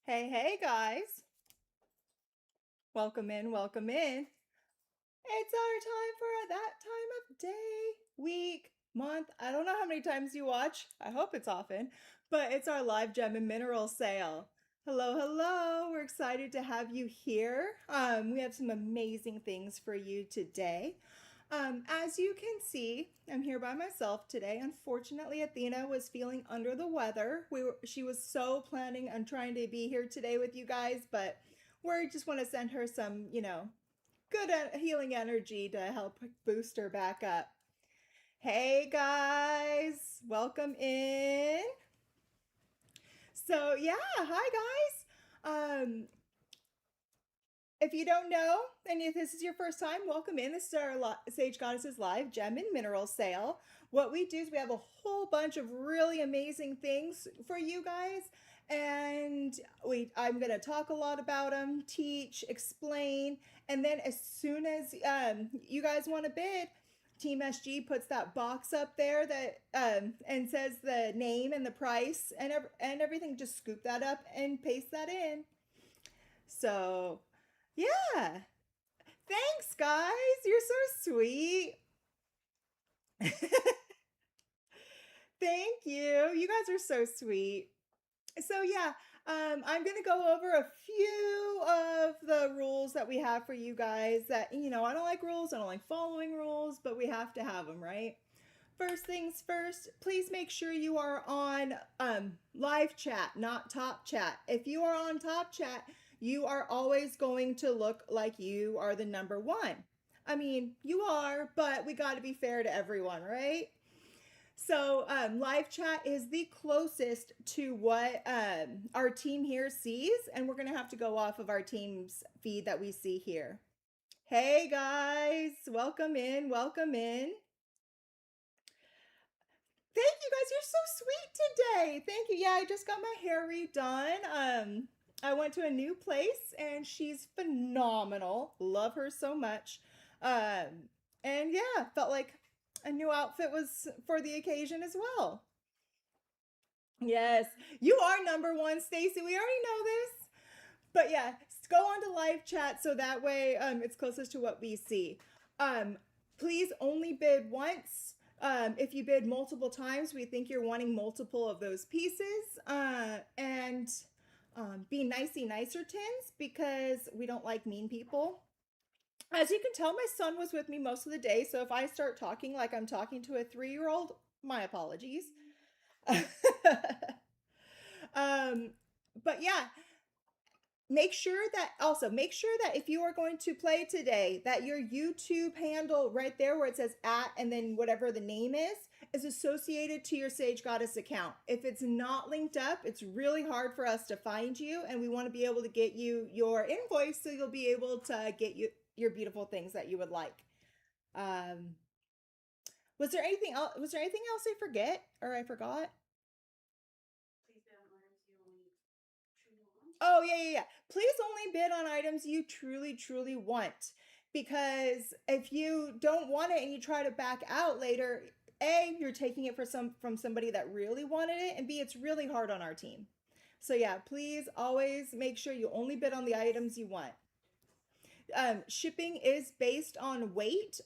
Hey, hey guys. Welcome in, welcome in. It's our time for that time of day, week, month. I don't know how many times you watch. I hope it's often, but it's our live gem and mineral sale. Hello, hello. We're excited to have you here. We have some amazing things for you today. As you can see, I'm here by myself today. Unfortunately, Athena was feeling under the weather. She was so planning on trying to be here today with you guys, but we just want to send her some, good healing energy to help boost her back up. Hey guys, welcome in. So yeah, hi guys. If you don't know, and if this is your first time, welcome in. This is our Sage Goddesses Live Gem and Mineral Sale. What we do is we have a whole bunch of really amazing things for you guys, and I'm going to talk a lot about them, teach, explain, and then as soon as you guys want to bid, Team SG puts that box up there that and says the name and the price and everything. Just scoop that up and paste that in. So yeah. Thanks, guys. You're so sweet. Thank you. You guys are so sweet. So yeah, I'm gonna go over a few of the rules that we have for you guys. That I don't like rules. I don't like following rules, but we have to have them, right? First things first, please make sure you are on live chat, not top chat. If you are on top chat, you are always going to look like you are the number one. I mean, you are, but we got to be fair to everyone, right? So, live chat is the closest to what our team here sees, and we're going to have to go off of our team's feed that we see here. Hey guys, welcome in, welcome in. Thank you guys. You're so sweet today. Thank you. Yeah, I just got my hair redone. I went to a new place and she's phenomenal. Love her so much. And yeah, felt like a new outfit was for the occasion as well. Yes, you are number one, Stacy. We already know this. But yeah, go on to live chat so that way it's closest to what we see. Um, Please only bid once. If you bid multiple times, we think you're wanting multiple of those pieces. And be nicey nicer tins because we don't like mean people. As you can tell, my son was with me most of the day. So if I start talking like I'm talking to a 3-year-old, my apologies. um, but yeah, make sure that if you are going to play today that your YouTube handle right there where it says at and then whatever the name is associated to your Sage Goddess account. If it's not linked up, it's really hard for us to find you, and we want to be able to get you your invoice so you'll be able to get your beautiful things that you would like. um was there anything else I forget or I forgot? Oh, yeah, yeah, yeah. Please only bid on items you truly, truly want. Because if you don't want it and you try to back out later, A, you're taking it from somebody that really wanted it, and B, it's really hard on our team. So yeah, please always make sure you only bid on the items you want. Shipping is based on weight.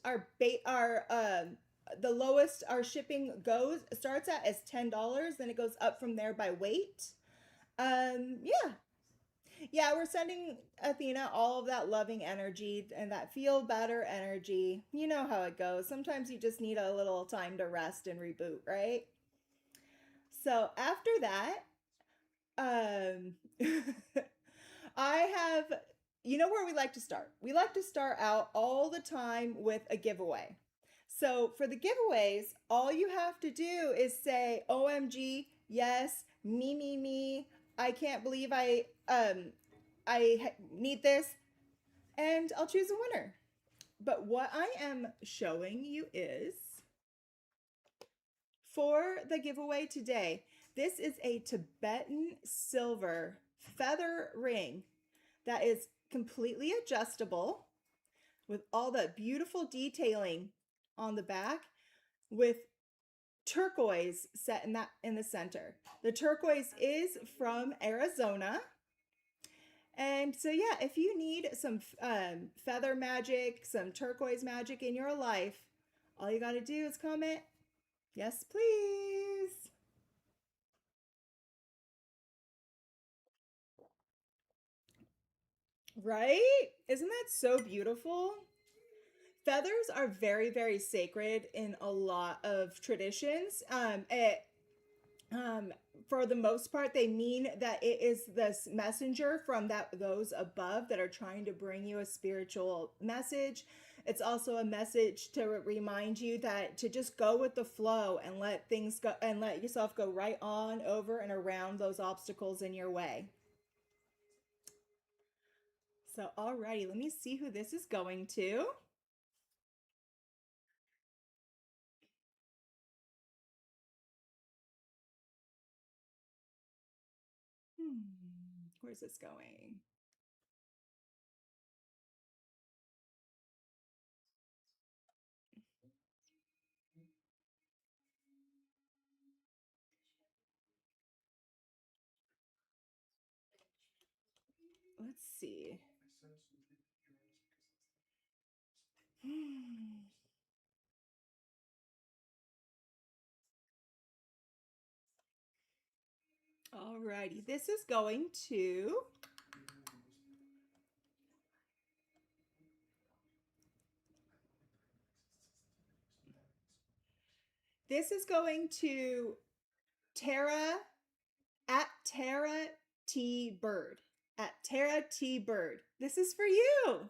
The lowest our shipping goes starts at is $10, then it goes up from there by weight. Yeah, yeah, we're sending Athena all of that loving energy and that feel better energy. You know how it goes. Sometimes you just need a little time to rest and reboot, right? So after that, um, I have, where we like to start? We like to start out all the time with a giveaway. So for the giveaways, all you have to do is say, OMG, yes, me. I can't believe I need this, and I'll choose a winner. But what I am showing you is for the giveaway today, this is a Tibetan silver feather ring that is completely adjustable with all the beautiful detailing on the back with turquoise set in the center. The turquoise is from Arizona. And so, yeah, if you need some feather magic, some turquoise magic in your life, all you got to do is comment, yes, please. Right? Isn't that so beautiful? Feathers are very, very sacred in a lot of traditions. Um, for the most part, they mean that it is this messenger from those above that are trying to bring you a spiritual message. It's also a message to remind you that to just go with the flow and let things go and let yourself go right on over and around those obstacles in your way. So, alrighty, let me see who this is going to. Where's this going? Let's see. Alrighty, this is going to. This is going to Tara at Tara T Bird. At Tara T Bird. This is for you.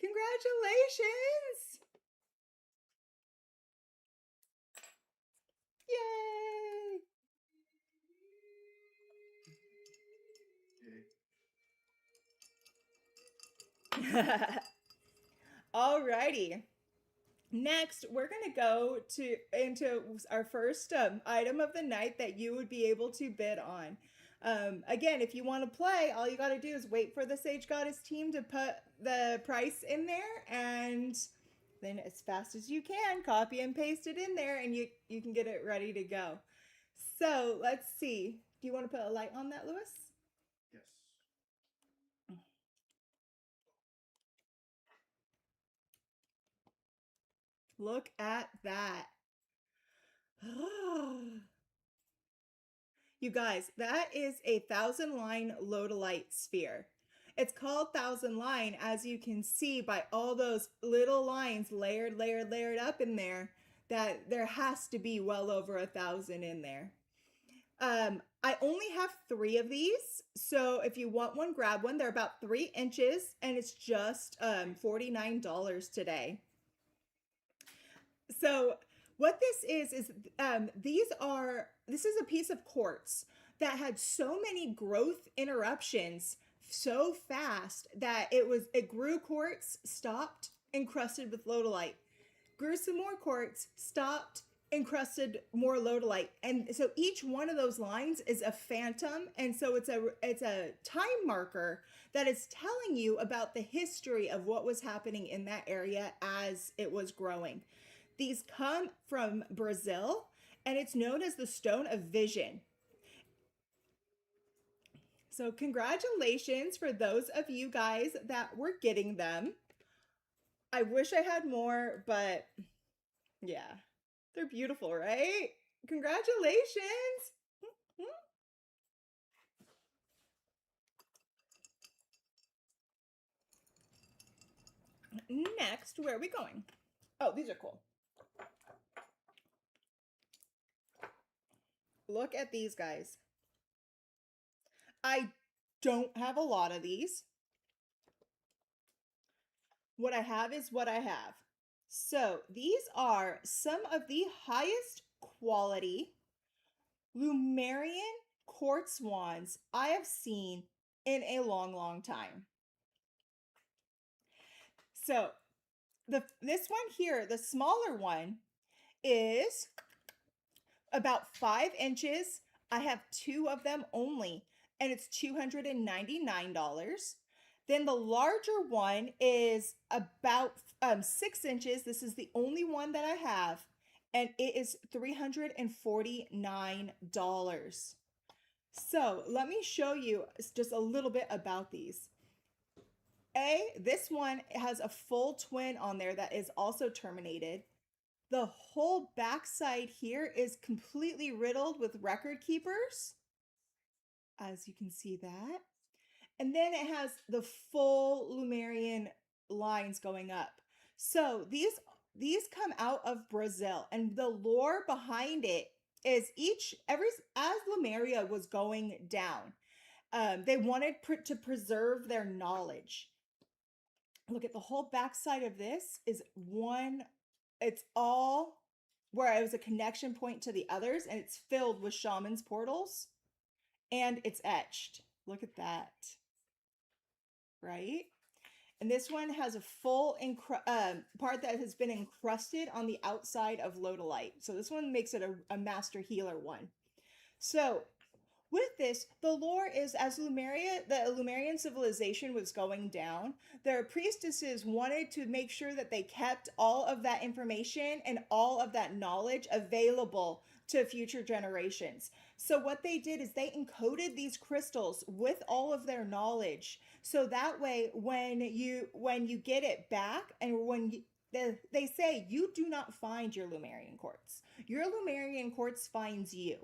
Congratulations! Yay! Alrighty. Next, we're gonna go to into our first item of the night that you would be able to bid on. Again, if you want to play, all you got to do is wait for the Sage Goddess team to put the price in there, and then as fast as you can, copy and paste it in there, and you can get it ready to go. So let's see. Do you want to put a light on that, Lewis? Yes. Look at that. You guys, that is a 1,000 line lodolite sphere. It's called 1,000 line, as you can see by all those little lines layered up in there, that there has to be well over 1,000 in there. I only have 3 of these, so if you want one, grab one. They're about 3 inches, and it's just $49 today. So what this is a piece of quartz that had so many growth interruptions so fast that it grew quartz, stopped, encrusted with lodolite, grew some more quartz, stopped, encrusted more lodolite. And so each one of those lines is a phantom, and so it's a time marker that is telling you about the history of what was happening in that area as it was growing. These come from Brazil, and it's known as the Stone of Vision. So, congratulations for those of you guys that were getting them. I wish I had more, but yeah, they're beautiful, right? Congratulations! Next, where are we going? Oh, these are cool. Look at these guys. I don't have a lot of these. What I have is what I have. So these are some of the highest quality Lumerian quartz wands I have seen in a long, long time. So this one here, the smaller one, is about 5 inches. I have 2 of them only, and it's $299. Then the larger one is about 6 inches. This is the only one that I have, and it is $349. So let me show you just a little bit about these. This one has a full twin on there that is also terminated. The whole backside here is completely riddled with record keepers, as you can see that. And then it has the full Lumerian lines going up. So these come out of Brazil, and the lore behind it is every as Lemuria was going down, they wanted to preserve their knowledge. Look at the whole backside of this is one. It's all where it was a connection point to the others, and it's filled with shaman's portals, and it's etched. Look at that, right? And this one has a full part that has been encrusted on the outside of Lodolite. So this one makes it a master healer one. So with this, the lore is as the Lumerian civilization was going down, their priestesses wanted to make sure that they kept all of that information and all of that knowledge available to future generations. So what they did is they encoded these crystals with all of their knowledge. So that way, when you get it back, and they say you do not find your Lumerian quartz. Your Lumerian quartz finds you.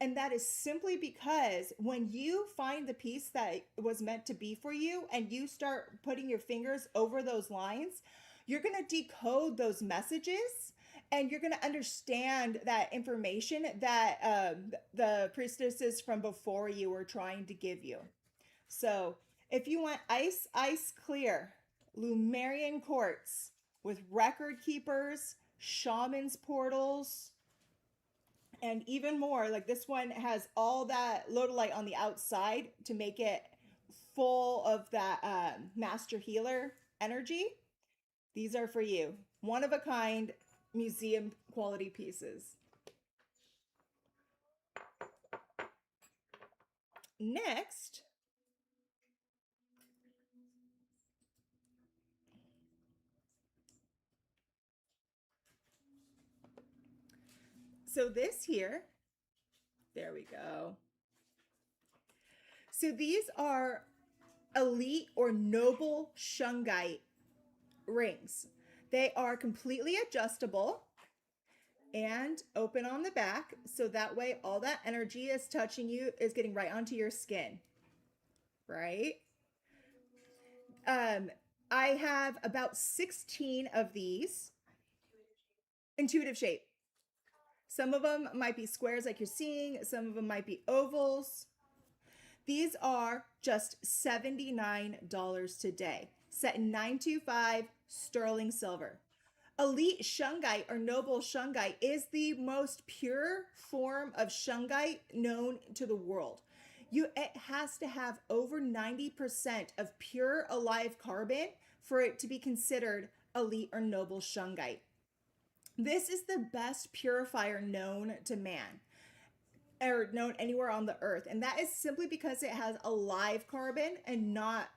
And that is simply because when you find the piece that was meant to be for you and you start putting your fingers over those lines, you're going to decode those messages, and you're going to understand that information that the priestesses from before you were trying to give you. So if you want ice clear Lumerian quartz with record keepers, shaman's portals, and even more, like this one has all that lodolite on the outside to make it full of that master healer energy. These are for you. One of a kind museum quality pieces. Next, so this here, there we go. So these are elite or noble shungite rings. They are completely adjustable and open on the back, so that way all that energy is touching you, is getting right onto your skin, right? um I have about 16 of these. Intuitive shape. Some of them might be squares like you're seeing, some of them might be ovals. These are just $79 today, set in 925 sterling silver. Elite shungite or noble shungite is the most pure form of shungite known to the world. It has to have over 90% of pure alive carbon for it to be considered elite or noble shungite. This is the best purifier known to man, or known anywhere on the earth, and that is simply because it has a live carbon and not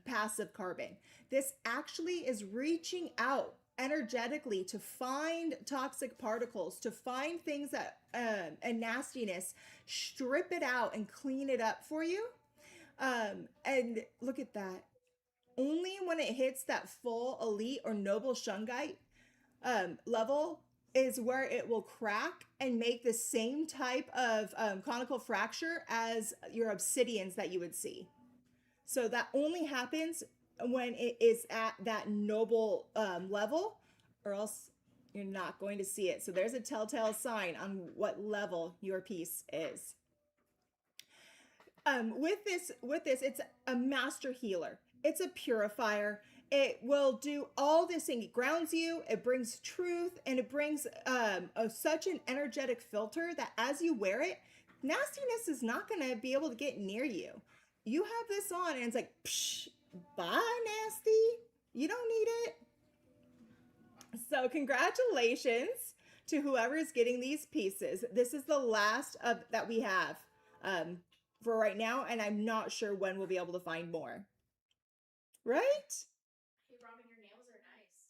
passive carbon. This actually is reaching out energetically to find toxic particles, to find things that and nastiness, strip it out and clean it up for you. And look at that. Only when it hits that full elite or noble shungite level is where it will crack and make the same type of conical fracture as your obsidians that you would see. So that only happens when it is at that noble level, or else you're not going to see it. So there's a telltale sign on what level your piece is. With this, it's a master healer. It's a purifier. It will do all this thing. It grounds you, it brings truth, and it brings such an energetic filter that as you wear it, nastiness is not going to be able to get near you. You have this on, and it's like, psh, bye, nasty. You don't need it. So, congratulations to whoever is getting these pieces. This is the last of that we have for right now, and I'm not sure when we'll be able to find more. Right? Hey, Robin, your nails are nice.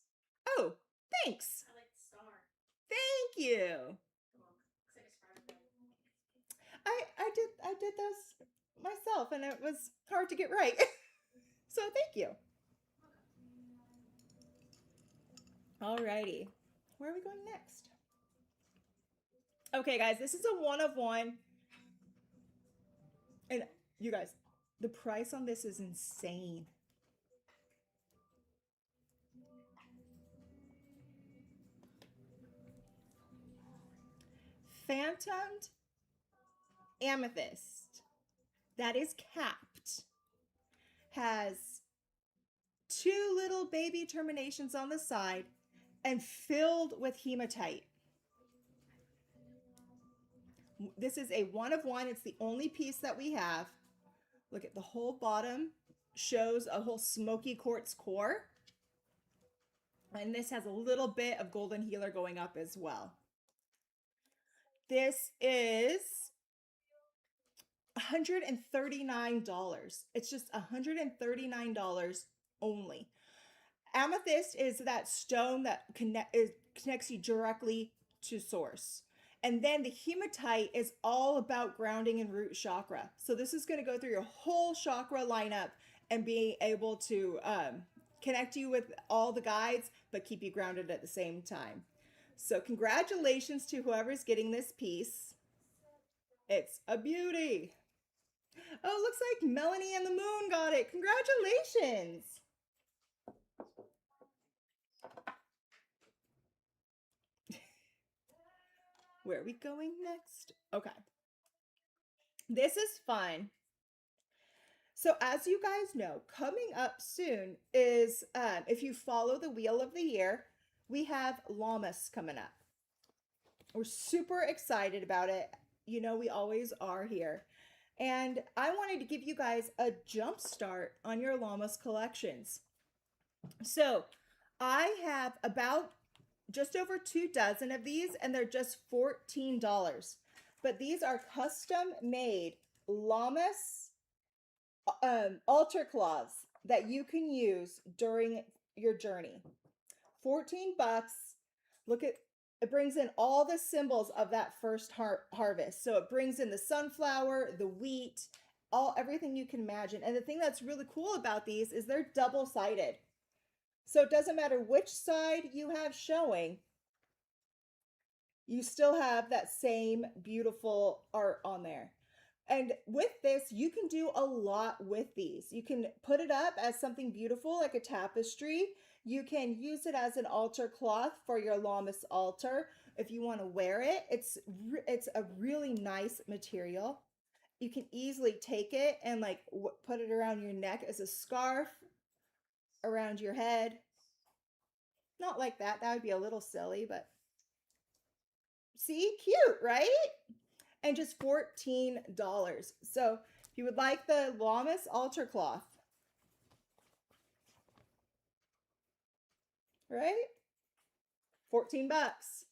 Oh, thanks. I like the star. Thank you. Well, looks like a star. I did those myself and it was hard to get right. So thank you. Alrighty. Where are we going next? Okay, guys, this is a one of one. And you guys, the price on this is insane. Phantomed amethyst that is capped has two little baby terminations on the side and filled with hematite. This is a one of one. It's the only piece that we have. Look at the whole bottom shows a whole smoky quartz core. And this has a little bit of golden healer going up as well. This is $139. It's just $139 only. Amethyst is that stone that connects you directly to source. And then the hematite is all about grounding and root chakra. So this is going to go through your whole chakra lineup and being able to connect you with all the guides, but keep you grounded at the same time. So congratulations to whoever's getting this piece. It's a beauty. Oh, it looks like Melanie and the Moon got it. Congratulations. Where are we going next? Okay. This is fun. So as you guys know, coming up soon is, if you follow the Wheel of the Year, we have Lammas coming up. We're super excited about it. You know, we always are here. And I wanted to give you guys a jump start on your Lammas collections. So I have about just over 2 dozen of these, and they're just $14. But these are custom made Lammas altar cloths that you can use during your journey. 14 bucks. Look at it, brings in all the symbols of that first harvest. So it brings in the sunflower, the wheat, everything you can imagine. And the thing that's really cool about these is they're double-sided. So it doesn't matter which side you have showing, you still have that same beautiful art on there. And with this, you can do a lot with these. You can put it up as something beautiful like a tapestry. You can use it as an altar cloth for your Lammas altar if you want to wear it. It's a really nice material. You can easily take it and like put it around your neck as a scarf, around your head. Not like that. That would be a little silly, but see, cute, right? And just $14. So if you would like the Lammas altar cloth, right? 14 bucks.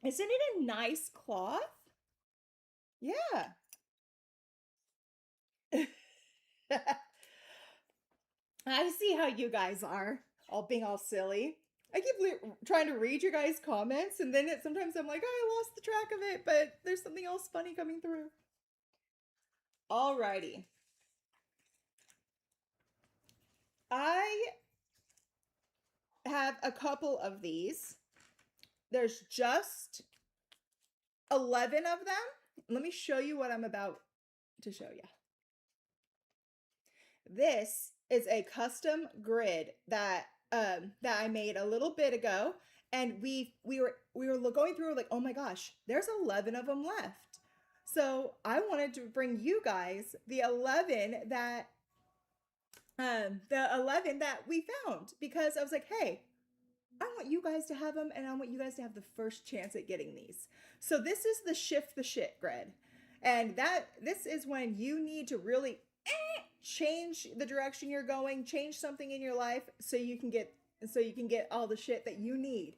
Isn't it a nice cloth? Yeah. I see how you guys are, all being all silly. I keep trying to read your guys' comments, and then sometimes I'm like, oh, I lost the track of it, but there's something else funny coming through. Alrighty. I have a couple of these. There's just 11 of them. Let me show you what I'm about to show you. This is a custom grid that I made a little bit ago, and we were going through like, oh my gosh, there's 11 of them left. So I wanted to bring you guys the 11 that we found, because I was like, hey, I want you guys to have them, and I want you guys to have the first chance at getting these. So this is the shift the shit grid. And this is when you need to really change the direction you're going, change something in your life so you can get all the shit that you need.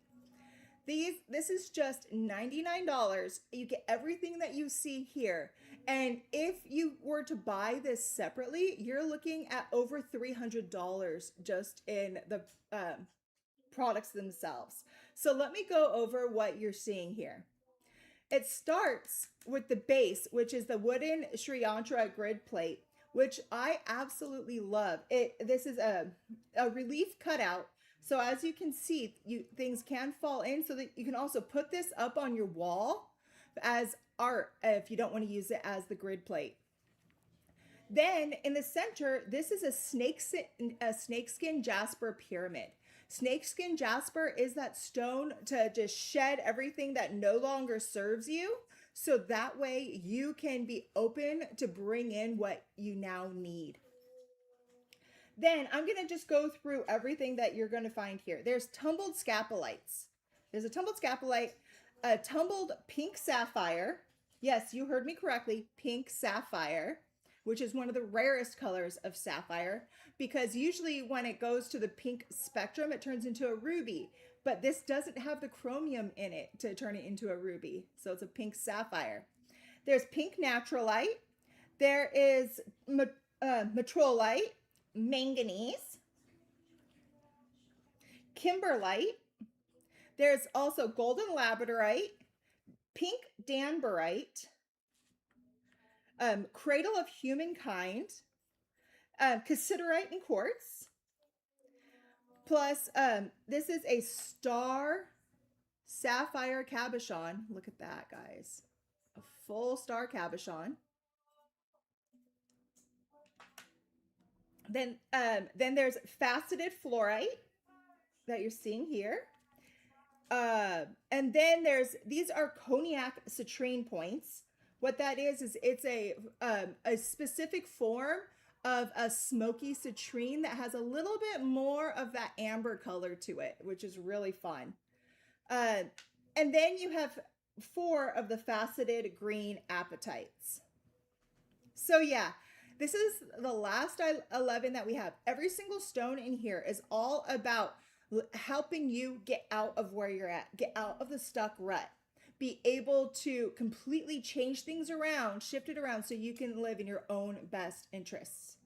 This is just $99. You get everything that you see here. And if you were to buy this separately, you're looking at over $300 just in the products themselves. So let me go over what you're seeing here. It starts with the base, which is the wooden Sri Yantra grid plate, which I absolutely love. This is a relief cutout. So as you can see, things can fall in so that you can also put this up on your wall as art if you don't want to use it as the grid plate. Then in the center, this is a snakeskin jasper pyramid. Snakeskin jasper is that stone to just shed everything that no longer serves you. So that way you can be open to bring in what you now need. Then I'm going to just go through everything that you're going to find here. There's tumbled scapelites. There's a tumbled scapolite, a tumbled pink sapphire. Yes, you heard me correctly, pink sapphire, which is one of the rarest colors of sapphire, because usually when it goes to the pink spectrum, it turns into a ruby. But this doesn't have the chromium in it to turn it into a ruby. So it's a pink sapphire. There's pink naturalite. There is metrolite, manganese, kimberlite. There's also golden labradorite, pink danburite, cradle of humankind, cassiterite and quartz. Plus, this is a star sapphire cabochon. Look at that, guys. A full star cabochon. Then there's faceted fluorite that you're seeing here. And then these are cognac citrine points. What that is it's a specific form of a smoky citrine that has a little bit more of that amber color to it, which is really fun. And then you have 4 of the faceted green apatites. So yeah, this is the last 11 that we have. Every single stone in here is all about helping you get out of where you're at, get out of the stuck rut, be able to completely change things around, shift it around so you can live in your own best interests.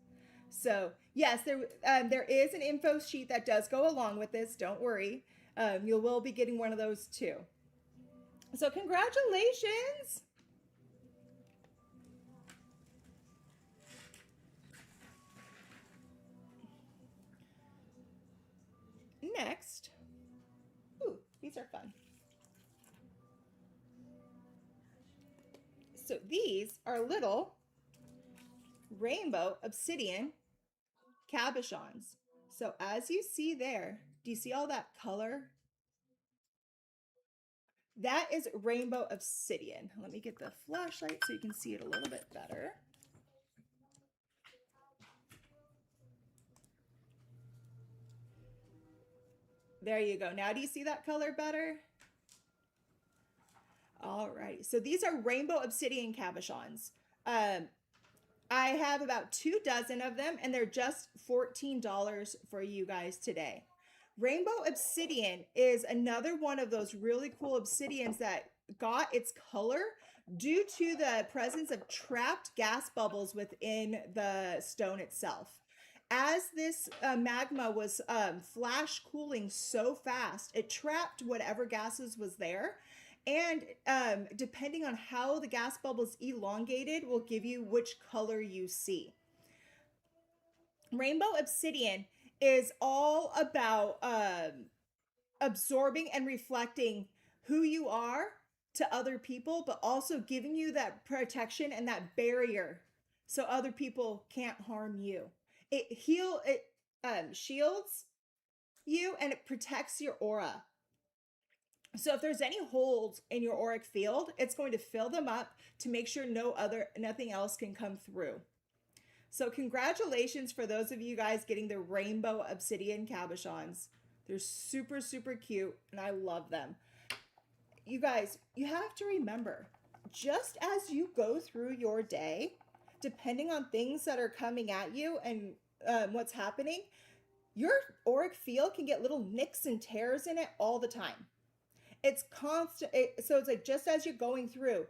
So yes, there is an info sheet that does go along with this. Don't worry. You will be getting one of those too. So congratulations. Next, ooh, these are fun. So these are little rainbow obsidian cabochons. So as you see there, do you see all that color? That is rainbow obsidian. Let me get the flashlight so you can see it a little bit better. There you go. Now do you see that color better? All right. So these are rainbow obsidian cabochons. I have about 2 dozen of them, and they're just $14 for you guys today. Rainbow obsidian is another one of those really cool obsidians that got its color due to the presence of trapped gas bubbles within the stone itself. As this magma was flash cooling so fast, it trapped whatever gases was there. And depending on how the gas bubbles elongated will give you which color you see. Rainbow obsidian is all about absorbing and reflecting who you are to other people, but also giving you that protection and that barrier so other people can't harm you. It shields you, and it protects your aura. So if there's any holes in your auric field, it's going to fill them up to make sure nothing else can come through. So congratulations for those of you guys getting the rainbow obsidian cabochons. They're super, super cute, and I love them. You guys, you have to remember, just as you go through your day, depending on things that are coming at you and what's happening, your auric field can get little nicks and tears in it all the time. It's constant. So it's like just as you're going through,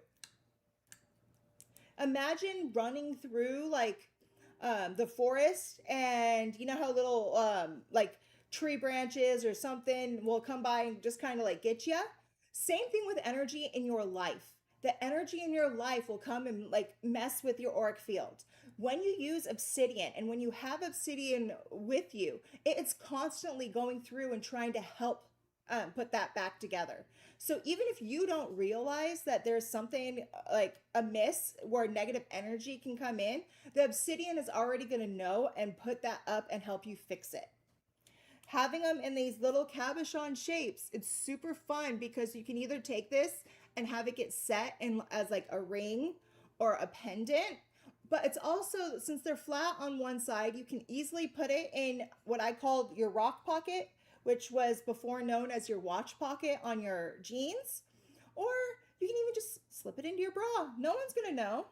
Imagine running through like the forest, and you know how little like tree branches or something will come by and just kind of like get you. Same thing with energy in your life. The energy in your life will come and like mess with your auric field. When you use obsidian and when you have obsidian with you, it's constantly going through and trying to help put that back together. So even if you don't realize that there's something like amiss where negative energy can come in, the obsidian is already going to know and put that up and help you fix it. Having them in these little cabochon shapes, it's super fun because you can either take this and have it get set in as like a ring or a pendant, but it's also, since they're flat on one side, you can easily put it in what I called your rock pocket, which was before known as your watch pocket on your jeans, or you can even just slip it into your bra. No one's gonna know,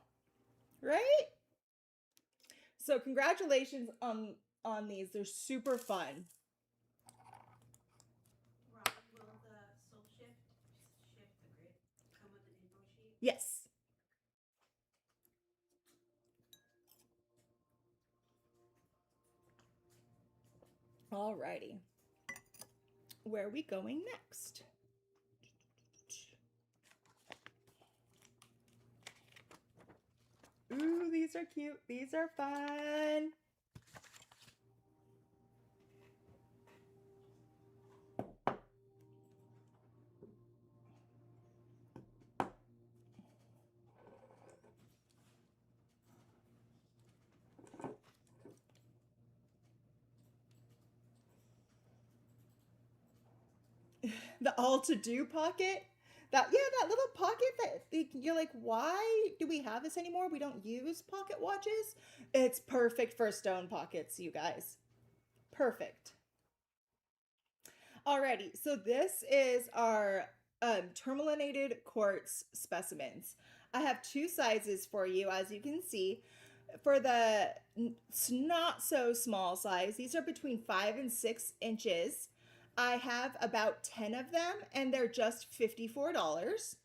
right? So congratulations on these. They're super fun. Robin, will the soul shift the grid come with an info sheet? Yes. Alrighty. Where are we going next? Ooh, these are cute. These are fun. The all to do pocket. That little pocket that you're like, why do we have this anymore? We don't use pocket watches. It's perfect for stone pockets, you guys. Perfect. Alrighty, so this is our tourmalinated quartz specimens. I have two sizes for you, as you can see. For the not so small size, these are between 5 and 6 inches. I have about 10 of them, and they're just $54.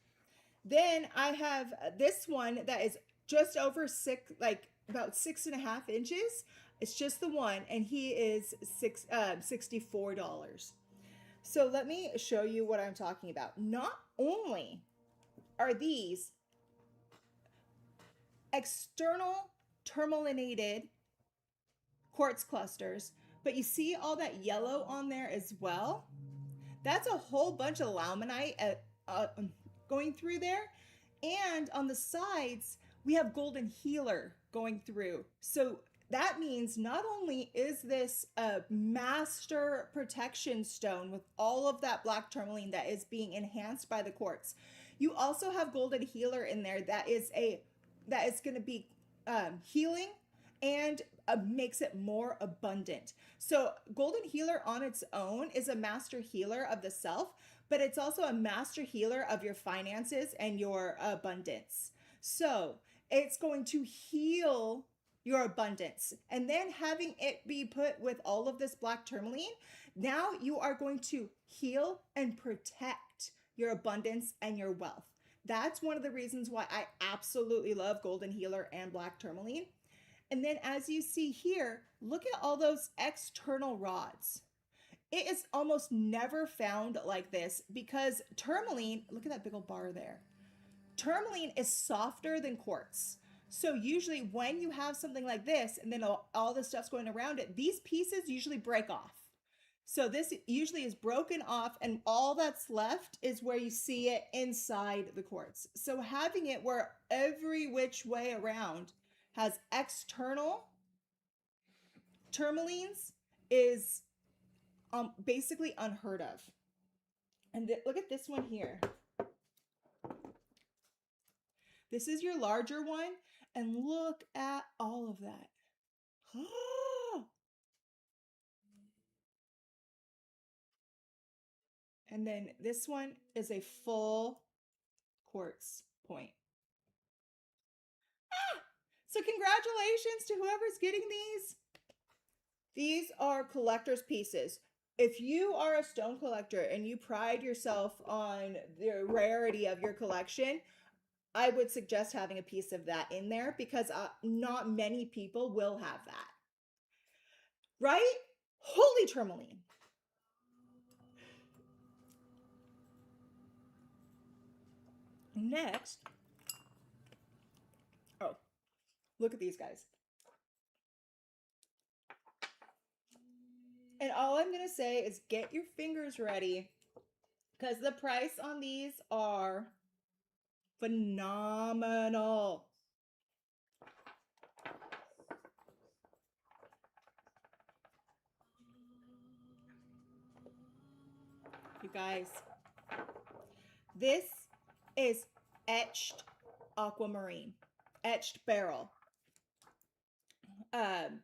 Then I have this one that is just over six, like about 6.5 inches. It's just the one, and he is $64. So let me show you what I'm talking about. Not only are these external tourmalinated quartz clusters, but you see all that yellow on there as well? That's a whole bunch of laminite going through there. And on the sides, we have golden healer going through. So that means not only is this a master protection stone with all of that black tourmaline that is being enhanced by the quartz, you also have golden healer in there that is going to be healing and makes it more abundant. So golden healer on its own is a master healer of the self, but it's also a master healer of your finances and your abundance. So it's going to heal your abundance. And then having it be put with all of this black tourmaline, now you are going to heal and protect your abundance and your wealth. That's one of the reasons why I absolutely love golden healer and black tourmaline. And then as you see here, look at all those external rods. It is almost never found like this because tourmaline, look at that big old bar there. Tourmaline is softer than quartz. So usually when you have something like this and then all the stuff's going around it, these pieces usually break off. So this usually is broken off, and all that's left is where you see it inside the quartz. So having it where every which way around has external tourmalines is basically unheard of. And look at this one here. This is your larger one, and look at all of that. And then this one is a full quartz point. So congratulations to whoever's getting these. These are collector's pieces. If you are a stone collector and you pride yourself on the rarity of your collection, I would suggest having a piece of that in there because not many people will have that, right? Holy tourmaline. Next, oh, look at these guys. And all I'm going to say is get your fingers ready because the price on these are phenomenal. You guys, this is etched aquamarine, etched beryl. Um,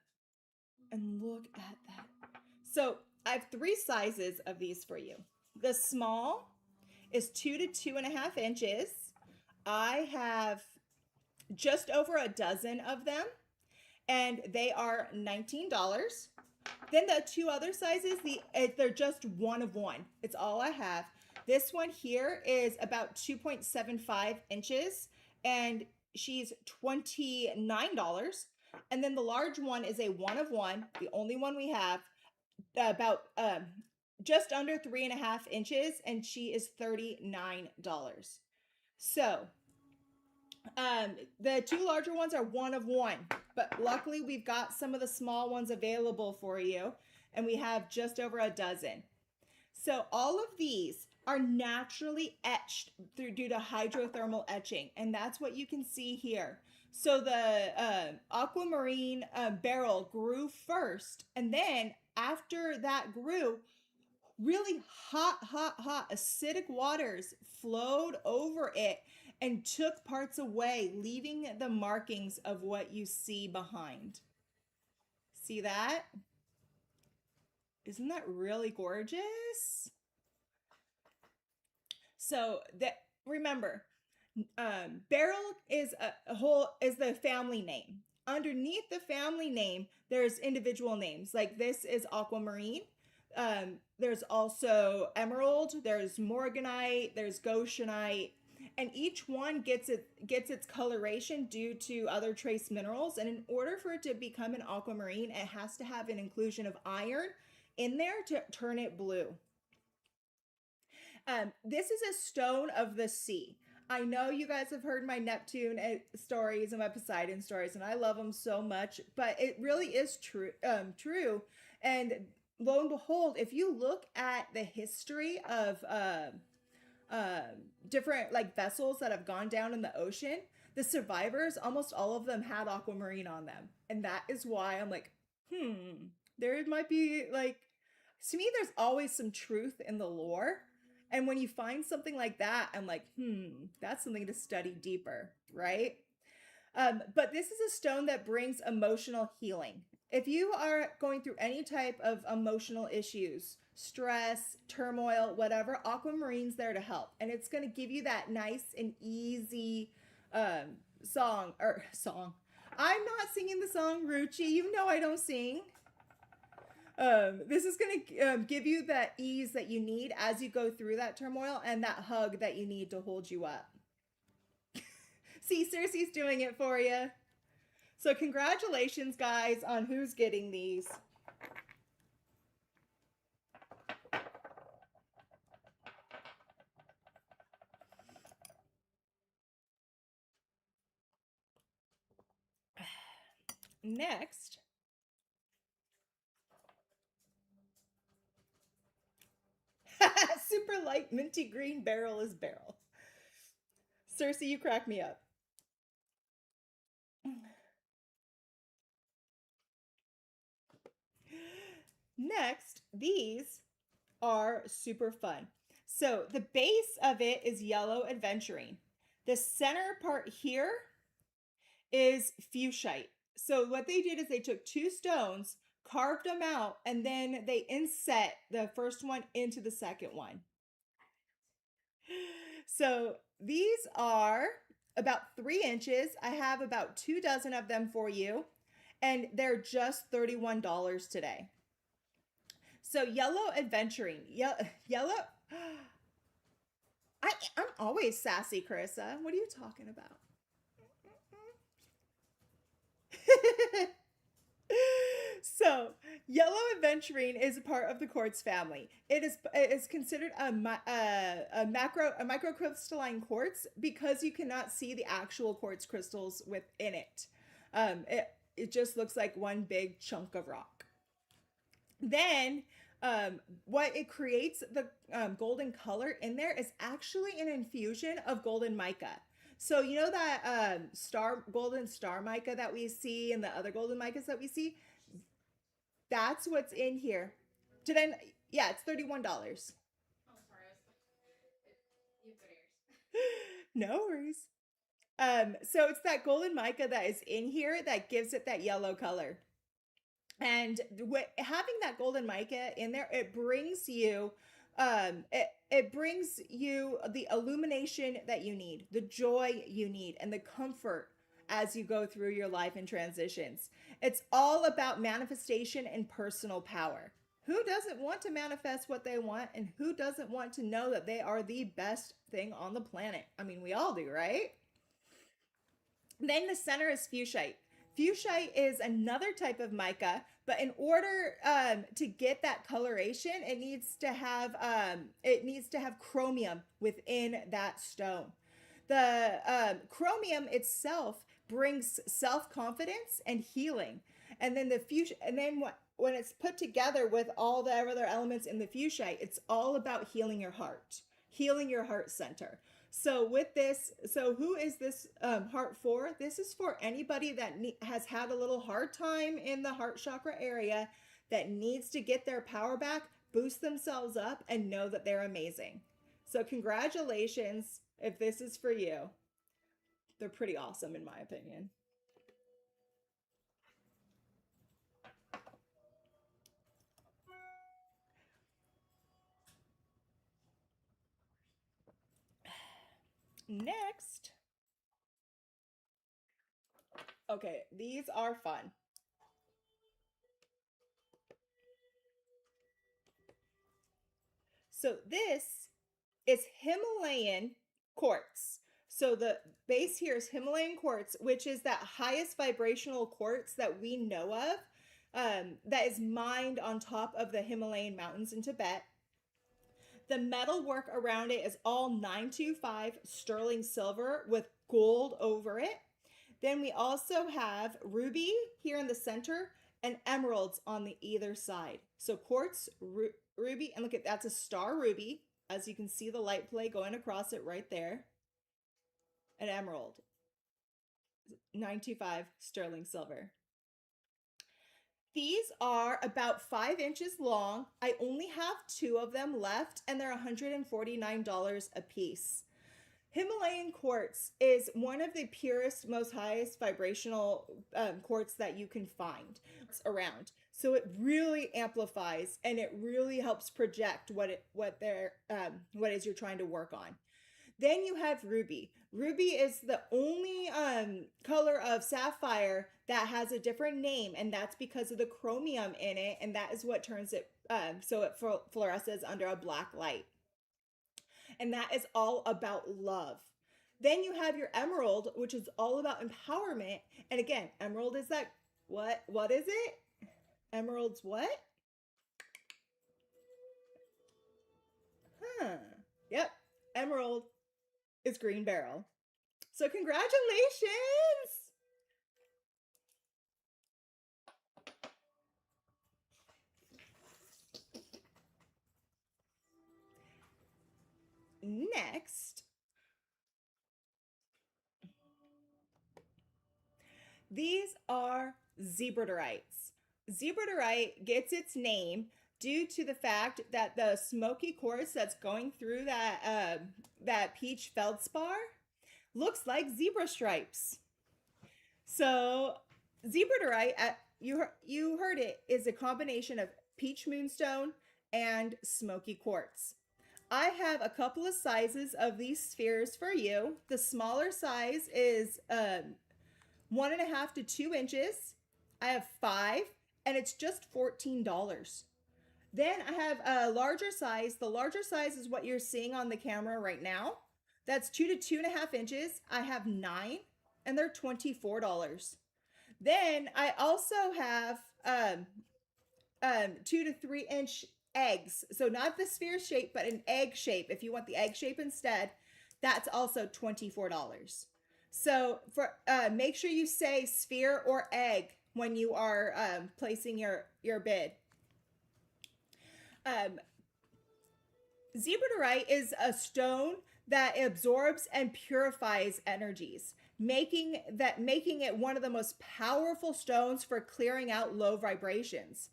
and look at that. So I have 3 sizes of these for you. The small is 2 to 2.5 inches. I have just over a dozen of them, and they are $19. Then the 2 other sizes, they're just one of one. It's all I have. This one here is about 2.75 inches, and she's $29. And then the large one is a one of one, the only one we have, about just under 3.5 inches, and she is $39. So the 2 larger ones are one of one, but luckily we've got some of the small ones available for you, and we have just over a dozen. So all of these are naturally etched due to hydrothermal etching, and that's what you can see here. So the aquamarine beryl grew first, and then after that grew, really hot acidic waters flowed over it and took parts away, leaving the markings of what you see behind. See that? Isn't that really gorgeous? So that, remember, beryl is a whole is the family name. Underneath the family name, there's individual names. Like this is aquamarine. There's also emerald. There's morganite. There's goshenite, and each one gets its coloration due to other trace minerals. And in order for it to become an aquamarine, it has to have an inclusion of iron in there to turn it blue. This is a stone of the sea. I know you guys have heard my Neptune stories and my Poseidon stories, and I love them so much. But it really is true. True, and lo and behold, if you look at the history of different like vessels that have gone down in the ocean, the survivors, almost all of them had aquamarine on them, and that is why I'm like, there might be like, to me, there's always some truth in the lore. And when you find something like that, I'm like, that's something to study deeper, right? But this is a stone that brings emotional healing. If you are going through any type of emotional issues, stress, turmoil, whatever, aquamarine's there to help. And it's going to give you that nice and easy song. I'm not singing the song, Ruchi. You know I don't sing. This is going to give you that ease that you need as you go through that turmoil, and that hug that you need to hold you up. See, Circe's doing it for you. So congratulations, guys, on who's getting these. Next, super light minty green beryl is beryl. Circe, you crack me up. Next, these are super fun. So the base of it is yellow aventurine. The center part here is fuchsite. So what they did is they took 2 stones, carved them out, and then they inset the first one into the second one. So these are about 3 inches. I have about 2 dozen of them for you, and they're just $31 today. So yellow aventurine, yellow. I I'm always sassy, Carissa. What are you talking about? So, yellow aventurine is a part of the quartz family. It is considered a microcrystalline quartz because you cannot see the actual quartz crystals within it. It just looks like one big chunk of rock. Then what it creates the golden color in there is actually an infusion of golden mica. So you know that star golden star mica that we see and the other golden micas that we see, that's what's in here. Did I? Yeah, it's $31. Oh, sorry. You have good ears. No worries. So it's that golden mica that is in here that gives it that yellow color. And having that golden mica in there, it brings you the illumination that you need, the joy you need, and the comfort as you go through your life and transitions. It's all about manifestation and personal power. Who doesn't want to manifest what they want, and who doesn't want to know that they are the best thing on the planet? I mean, we all do, right? Then the center is fuchsite. Fuchsite is another type of mica, but in order to get that coloration, it needs to have chromium within that stone. The chromium itself brings self confidence and healing, and then the fuchsia, and then when it's put together with all the other elements in the fuchsite, it's all about healing your heart center. So with this, so who is this heart for? This is for anybody that has had a little hard time in the heart chakra area, that needs to get their power back, boost themselves up, and know that they're amazing. So congratulations if this is for you. They're pretty awesome in my opinion. Next, okay, these are fun. So this is Himalayan quartz. So the base here is Himalayan quartz, which is that highest vibrational quartz that we know of, that is mined on top of the Himalayan mountains in Tibet. The metal work around it is all 925 sterling silver with gold over it. Then we also have ruby here in the center and emeralds on the either side. So quartz, ruby, and look at that's a star ruby. As you can see the light play going across it right there. An emerald, 925 sterling silver. These are about 5 inches long. I only have two of them left, and they're $149 a piece. Himalayan quartz is one of the purest, most highest vibrational quartz that you can find around. So it really amplifies and it really helps project what is you're trying to work on. Then you have ruby. Ruby is the only color of sapphire that has a different name, and that's because of the chromium in it, and that is what turns it so it fluoresces under a black light. And that is all about love. Then you have your emerald, which is all about empowerment. And again, emerald is that what is it? Emerald's what? Huh. Yep. Emerald is green beryl. So congratulations. Next, these are zebradorites. Zebradorite gets its name due to the fact that the smoky quartz that's going through that peach feldspar looks like zebra stripes. So zebradorite, you heard it, is a combination of peach moonstone and smoky quartz. I have a couple of sizes of these spheres for you. The smaller size is 1.5 to 2 inches. I have five, and it's just $14. Then I have a larger size. The larger size is what you're seeing on the camera right now. That's 2 to 2.5 inches. I have 9, and they're $24. Then I also have 2 to 3 inch eggs. So not the sphere shape, but an egg shape. If you want the egg shape instead, that's also $24. So for make sure you say sphere or egg when you are placing your bid. Um, Zebradorite is a stone that absorbs and purifies energies, making it one of the most powerful stones for clearing out low vibrations.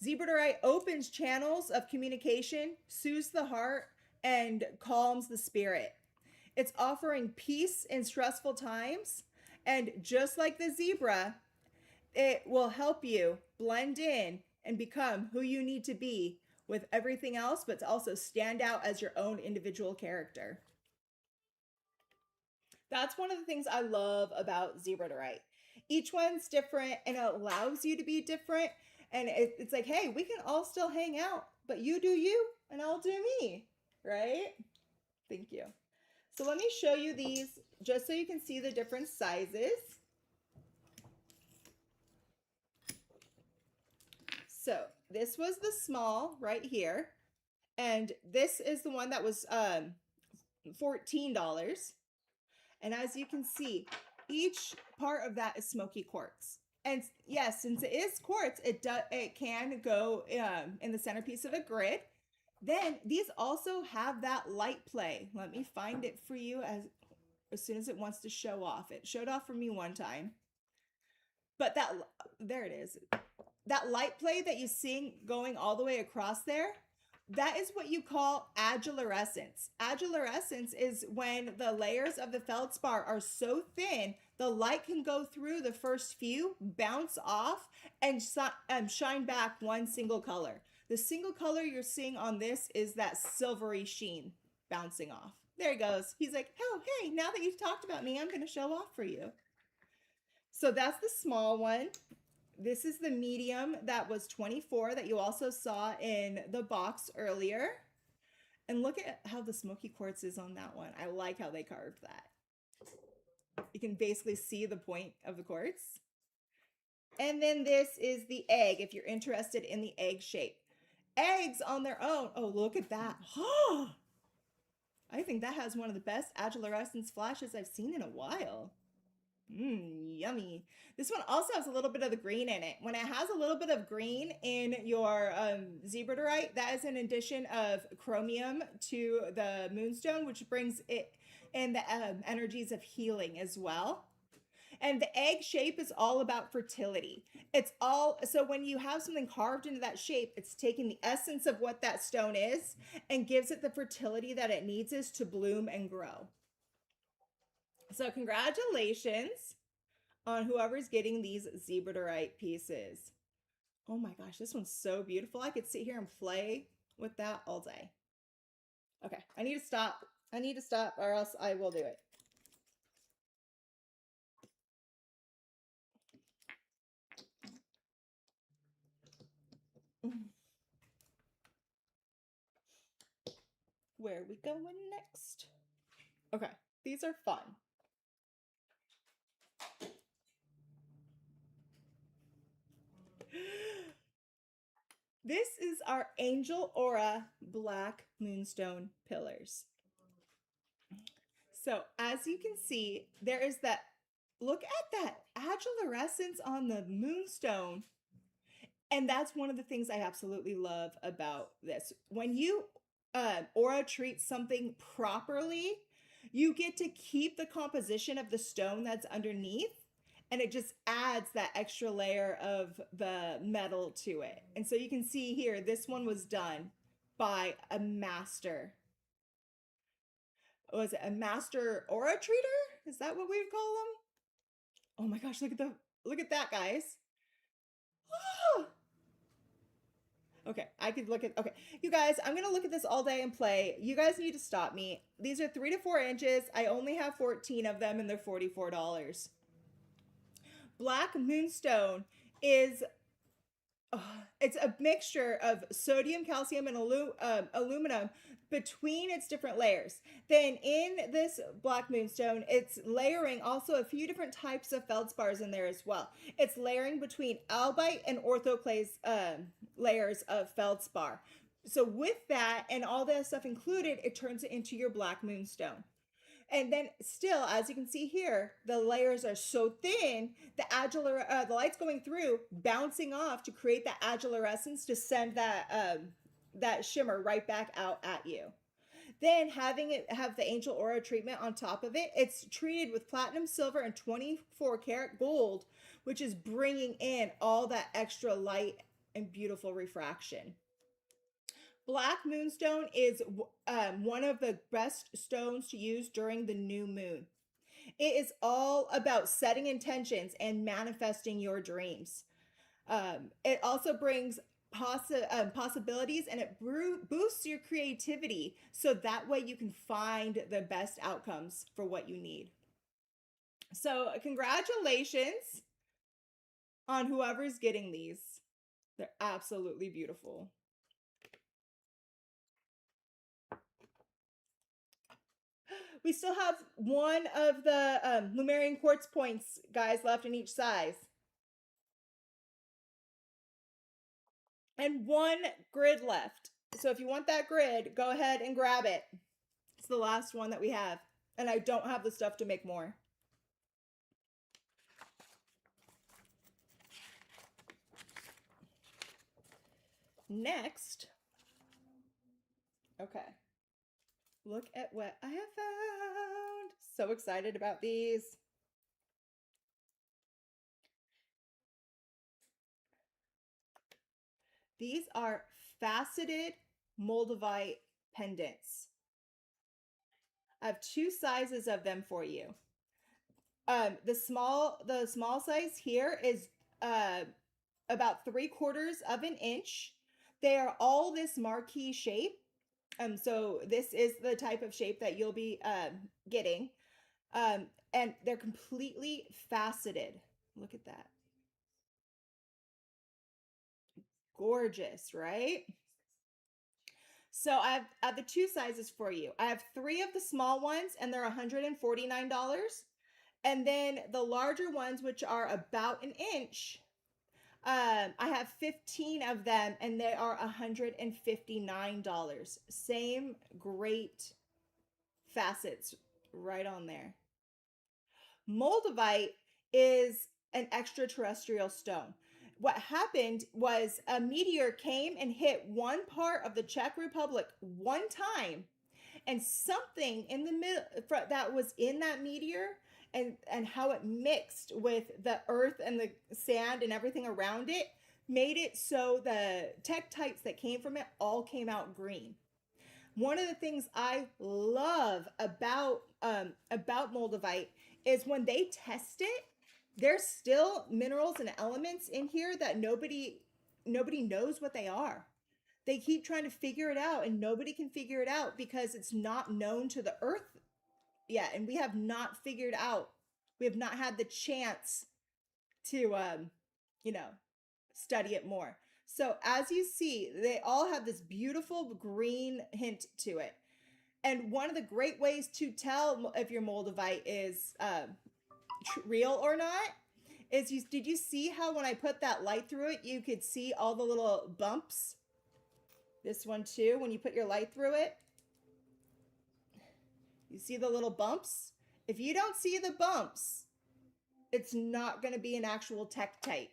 Zebradorite opens channels of communication, soothes the heart, and calms the spirit. It's offering peace in stressful times, and just like the zebra, it will help you blend in and become who you need to be with everything else, but to also stand out as your own individual character. That's one of the things I love about Zebradorite. Each one's different and it allows you to be different. And it's like, hey, we can all still hang out, but you do you and I'll do me, right? Thank you. So let me show you these just so you can see the different sizes. So this was the small right here. And this is the one that was $14. And as you can see, each part of that is smoky quartz. And yes, since it is quartz, it can go in the centerpiece of a grid. Then these also have that light play. Let me find it for you as soon as it wants to show off. It showed off for me one time. But there it is. That light play that you see going all the way across there, that is what you call agilurescence. Agilurescence is when the layers of the feldspar are so thin, the light can go through the first few, bounce off, and shine back one single color. The single color you're seeing on this is that silvery sheen bouncing off. There he goes. He's like, oh, hey, now that you've talked about me, I'm going to show off for you. So that's the small one. This is the medium that was 24 that you also saw in the box earlier. And look at how the smoky quartz is on that one. I like how they carved that. You can basically see the point of the quartz. And then this is the egg, if you're interested in the egg shape. Eggs on their own. Oh, look at that. I think that has one of the best agilurescence flashes I've seen in a while. Yummy. This one also has a little bit of the green in it. When it has a little bit of green in your zebradorite, that is an addition of chromium to the moonstone, which brings it in the energies of healing as well. And the egg shape is all about fertility. So when you have something carved into that shape, it's taking the essence of what that stone is and gives it the fertility that it needs is to bloom and grow. So congratulations on whoever's getting these zebradorite pieces. Oh my gosh, this one's so beautiful. I could sit here and play with that all day. Okay, I need to stop. I need to stop or else I will do it. Where are we going next? Okay, these are fun. This is our Angel Aura Black Moonstone Pillars. So as you can see, there is that, look at that agilurescence on the moonstone. And that's one of the things I absolutely love about this. When you aura treat something properly, you get to keep the composition of the stone that's underneath, and it just adds that extra layer of the metal to it. And so you can see here, this one was done by a master. Was it a master aura treater? Is that what we would call them? Oh my gosh, look at that, guys. Okay, I could look at, okay. You guys, I'm gonna look at this all day and play. You guys need to stop me. These are 3 to 4 inches. I only have 14 of them and they're $44. Black Moonstone is It's a mixture of sodium, calcium, and aluminum between its different layers. Then in this black moonstone, it's layering also a few different types of feldspars in there as well. It's layering between albite and orthoclase layers of feldspar. So with that and all that stuff included, it turns it into your black moonstone. And then still, as you can see here, the layers are so thin, the light's going through, bouncing off to create that agilurescence to send that shimmer right back out at you. Then having it have the angel aura treatment on top of it, it's treated with platinum, silver, and 24 karat gold, which is bringing in all that extra light and beautiful refraction. Black moonstone is one of the best stones to use during the new moon. It is all about setting intentions and manifesting your dreams. It also brings possibilities, and it boosts your creativity so that way you can find the best outcomes for what you need. So, congratulations on whoever's getting these. They're absolutely beautiful. We still have one of the Lumerian quartz points, guys, left in each size. And one grid left. So if you want that grid, go ahead and grab it. It's the last one that we have. And I don't have the stuff to make more. Next. Okay. Look at what I have found. So excited about these. These are faceted moldavite pendants. I have two sizes of them for you. The small size here is about 3/4 of an inch. They are all this marquee shape. So this is the type of shape that you'll be getting. And they're completely faceted. Look at that. Gorgeous, right? So I have the two sizes for you. I have three of the small ones, and they're $149. And then the larger ones, which are about an inch, I have 15 of them, and they are $159. Same great facets right on there. Moldavite is an extraterrestrial stone. What happened was a meteor came and hit one part of the Czech Republic one time, and something in the middle that was in that meteor and how it mixed with the earth and the sand and everything around it made it so the tektites that came from it all came out green. One of the things I love about moldavite is when they test it, there's still minerals and elements in here that nobody knows what they are. They keep trying to figure it out, and nobody can figure it out because it's not known to the earth yet, and we have not figured out. We have not had the chance to you know, study it more. So as you see, they all have this beautiful green hint to it. And one of the great ways to tell if your moldavite is real or not is did you see how when I put that light through it, you could see all the little bumps? This one too, when you put your light through it, you see the little bumps? If you don't see the bumps, it's not going to be an actual tektite.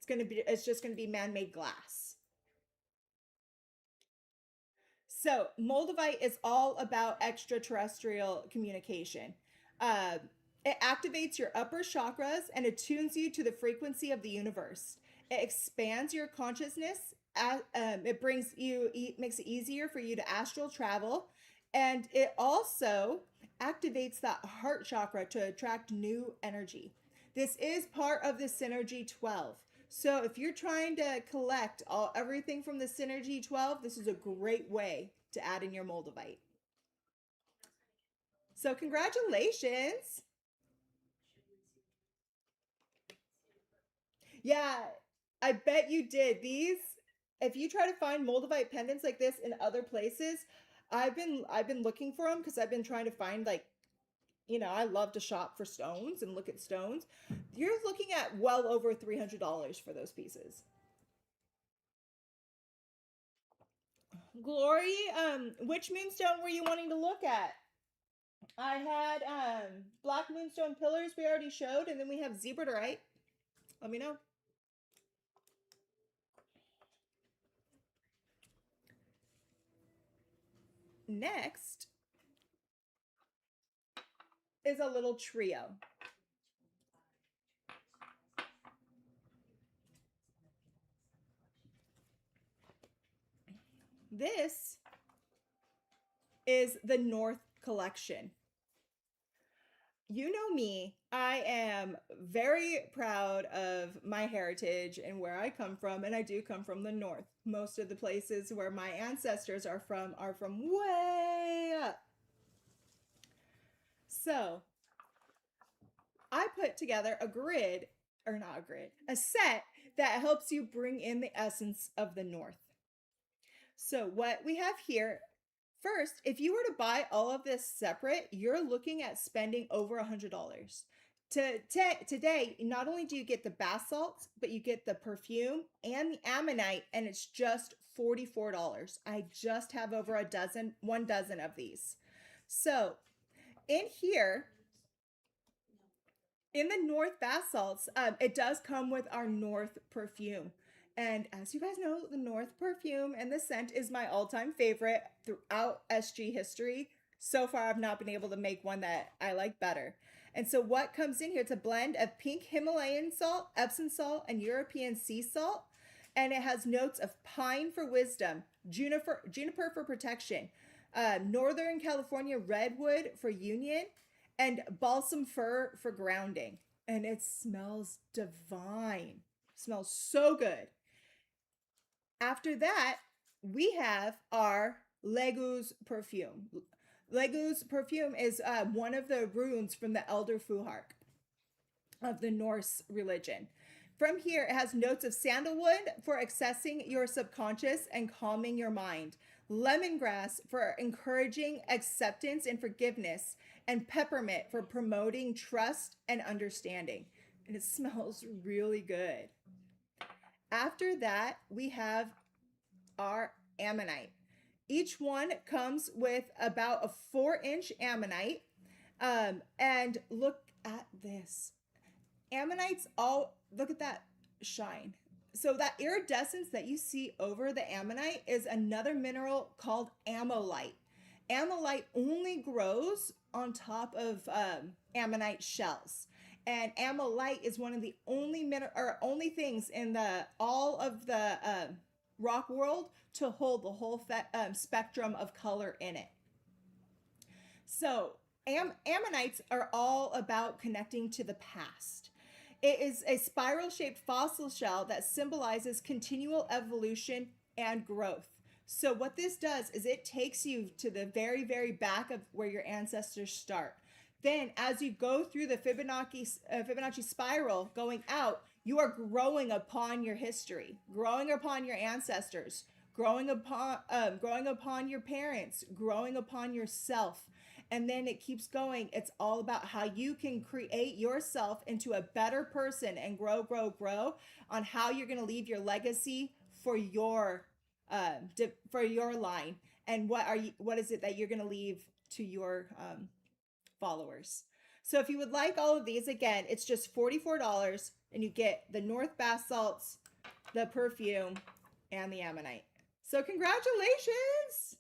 It's just going to be man-made glass. So Moldavite is all about extraterrestrial communication. It activates your upper chakras and attunes you to the frequency of the universe. It expands your consciousness. It makes it easier for you to astral travel, and it also activates that heart chakra to attract new energy. This is part of the Synergy 12. So if you're trying to collect everything from the Synergy 12, this is a great way to add in your moldavite. So congratulations. Yeah, I bet you did. These, if you try to find moldavite pendants like this in other places, I've been looking for them because I've been trying to find like, I love to shop for stones and look at stones. You're looking at well over $300 for those pieces. Glory, which moonstone were you wanting to look at? I had black moonstone pillars we already showed, and then we have zebradorite. Let me know. Next is a little trio. This is the North Collection. You know me, I am very proud of my heritage and where I come from, and I do come from the North. Most of the places where my ancestors are from way up. So I put together a grid, or not a grid, a set that helps you bring in the essence of the North. So, what we have here, first, if you were to buy all of this separate, you're looking at spending over $100. Today, not only do you get the bath salts, but you get the perfume and the ammonite, and it's just $44. I just have over 1 dozen of these. So, in here, in the North bath salts, it does come with our North perfume. And as you guys know, the North perfume and the scent is my all-time favorite throughout SG history. So far, I've not been able to make one that I like better. And so what comes in here, it's a blend of pink Himalayan salt, Epsom salt, and European sea salt. And it has notes of pine for wisdom, juniper for protection, Northern California redwood for union, and balsam fir for grounding. And it smells divine. Smells so good. After that, we have our Legu's perfume. Legu's perfume is one of the runes from the Elder Fuhark of the Norse religion. From here, it has notes of sandalwood for accessing your subconscious and calming your mind, lemongrass for encouraging acceptance and forgiveness, and peppermint for promoting trust and understanding. And it smells really good. After that, we have our ammonite. Each one comes with about a 4-inch ammonite. And look at this. Ammonites all, look at that shine. So that iridescence that you see over the ammonite is another mineral called ammonite. Ammonite only grows on top of ammonite shells. And ammonite is one of the only things in the all of the rock world to hold the whole spectrum of color in it. So ammonites are all about connecting to the past. It is a spiral shaped fossil shell that symbolizes continual evolution and growth. So, what this does is it takes you to the very, very back of where your ancestors start. Then, as you go through the Fibonacci spiral going out, you are growing upon your history, growing upon your ancestors, growing upon your parents, growing upon yourself. And then it keeps going. It's all about how you can create yourself into a better person and grow, grow, grow on how you're going to leave your legacy for your line, and what is it that you're going to leave to your followers. So if you would like all of these, again, it's just $44, and you get the North bath salts, the perfume, and the ammonite. So congratulations.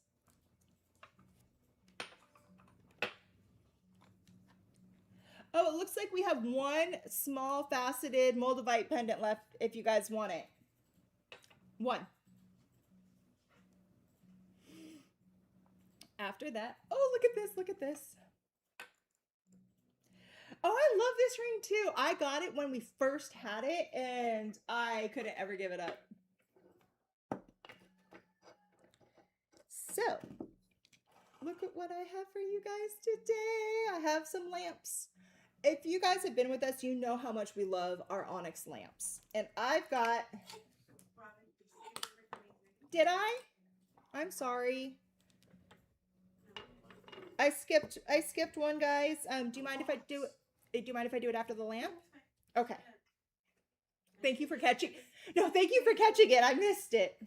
Oh, it looks like we have one small faceted moldavite pendant left if you guys want it. One. After that, oh, look at this, look at this. Oh, I love this ring too. I got it when we first had it and I couldn't ever give it up. So, look at what I have for you guys today. I have some lamps. if you guys have been with us, you know how much we love our onyx lamps. And I've got, Robin, here's number 23. did I? I'm sorry. No. I skipped one, guys. Do you mind if I do it? Do you mind if I do it after the No, lamp? it's fine. Okay. Yeah. Thank you for catching. No, thank you for catching it. I missed it.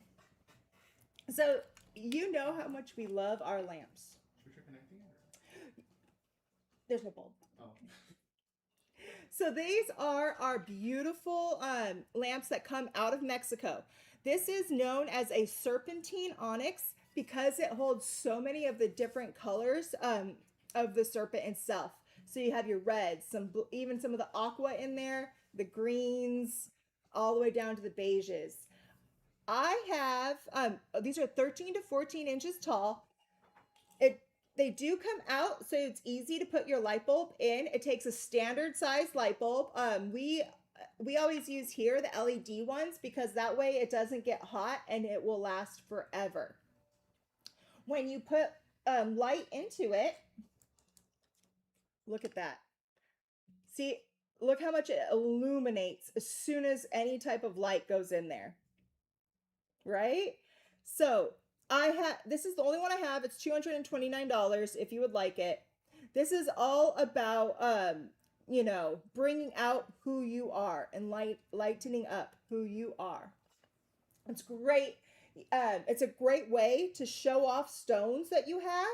So you know how much we love our lamps. Should we try connecting it? There's no bulb. Oh. So these are our beautiful lamps that come out of Mexico. This is known as a serpentine onyx because it holds so many of the different colors of the serpent itself. So you have your reds, even some of the aqua in there, the greens, all the way down to the beiges. I have these are 13 to 14 inches tall. It They do come out, so it's easy to put your light bulb in. It takes a standard size light bulb. We always use here the LED ones because that way it doesn't get hot and it will last forever. When you put light into it, look at that. See, look how much it illuminates as soon as any type of light goes in there. Right? So this is the only one I have. It's $229 if you would like it. This is all about bringing out who you are and lightening up who you are. It's great. It's a great way to show off stones that you have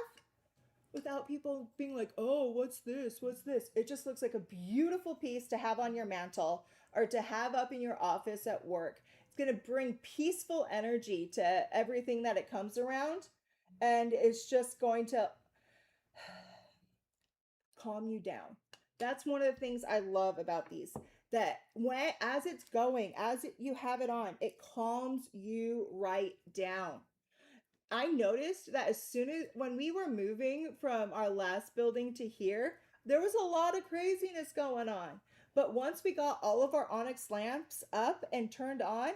without people being like, oh, what's this? What's this? It just looks like a beautiful piece to have on your mantle or to have up in your office at work. It's going to bring peaceful energy to everything that it comes around. And it's just going to calm you down. That's one of the things I love about these. That as it's going, you have it on, it calms you right down. I noticed that as soon as when we were moving from our last building to here, there was a lot of craziness going on. But once we got all of our onyx lamps up and turned on,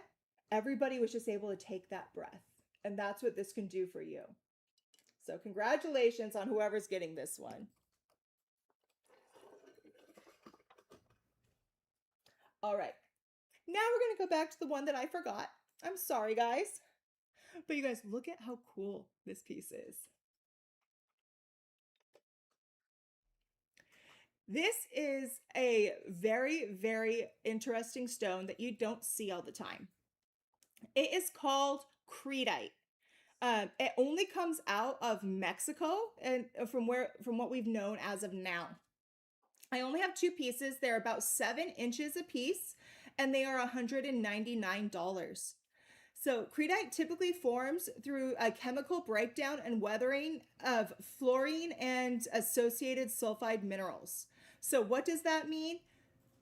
everybody was just able to take that breath. And that's what this can do for you. So congratulations on whoever's getting this one. All right. Now we're going to go back to the one that I forgot. I'm sorry, guys. But you guys, look at how cool this piece is. This is a very, very interesting stone that you don't see all the time. It is called creedite. It only comes out of Mexico and from what we've known as of now. I only have two pieces. They're about 7 inches a piece, and they are $199. So creedite typically forms through a chemical breakdown and weathering of fluorine and associated sulfide minerals. So what does that mean?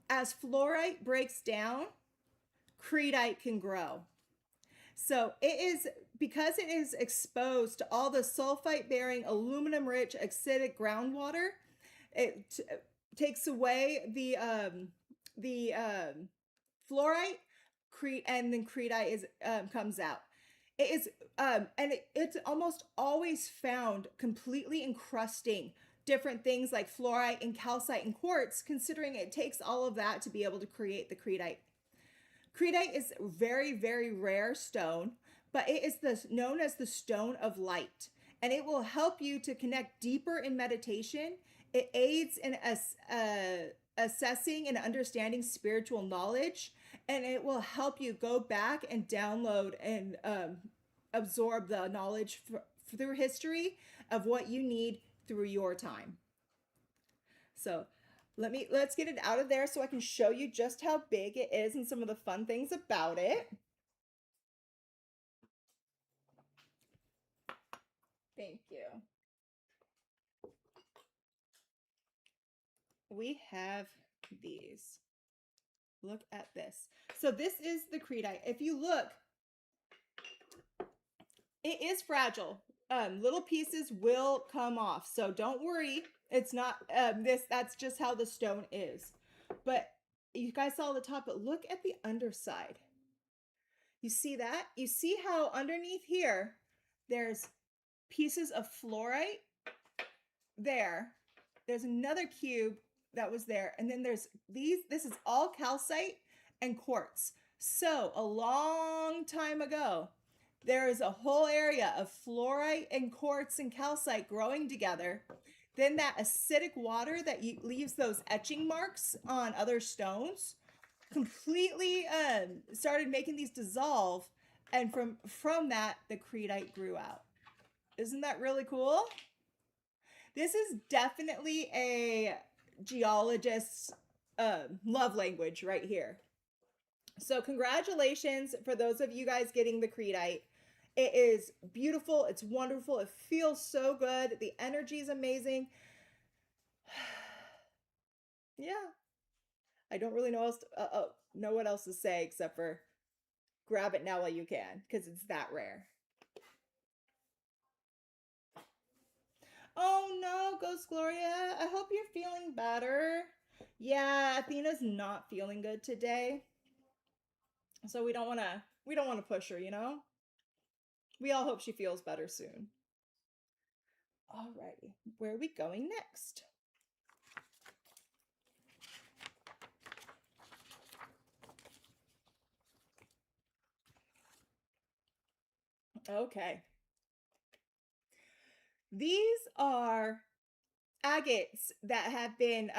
As fluorite breaks down, creedite can grow. So it is because it is exposed to all the sulfite-bearing, aluminum-rich, acidic groundwater. It takes away the fluorite, and then creedite comes out. It is it's almost always found completely encrusting different things like fluorite and calcite and quartz, considering it takes all of that to be able to create the creedite. Creedite is a very, very rare stone, but it is known as the stone of light, and it will help you to connect deeper in meditation. It aids in assessing and understanding spiritual knowledge, and it will help you go back and download and absorb the knowledge through history of what you need through your time. So let's get it out of there so I can show you just how big it is and some of the fun things about it. Thank you. We have these. Look at this. So this is the creedite. If you look, it is fragile. Little pieces will come off, so don't worry. It's not that's just how the stone is. But you guys saw the top, but look at the underside. You see that? You see how underneath here there's pieces of fluorite there. There's another cube that was there. And then there's these, this is all calcite and quartz. So a long time ago, there is a whole area of fluorite and quartz and calcite growing together. Then that acidic water that leaves those etching marks on other stones completely started making these dissolve, and from that the creedite grew out. Isn't that really cool? This is definitely a geologist's love language right here. So congratulations for those of you guys getting the creedite. It is beautiful. It's wonderful. It feels so good. The energy is amazing. Yeah, I don't really know what else to say except for grab it now while you can, because it's that rare. Oh no, Ghost Gloria. I hope you're feeling better. Yeah, Athena's not feeling good today. So we don't wanna push her, you know? We all hope she feels better soon. Alrighty, where are we going next? Okay. These are agates that have been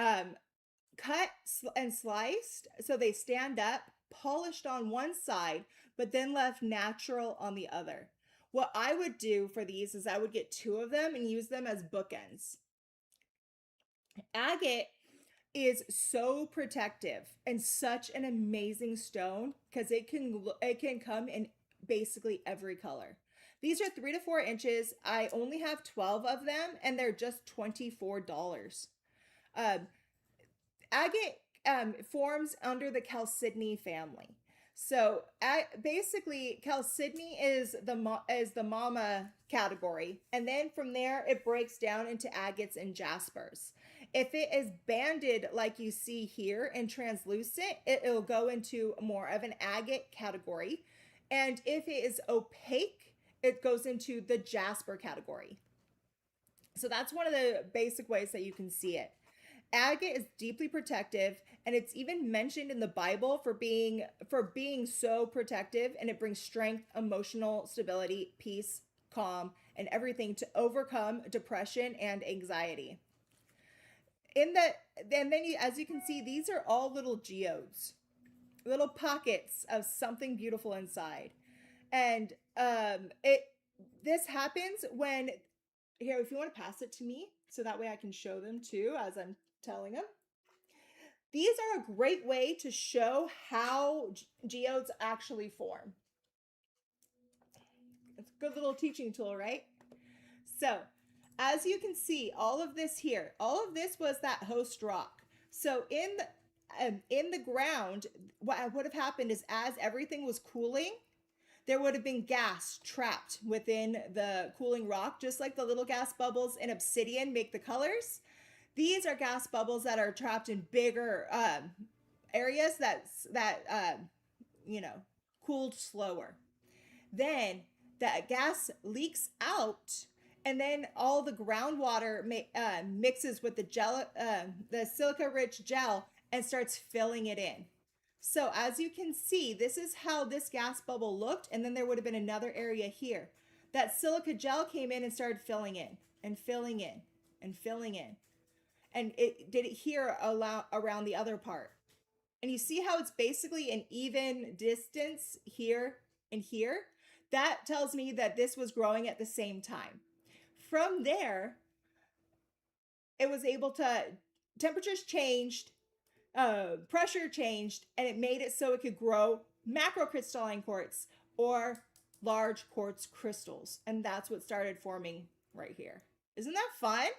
cut and sliced so they stand up, polished on one side, but then left natural on the other. What I would do for these is I would get two of them and use them as bookends. Agate is so protective and such an amazing stone because it can come in basically every color. These are 3 to 4 inches. I only have 12 of them and they're just $24. Um, Agate forms under the chalcedony family. So basically, chalcedony is the mama category, and then from there it breaks down into agates and jaspers. If it is banded like you see here and translucent, it'll go into more of an agate category, and if it is opaque, it goes into the jasper category. So that's one of the basic ways that you can see it. Agate is deeply protective, and it's even mentioned in the Bible for being so protective, and it brings strength, emotional stability, peace, calm, and everything to overcome depression and anxiety. In the and then you, as you can see, these are all little geodes, little pockets of something beautiful inside. And it this happens when, here, if you want to pass it to me so that way I can show them too as I'm telling them. These are a great way to show how geodes actually form. It's a good little teaching tool, right? So, as you can see, all of this here, all of this was that host rock. So in the ground, what would have happened is as everything was cooling, there would have been gas trapped within the cooling rock, just like the little gas bubbles in obsidian make the colors. These are gas bubbles that are trapped in bigger areas you know, cooled slower. Then that gas leaks out, and then all the groundwater mixes with the silica-rich gel, and starts filling it in. So as you can see, this is how this gas bubble looked, and then there would have been another area here. That silica gel came in and started filling in and filling in and filling in. And it did it here around the other part. And you see how it's basically an even distance here and here? That tells me that this was growing at the same time. From there, it was able to, temperatures changed, pressure changed, and it made it so it could grow macrocrystalline quartz or large quartz crystals. And that's what started forming right here. Isn't that fun?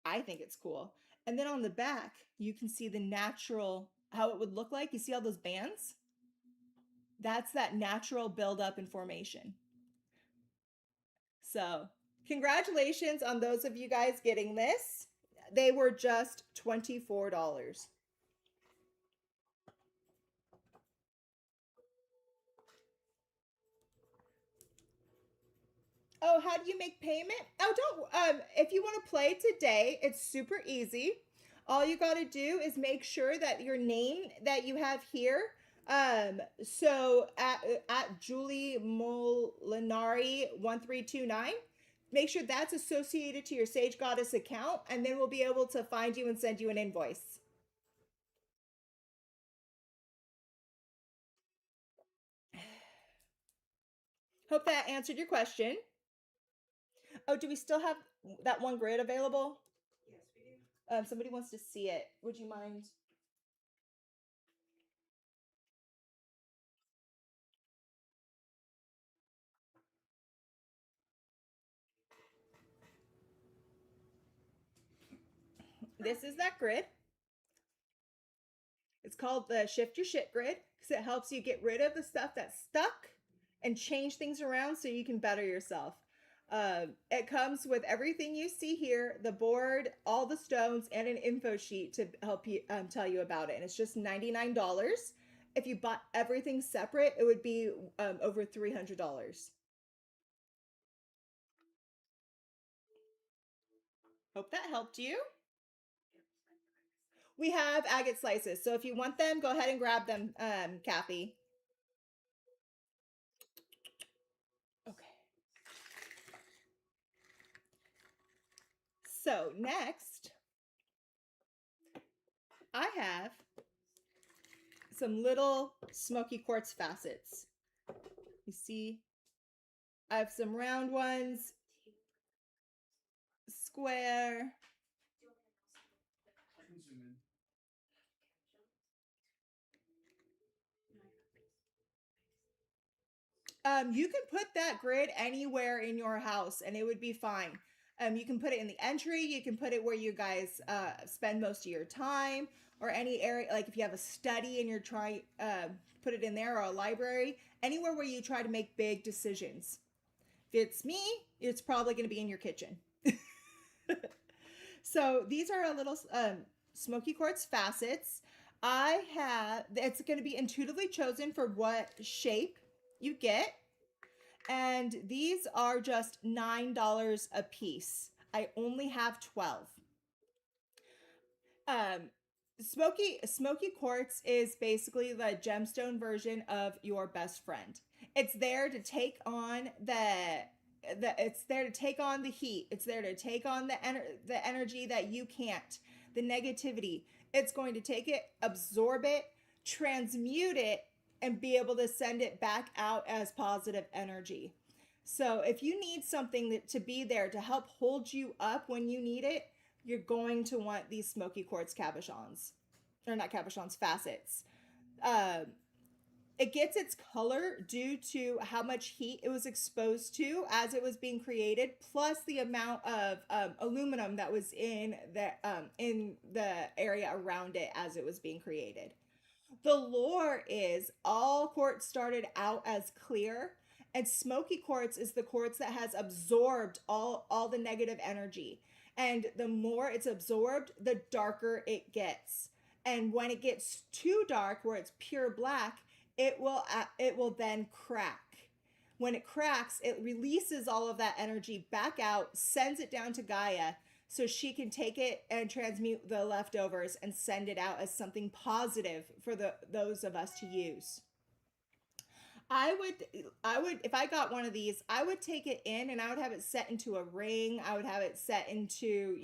I think it's cool. And then on the back, you can see the natural, how it would look like. You see all those bands? That's that natural buildup and formation. So, congratulations on those of you guys getting this. They were just $24. Oh, how do you make payment? Oh, don't if you want to play today, it's super easy. All you got to do is make sure that your name that you have here, so at Julie Molinari 1329, make sure that's associated to your Sage Goddess account, and then we'll be able to find you and send you an invoice. Hope that answered your question. Oh, do we still have that one grid available? Yes, we do. Somebody wants to see it. Would you mind? This is that grid. It's called the Shift Your Shit grid because it helps you get rid of the stuff that's stuck and change things around so you can better yourself. It comes with everything you see here, the board, all the stones, and an info sheet to help you tell you about it. And it's just $99. If you bought everything separate, it would be over $300. Hope that helped you. We have agate slices, so if you want them, go ahead and grab them, Kathy. Okay. So next, I have some little smoky quartz facets. You see, I have some round ones, square. I can zoom in. You can put that grid anywhere in your house and it would be fine. You can put it in the entry. You can put it where you guys spend most of your time, or any area, like if you have a study and you're trying, put it in there, or a library, anywhere where you try to make big decisions. If it's me, it's probably going to be in your kitchen. So these are a little smoky quartz facets. I have, it's going to be intuitively chosen for what shape you get. And these are just $9 a piece. I only have 12. Um, smoky quartz is basically the gemstone version of your best friend. It's there to take on it's there to take on the heat. It's there to take on the energy that you can't, the negativity. It's going to take it, absorb it, transmute it, and be able to send it back out as positive energy. So if you need something to be there to help hold you up when you need it, you're going to want these smoky quartz cabochons, or not cabochons, facets. Uh, it gets its color due to how much heat it was exposed to as it was being created, plus the amount of aluminum that was in the area around it as it was being created. The lore is all quartz started out as clear, and smoky quartz is the quartz that has absorbed all the negative energy. And the more it's absorbed, the darker it gets. And when it gets too dark, where it's pure black, it will then crack. When it cracks, it releases all of that energy back out, sends it down to Gaia, so she can take it and transmute the leftovers and send it out as something positive for those of us to use. I would if I got one of these, I would take it in and I would have it set into a ring. I would have it set into,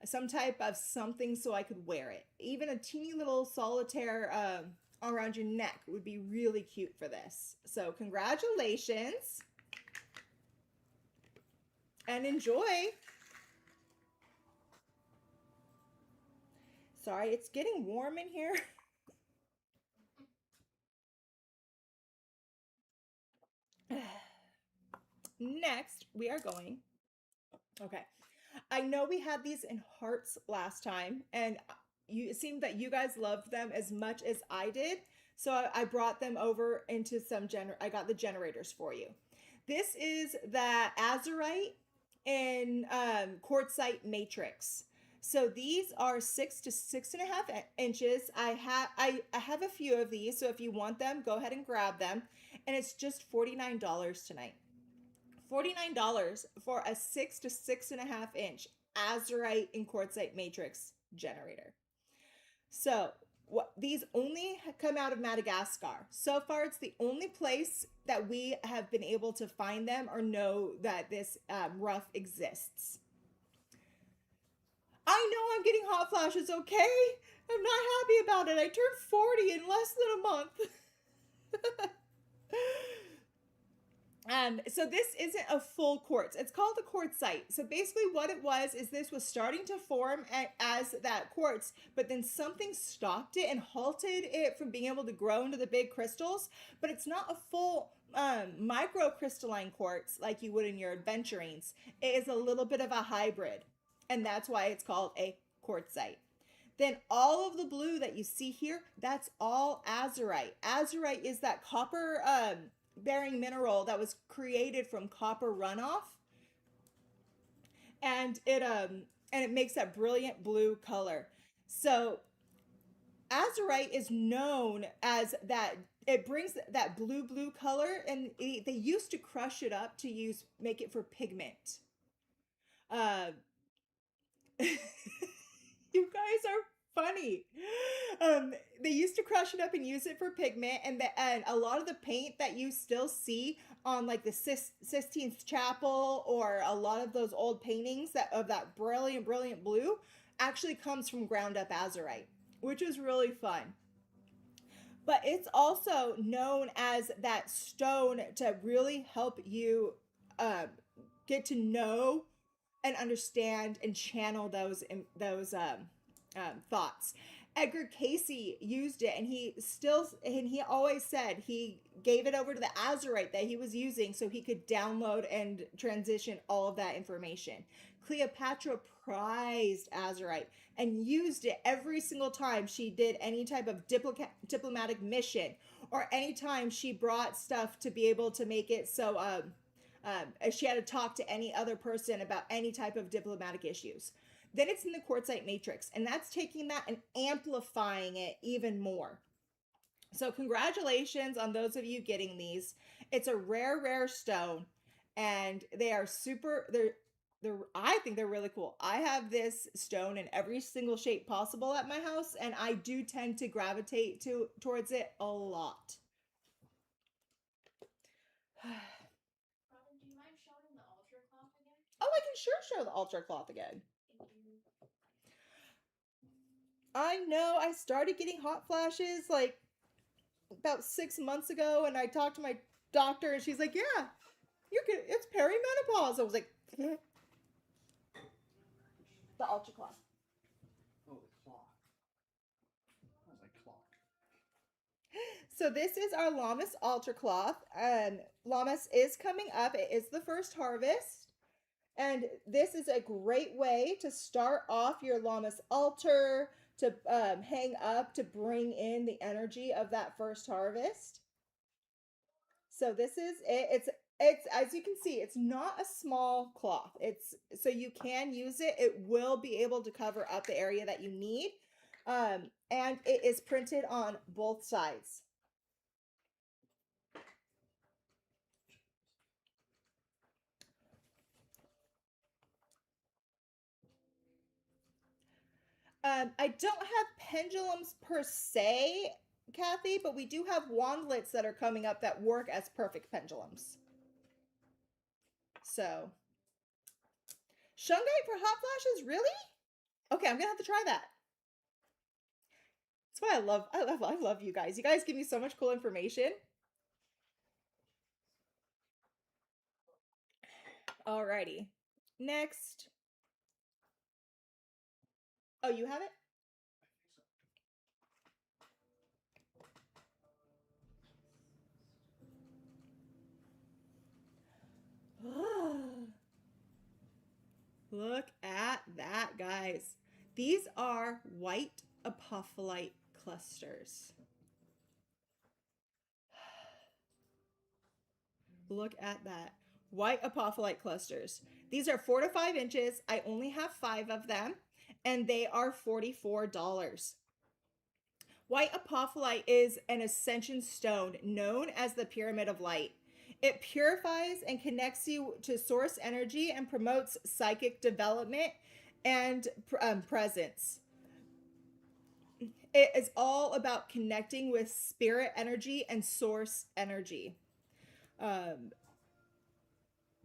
some type of something so I could wear it. Even a teeny little solitaire around your neck would be really cute for this. So congratulations and enjoy. Sorry, it's getting warm in here. Next, we are going. Okay. I know we had these in hearts last time, and it seemed that you guys loved them as much as I did. So I brought them over into I got the generators for you. This is the azurite in quartzite matrix. So these are 6 to 6.5 inches. I have a few of these, so if you want them, go ahead and grab them. And it's just $49 tonight. $49 for a 6 to 6.5 inch azurite in quartzite matrix. generator. So these only come out of Madagascar. So far, it's the only place that we have been able to find them or know that this rough exists. I know I'm getting hot flashes, okay? I'm not happy about it. I turned 40 in less than a month. So this isn't a full quartz. It's called a quartzite. So basically what it was is this was starting to form as that quartz, but then something stopped it and halted it from being able to grow into the big crystals. But it's not a full microcrystalline quartz like you would in your aventurines. It is a little bit of a hybrid, and that's why it's called a quartzite. Then all of the blue that you see here, that's all azurite. Azurite is that copper bearing mineral that was created from copper runoff, and it makes that brilliant blue color. So azurite is known as that. It brings that blue color, and they used to crush it up to make it for pigment. Uh, You guys are funny. They used to crush it up and use it for pigment, and a lot of the paint that you still see on like the Sistine Chapel or a lot of those old paintings of that brilliant blue actually comes from ground up azurite, which is really fun. But it's also known as that stone to really help you get to know and understand and channel those thoughts. Edgar Casey used it, and he always said he gave it over to the azurite that he was using so he could download and transition all of that information. Cleopatra prized azurite and used it every single time she did any type of diplomatic mission, or anytime she brought stuff to be able to make it so she had to talk to any other person about any type of diplomatic issues. Then it's in the quartzite matrix, and that's taking that and amplifying it even more. So congratulations on those of you getting these. It's a rare stone, and they are I think they're really cool. I have this stone in every single shape possible at my house, and I do tend to gravitate towards it a lot. Robin, do you mind showing the altar cloth again? Oh, I can sure show the altar cloth again. Thank you. I know I started getting hot flashes like about 6 months ago, and I talked to my doctor, and she's like, "Yeah, you're good. It's perimenopause." I was like, the altar cloth. Oh, the clock. I was like, clock. So this is our Lammas altar cloth, and Lammas is coming up. It is the first harvest, and this is a great way to start off your Lammas altar, to hang up, to bring in the energy of that first harvest. So this is it. It's as you can see, it's not a small cloth. It's so you can use it. It will be able to cover up the area that you need, and it is printed on both sides. I don't have pendulums per se, Kathy, but we do have wandlets that are coming up that work as perfect pendulums. So, shungite for hot flashes, really? Okay, I'm gonna have to try that. That's why I love you guys. You guys give me so much cool information. Alrighty, next. Oh, you have it? Look at that, guys. These are white apophyllite clusters. Look at that. White apophyllite clusters. These are 4 to 5 inches. I only have 5 of them, and they are $44. White apophyllite is an ascension stone known as the Pyramid of Light. It purifies and connects you to source energy and promotes psychic development and presence. It is all about connecting with spirit energy and source energy. Um,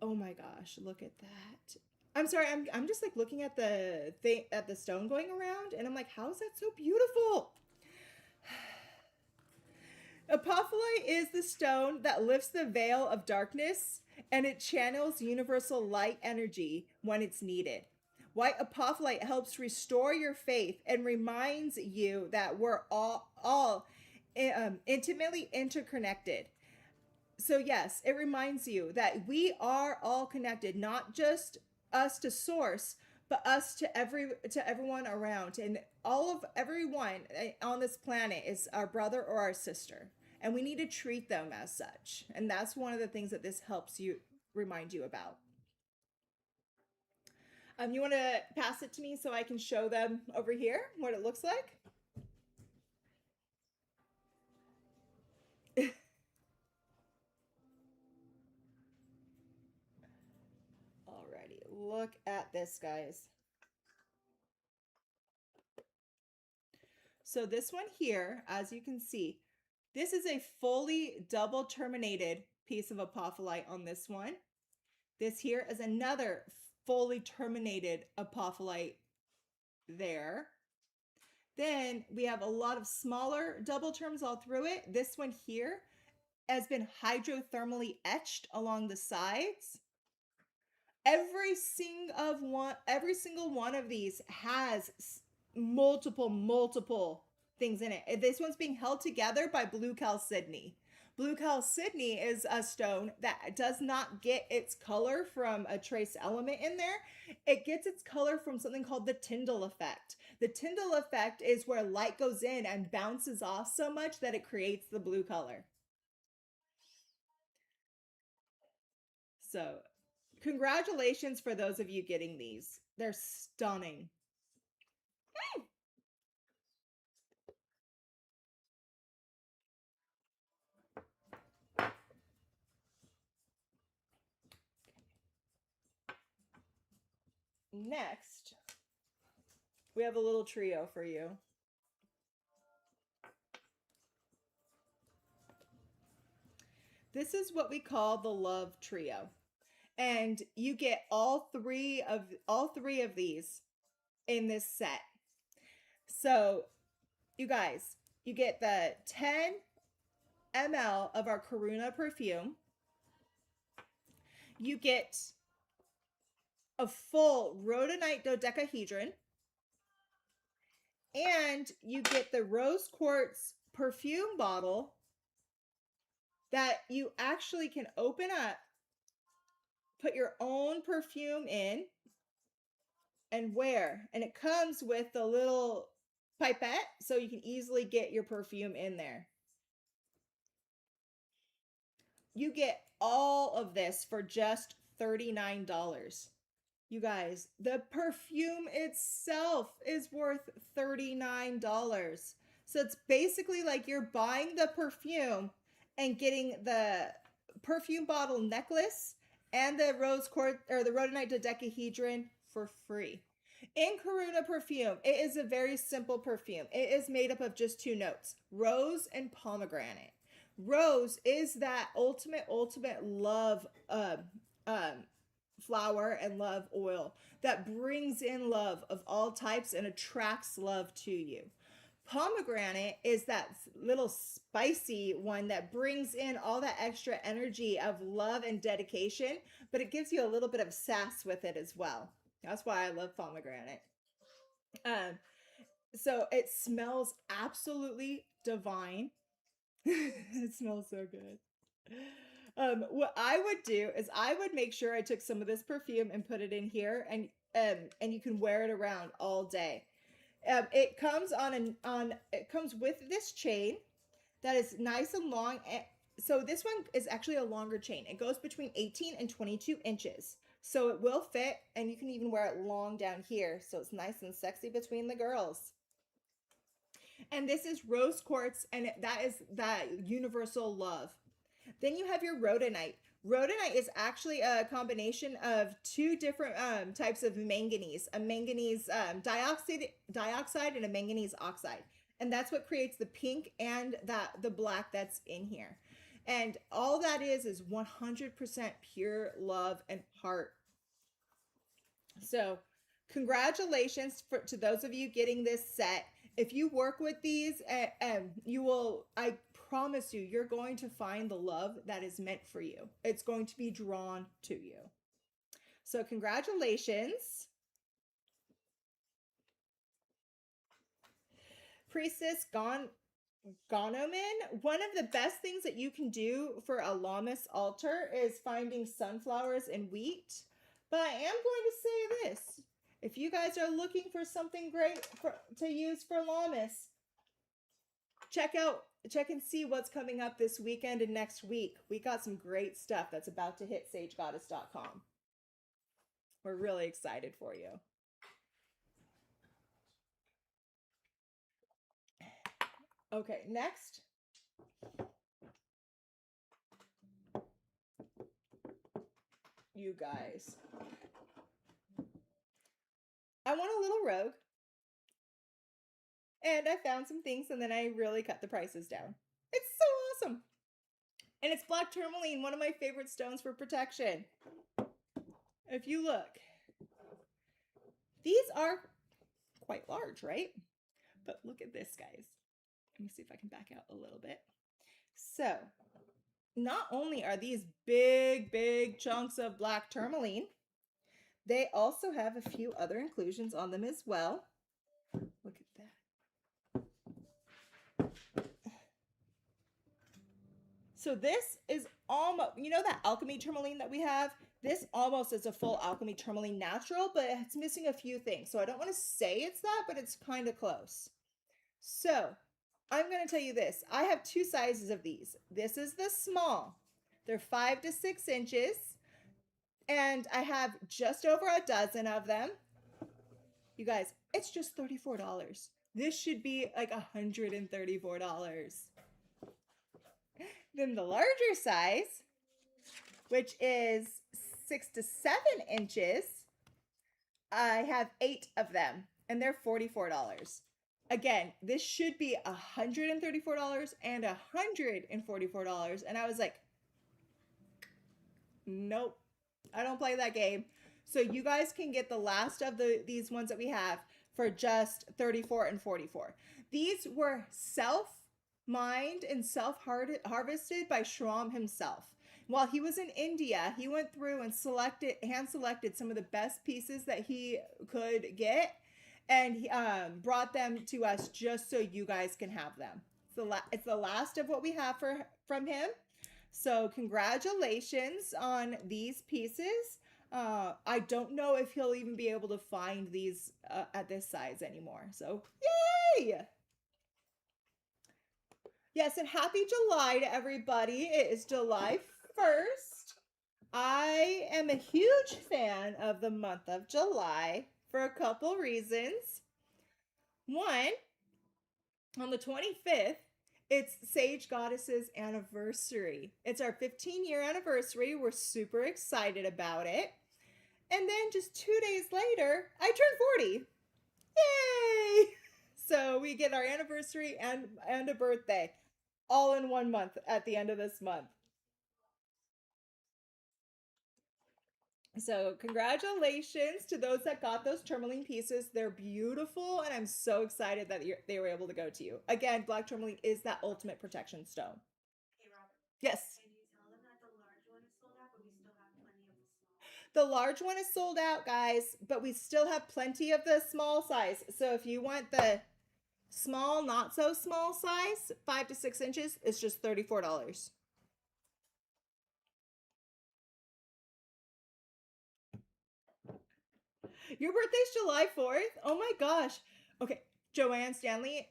oh my gosh, look at that. I'm sorry, I'm just like looking at the thing at the stone going around, and I'm like, how is that so beautiful? Apophyllite is the stone that lifts the veil of darkness and it channels universal light energy when it's needed. White apophyllite helps restore your faith and reminds you that we're all intimately interconnected. So yes, it reminds you that we are all connected, not just us to source, but us to everyone around, and all of everyone on this planet is our brother or our sister, and we need to treat them as such. And that's one of the things that this helps you remind you about. You want to pass it to me so I can show them over here what it looks like? Alrighty, look at this, guys. So this one here, as you can see, this is a fully double terminated piece of apophyllite on this one. This here is another fully terminated apophyllite there. Then we have a lot of smaller double terms all through it. This one here has been hydrothermally etched along the sides. Every single one of these has multiple things in it. This one's being held together by blue chalcedony. Blue chalcedony is a stone that does not get its color from a trace element in there. It gets its color from something called the Tyndall effect. The Tyndall effect is where light goes in and bounces off so much that it creates the blue color. So congratulations for those of you getting these. They're stunning. Next, we have a little trio for you. This is what we call the love trio. And you get all three of these in this set. So, you guys, you get the 10 ml of our Karuna perfume. You get a full rhodonite dodecahedron, and you get the rose quartz perfume bottle that you actually can open up, put your own perfume in, and wear. And it comes with the little pipette so you can easily get your perfume in there. You get all of this for just $39. You guys, the perfume itself is worth $39. So it's basically like you're buying the perfume and getting the perfume bottle necklace and the rose quartz or the rhodonite dodecahedron for free. In Karuna perfume, it is a very simple perfume. It is made up of just two notes, rose and pomegranate. Rose is that ultimate love flower and love oil that brings in love of all types and attracts love to you. Pomegranate is that little spicy one that brings in all that extra energy of love and dedication, but it gives you a little bit of sass with it as well. That's why I love pomegranate. Um, so it smells absolutely divine. It smells so good. What I would do is I would make sure I took some of this perfume and put it in here, and you can wear it around all day. It comes it comes with this chain that is nice and long. So this one is actually a longer chain. It goes between 18 and 22 inches. So it will fit, and you can even wear it long down here. So it's nice and sexy between the girls. And this is rose quartz, and that is that universal love. Then you have your rhodonite. Rhodonite is actually a combination of two different types of manganese, a manganese dioxide and a manganese oxide. And that's what creates the pink and the black that's in here. And all that is 100% pure love and heart. So, congratulations to those of you getting this set. If you work with these, you will, I promise you, you're going to find the love that is meant for you. It's going to be drawn to you. So, congratulations. Priestess Gonoman, one of the best things that you can do for a Lammas altar is finding sunflowers and wheat. But I am going to say this. If you guys are looking for something great to use for Lammas, check and see what's coming up this weekend and next week. We got some great stuff that's about to hit sagegoddess.com. We're really excited for you. Okay, next. You guys. I want a little rogue. And I found some things and then I really cut the prices down. It's so awesome. And it's black tourmaline, one of my favorite stones for protection. If you look, these are quite large, right? But look at this, guys. Let me see if I can back out a little bit. So, not only are these big chunks of black tourmaline, they also have a few other inclusions on them as well. Look at that. So this is almost, you know that alchemy tourmaline that we have? This almost is a full alchemy tourmaline natural, but it's missing a few things. So I don't want to say it's that, but it's kind of close. So I'm going to tell you this. I have two sizes of these. This is the small. They're 5 to 6 inches. And I have just over a dozen of them. You guys, it's just $34. This should be like $134. Then the larger size, which is 6 to 7 inches, I have 8 of them, and they're $44. Again, this should be $134 and $144, and I was like, nope, I don't play that game. So you guys can get the last of these ones that we have for just $34 and $44. These were self-mined and self-harvested by Shram himself. While he was in India, he went through and hand-selected some of the best pieces that he could get, and he brought them to us just so you guys can have them. It's the last of what we have from him. So congratulations on these pieces. I don't know if he'll even be able to find these at this size anymore. So yay! Yes, and happy July to everybody. It is July 1st. I am a huge fan of the month of July for a couple reasons. One, on the 25th, it's Sage Goddess's anniversary. It's our 15-year anniversary. We're super excited about it. And then just 2 days later, I turned 40. Yay! So we get our anniversary and a birthday all in 1 month at the end of this month. So congratulations to those that got those tourmaline pieces. They're beautiful, and I'm so excited that they were able to go to you. Again, black tourmaline is that ultimate protection stone. Hey, Robert. Yes. Can you tell them that the large one is sold out, but we still have plenty of the small? The large one is sold out, guys, but we still have plenty of the small size. So if you want the small, not so small size, 5 to 6 inches, it's just $34. Your birthday's July 4th? Oh my gosh. Okay, Joanne Stanley,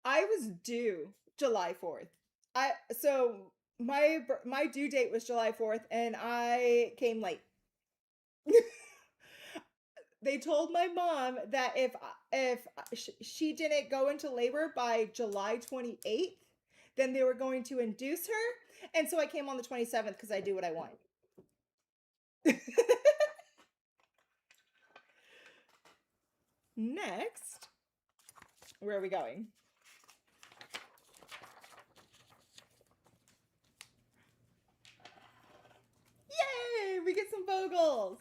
I was due July 4th. So my due date was July 4th and I came late. They told my mom that if she didn't go into labor by July 28th, then they were going to induce her. And so I came on the 27th because I do what I want. Next, where are we going? Vogels.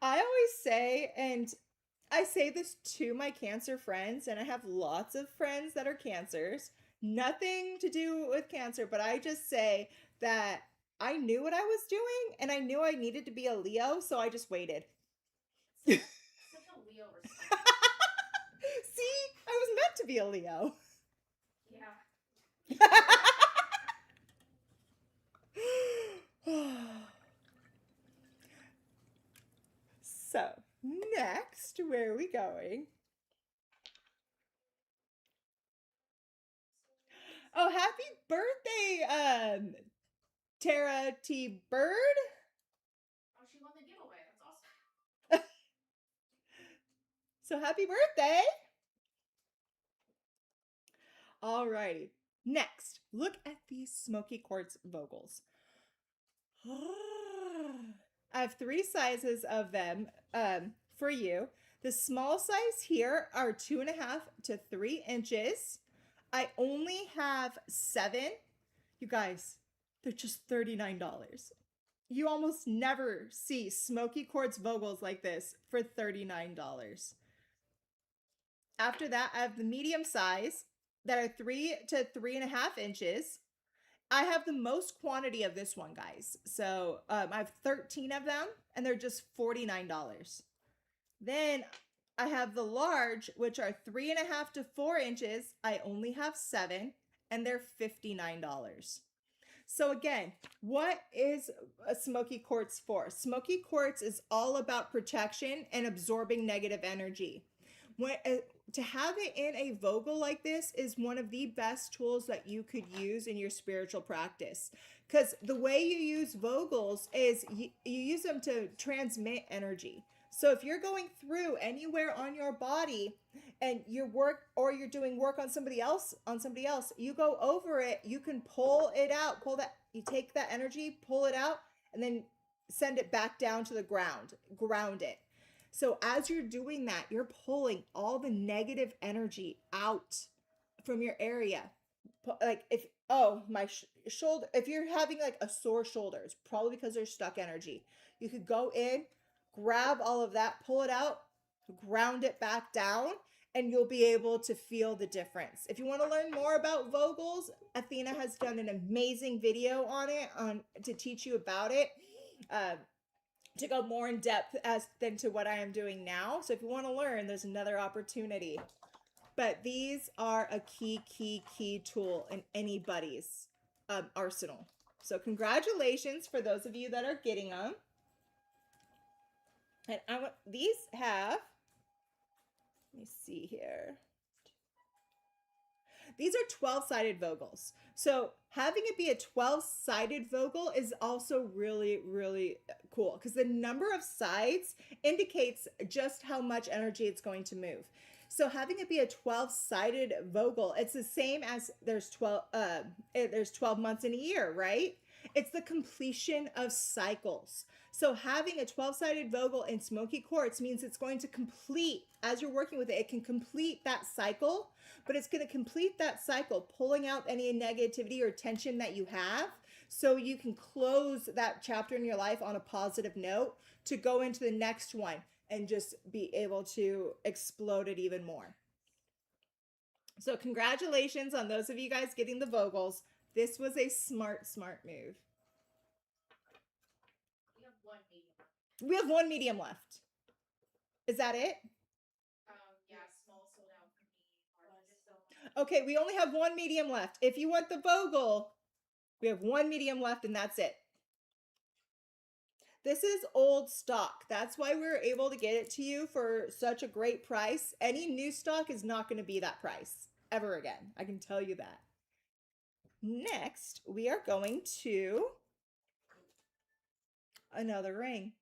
I always say, and I say this to my cancer friends, and I have lots of friends that are cancers, nothing to do with cancer, but I just say that I knew what I was doing and I knew I needed to be a Leo, so I just waited. Such a Leo response. See, I was meant to be a Leo. Yeah. So, next, where are we going? Oh, happy birthday, Tara T. Bird. Oh, she won the giveaway. That's awesome. So, happy birthday. Alrighty. Next, look at these smoky quartz Vogels. I have 3 sizes of them for you. The small size here are 2.5 to 3 inches. I only have 7. You guys, they're just $39. You almost never see smoky quartz Vogels like this for $39. After that, I have the medium size that are 3 to 3.5 inches. I have the most quantity of this one, guys. So I have 13 of them, and they're just $49. Then I have the large, which are 3.5 to 4 inches. I only have 7, and they're $59. So again, what is a smoky quartz for? Smoky quartz is all about protection and absorbing negative energy. To have it in a Vogel like this is one of the best tools that you could use in your spiritual practice. Because the way you use Vogels is you use them to transmit energy. So if you're going through anywhere on your body and you're doing work on somebody else, you go over it, you can pull it out, you take that energy, pull it out, and then send it back down to the ground it. So as you're doing that, you're pulling all the negative energy out from your area. Like my shoulder, if you're having like a sore shoulder, it's probably because there's stuck energy. You could go in, grab all of that, pull it out, ground it back down, and you'll be able to feel the difference. If you want to learn more about Vogels, Athena has done an amazing video on it to teach you about it. To go more in depth than to what I am doing now. So if you want to learn, there's another opportunity. But these are a key tool in anybody's arsenal. So congratulations for those of you that are getting them. And these have, let me see here. These are 12-sided Vogels. So having it be a 12-sided Vogel is also really, really cool because the number of sides indicates just how much energy it's going to move. So having it be a 12-sided Vogel, it's the same as there's 12 months in a year, right? It's the completion of cycles. So having a 12-sided Vogel in smoky quartz means it's going to complete, as you're working with it, it can complete that cycle, but it's going to complete that cycle, pulling out any negativity or tension that you have so you can close that chapter in your life on a positive note to go into the next one and just be able to explode it even more. So congratulations on those of you guys getting the Vogels. This was a smart move. We have one medium left. Is that it? Yeah, small sold out for me. Okay, we only have one medium left. If you want the Vogel, we have one medium left and that's it. This is old stock. That's why we're able to get it to you for such a great price. Any new stock is not going to be that price ever again. I can tell you that. Next, we are going to another ring.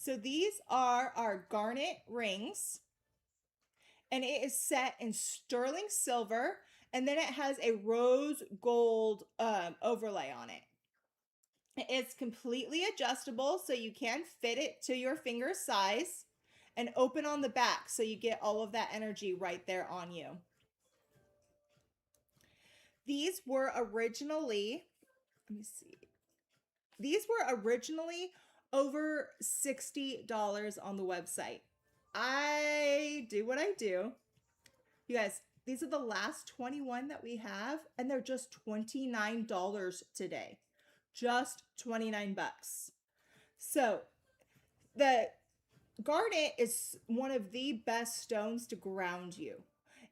So these are our garnet rings, and it is set in sterling silver, and then it has a rose gold overlay on it. It's completely adjustable, so you can fit it to your finger size, and open on the back so you get all of that energy right there on you. These were originally, let me see. These were originally over $60 on the website. I do what I do. You guys, these are the last 21 that we have, and they're just $29 today. Just 29 bucks. So the garnet is one of the best stones to ground you.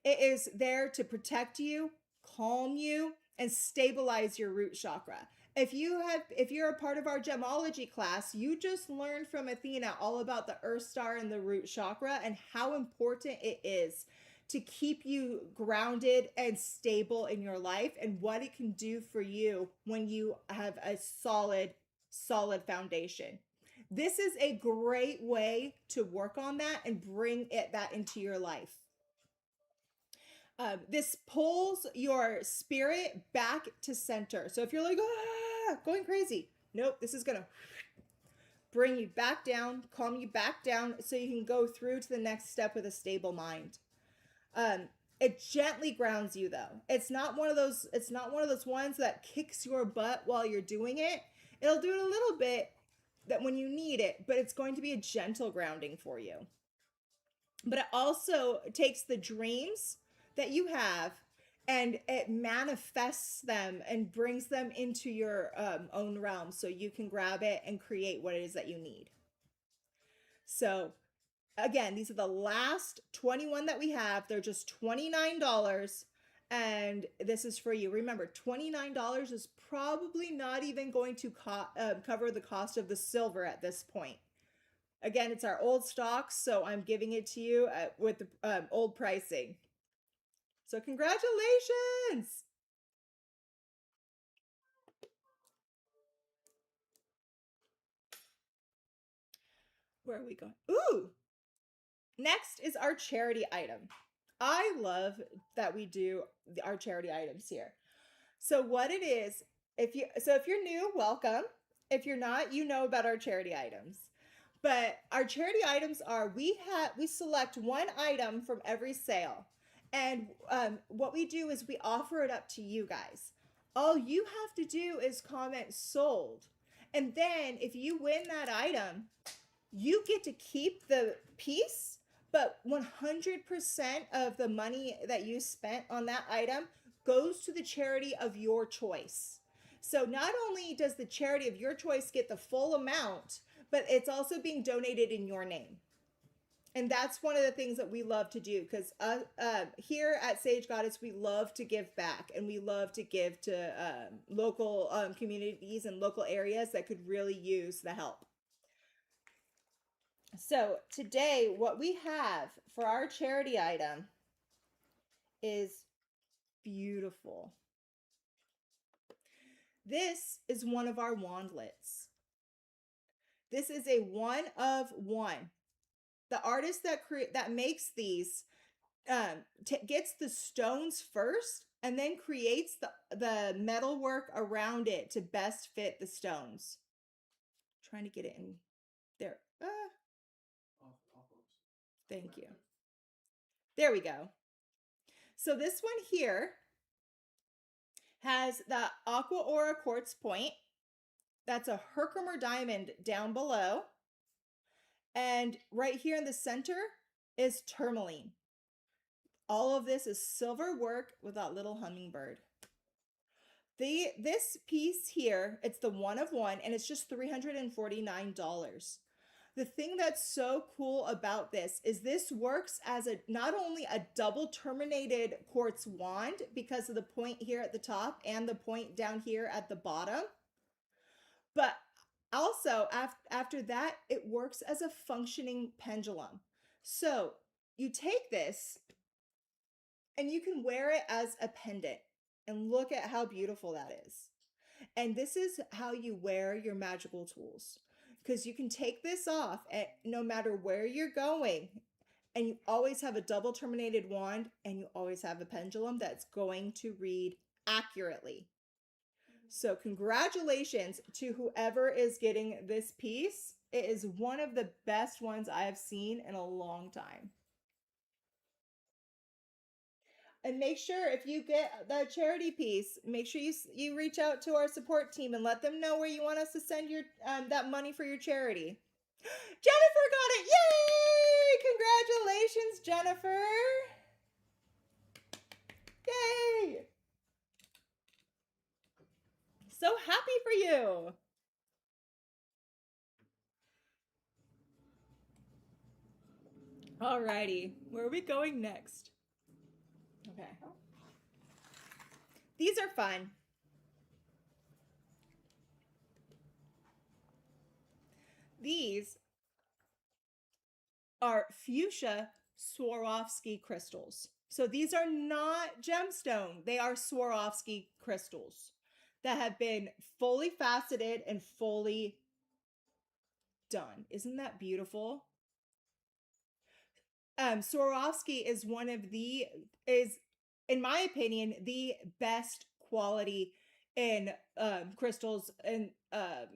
It is there to protect you, calm you, and stabilize your root chakra. If you're a part of our gemology class, you just learned from Athena all about the earth star and the root chakra and how important it is to keep you grounded and stable in your life and what it can do for you when you have a solid foundation. This is a great way to work on that and bring that into your life. This pulls your spirit back to center. So if you're like, going crazy, nope, this is going to bring you back down, calm you back down so you can go through to the next step with a stable mind. It gently grounds you though. It's not one of those ones that kicks your butt while you're doing it. It'll do it a little bit that when you need it, but it's going to be a gentle grounding for you. But it also takes the dreams that you have and it manifests them and brings them into your own realm so you can grab it and create what it is that you need. So again, these are the last 21 that we have. They're just $29 and this is for you. Remember, $29 is probably not even going to cover the cost of the silver at this point. Again, it's our old stock, so I'm giving it to you with the old pricing. So congratulations! Where are we going? Ooh! Next is our charity item. I love that we do our charity items here. So what it is, if you're new, welcome. If you're not, you know about our charity items. But our charity items are we select one item from every sale. And what we do is we offer it up to you guys. All you have to do is comment sold. And then if you win that item, you get to keep the piece, but 100% of the money that you spent on that item goes to the charity of your choice. So not only does the charity of your choice get the full amount, but it's also being donated in your name. And that's one of the things that we love to do because here at Sage Goddess, we love to give back and we love to give to local communities and local areas that could really use the help. So today, what we have for our charity item is beautiful. This is one of our wandlets. This is a one of one. The artist that makes these gets the stones first and then creates the metal work around it to best fit the stones. I'm trying to get it in there. Thank you. There we go. So this one here has the Aqua Aura quartz point. That's a Herkimer diamond down below. And right here in the center is tourmaline. All of this is silver work with that little hummingbird. This piece here, it's the one of one, and it's just $349. The thing that's so cool about this is this works as not only a double terminated quartz wand because of the point here at the top and the point down here at the bottom, but also after that, it works as a functioning pendulum. So you take this and you can wear it as a pendant and look at how beautiful that is. And this is how you wear your magical tools. Because you can take this off at no matter where you're going, and you always have a double terminated wand, and you always have a pendulum that's going to read accurately. So congratulations to whoever is getting this piece. It is one of the best ones I have seen in a long time. And make sure if you get the charity piece, make sure you reach out to our support team and let them know where you want us to send your that money for your charity. Jennifer got it! Yay! Congratulations, Jennifer! Yay! So happy for you. Alrighty, where are we going next? Okay. These are fun. These are fuchsia Swarovski crystals. So these are not gemstone. They are Swarovski crystals that have been fully faceted and fully done. Isn't that beautiful? Swarovski is in my opinion, the best quality in crystals and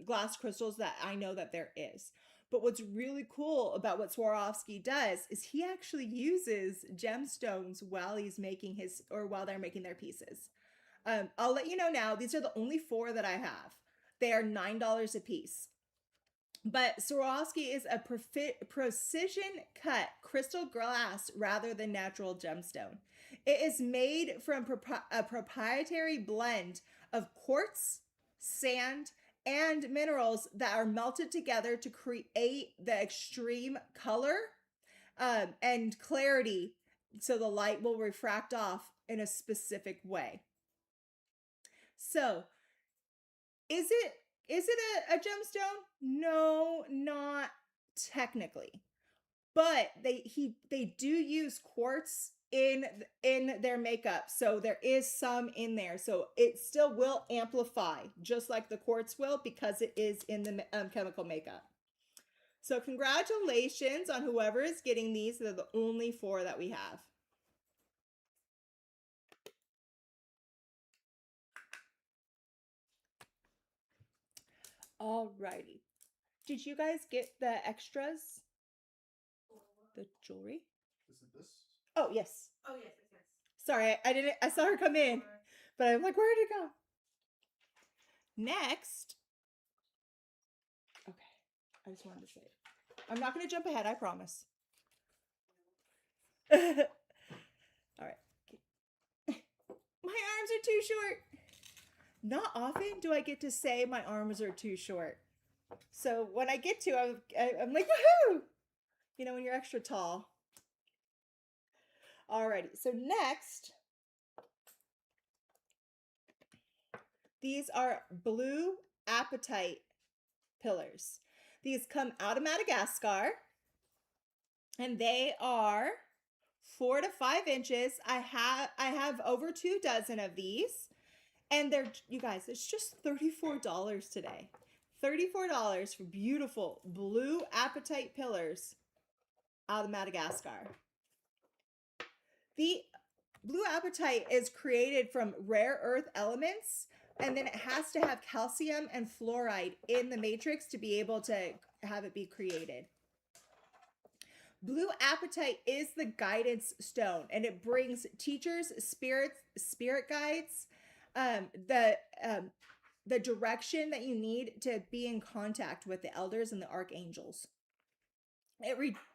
glass crystals that I know that there is. But what's really cool about what Swarovski does is he actually uses gemstones while they're making their pieces. I'll let you know now, these are the only 4 that I have. They are $9 a piece. But Swarovski is a precision cut crystal glass rather than natural gemstone. It is made from a proprietary blend of quartz, sand, and minerals that are melted together to create the extreme color and clarity so the light will refract off in a specific way. So, is it a gemstone? No, not technically. But they do use quartz in their makeup. So there is some in there. So it still will amplify just like the quartz will because it is in the chemical makeup. So congratulations on whoever is getting these. They're the only 4 that we have. Alrighty. Did you guys get the extras? The jewelry? Is it this? Oh, yes. Oh, yes, yes, yes. Sorry, I saw her come in, but I'm like, where did it go? Next. Okay, I just wanted to say it. I'm not going to jump ahead, I promise. All right. My arms are too short. Not often do I get to say my arms are too short. So when I get to, I'm like, woohoo! You know, when you're extra tall. Alrighty, so next, these are blue apatite pillars. These come out of Madagascar, and they are 4 to 5 inches. I have over 2 dozen of these. And you guys, it's just $34 today. $34 for beautiful blue apatite pillars out of Madagascar. The blue apatite is created from rare earth elements, and then it has to have calcium and fluoride in the matrix to be able to have it be created. Blue apatite is the guidance stone, and it brings teachers, spirit guides, the direction that you need to be in contact with the elders and the archangels.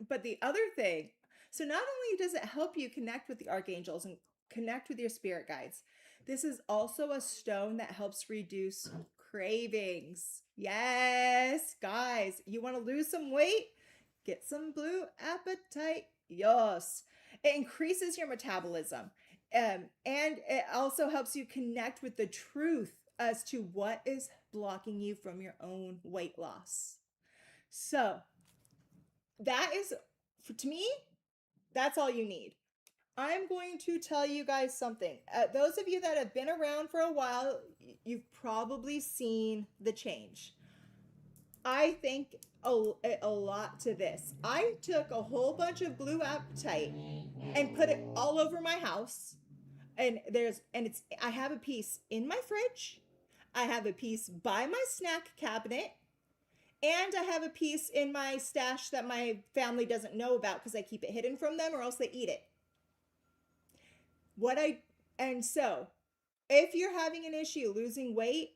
But the other thing, so not only does it help you connect with the archangels and connect with your spirit guides, this is also a stone that helps reduce cravings. Yes, guys, you want to lose some weight? Get some blue apatite. Yes. It increases your metabolism. And it also helps you connect with the truth as to what is blocking you from your own weight loss. So that is, to me, that's all you need. I'm going to tell you guys something. Those of you that have been around for a while, you've probably seen the change. I think a lot to this. I took a whole bunch of blue apatite and put it all over my house. And I have a piece in my fridge. I have a piece by my snack cabinet. And I have a piece in my stash that my family doesn't know about because I keep it hidden from them or else they eat it. What I and so if you're having an issue losing weight,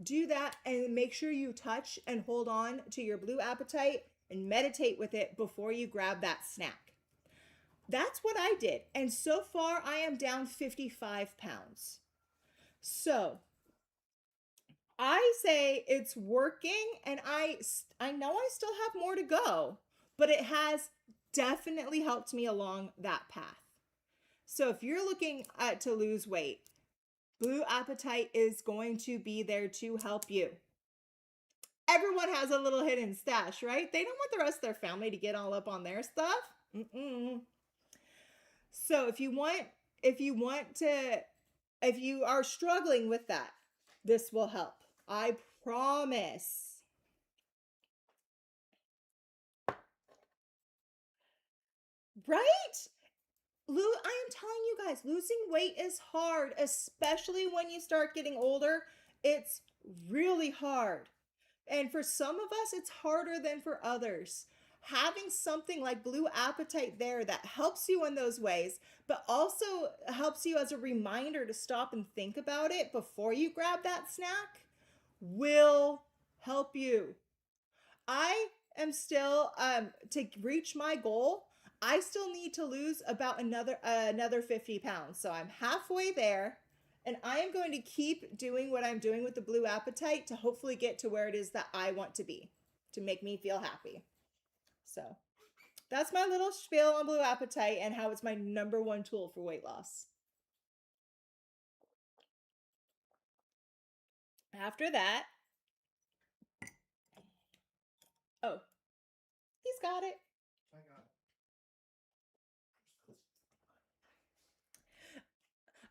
do that and make sure you touch and hold on to your blue appetite and meditate with it before you grab that snack. That's what I did. And so far, I am down 55 pounds. So I say it's working, and I know I still have more to go, but it has definitely helped me along that path. So if you're looking to lose weight, blue appetite is going to be there to help you. Everyone has a little hidden stash, right? They don't want the rest of their family to get all up on their stuff. Mm-mm. So if you want to, if you are struggling with that, this will help. I promise. Right? I am telling you guys, losing weight is hard, especially when you start getting older. It's really hard. And for some of us, it's harder than for others. Having something like blue appetite there that helps you in those ways, but also helps you as a reminder to stop and think about it before you grab that snack will help you. I am still to reach my goal. I still need to lose about another 50 pounds. So I'm halfway there, and I am going to keep doing what I'm doing with the blue appetite to hopefully get to where it is that I want to be, to make me feel happy. So that's my little spiel on blue appetite and how it's my number one tool for weight loss. After that, oh, he's got it. I got it.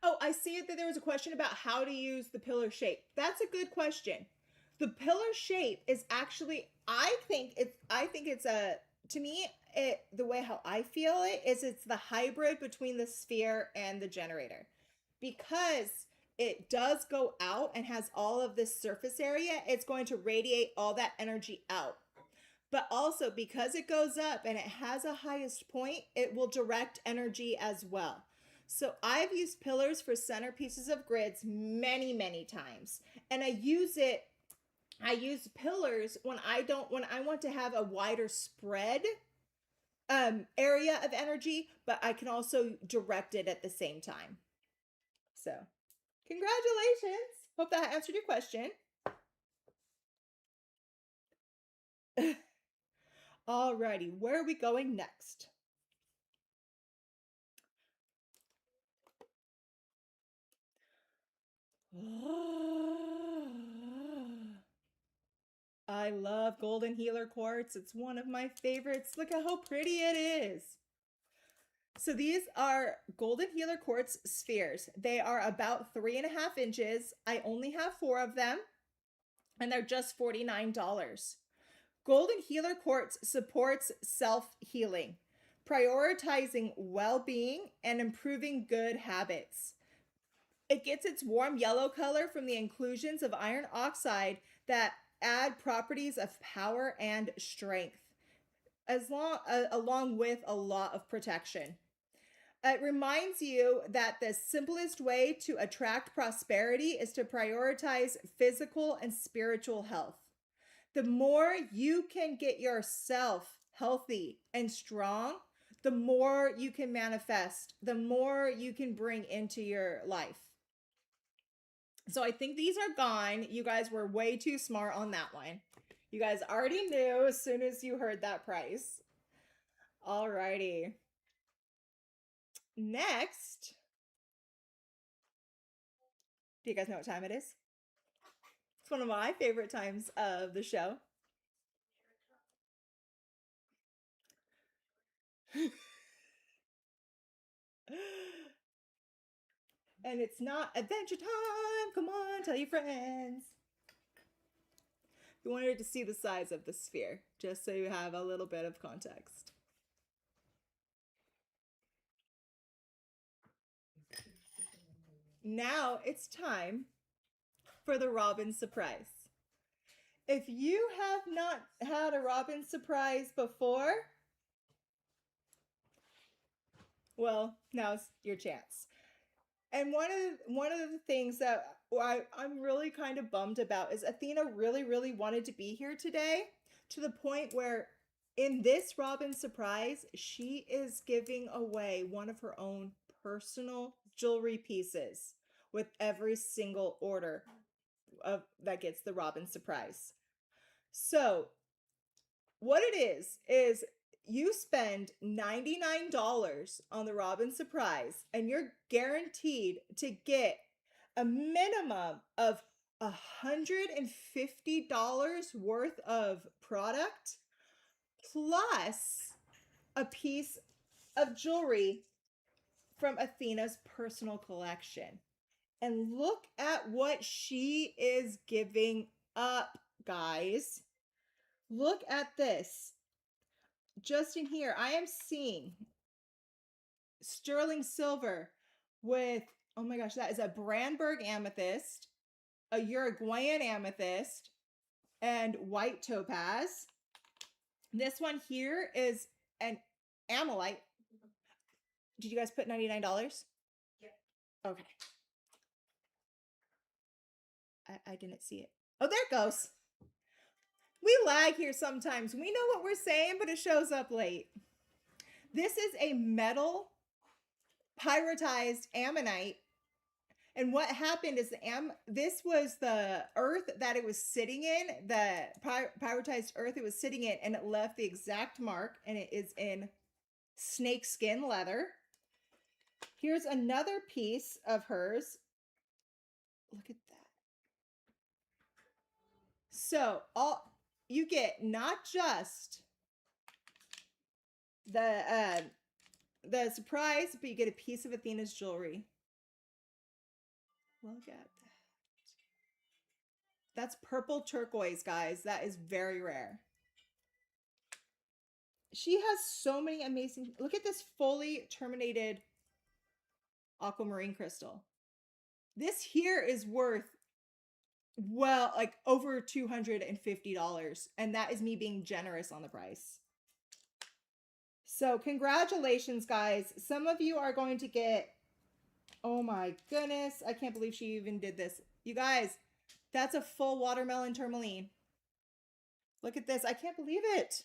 Oh, I see it that there was a question about how to use the pillar shape. That's a good question. The pillar shape is actually, I think it's a, to me, the way how I feel it is it's the hybrid between the sphere and the generator. Because it does go out and has all of this surface area, it's going to radiate all that energy out. But also because it goes up and it has a highest point, it will direct energy as well. So I've used pillars for centerpieces of grids many, many times. And I use pillars when I want to have a wider spread area of energy, but I can also direct it at the same time. So, congratulations. Hope that answered your question. Alrighty, where are we going next? I love golden healer quartz. It's one of my favorites. Look at how pretty it is. So these are golden healer quartz spheres. They are about 3.5 inches. I only have 4 of them, and they're just $49. Golden healer quartz supports self-healing, prioritizing well-being and improving good habits. It gets its warm yellow color from the inclusions of iron oxide that add properties of power and strength, along with a lot of protection. It reminds you that the simplest way to attract prosperity is to prioritize physical and spiritual health. The more you can get yourself healthy and strong, the more you can manifest, the more you can bring into your life. So I think these are gone. You guys were way too smart on that one. You guys already knew as soon as you heard that price. Alrighty. Next, do you guys know what time it is? It's one of my favorite times of the show. And it's not adventure time. Come on, tell your friends. You wanted to see the size of the sphere, just so you have a little bit of context. Now it's time for the Robin surprise. If you have not had a Robin surprise before, well, now's your chance. And one of the things that I'm really kind of bummed about is Athena really, really wanted to be here today, to the point where in this Robin surprise, she is giving away one of her own personal jewelry pieces with every single order of that gets the Robin surprise. So what it is you spend $99 on the Robin surprise and you're guaranteed to get a minimum of $150 worth of product plus a piece of jewelry from Athena's personal collection. And look at what she is giving up, guys. Look at this. Just in here, I am seeing sterling silver with, oh my gosh, that is a Brandberg amethyst, a Uruguayan amethyst, and white topaz. This one here is an amylite. Did you guys put $99? Yeah. Okay. I didn't see it. Oh, there it goes. We lag here sometimes. We know what we're saying, but it shows up late. This is a metal pyritized ammonite. And what happened is this was the earth that it was sitting in, the pyritized earth it was sitting in, and it left the exact mark, and it is in snakeskin leather. Here's another piece of hers. Look at that. So you get not just the surprise, but you get a piece of Athena's jewelry. Look at that. That's purple turquoise, guys. That is very rare. She has so many amazing. Look at this fully terminated aquamarine crystal. This here is worth, well, like over $250. And that is me being generous on the price. So congratulations, guys. Some of you are going to get, oh my goodness, I can't believe she even did this. You guys, that's a full watermelon tourmaline. Look at this. I can't believe it.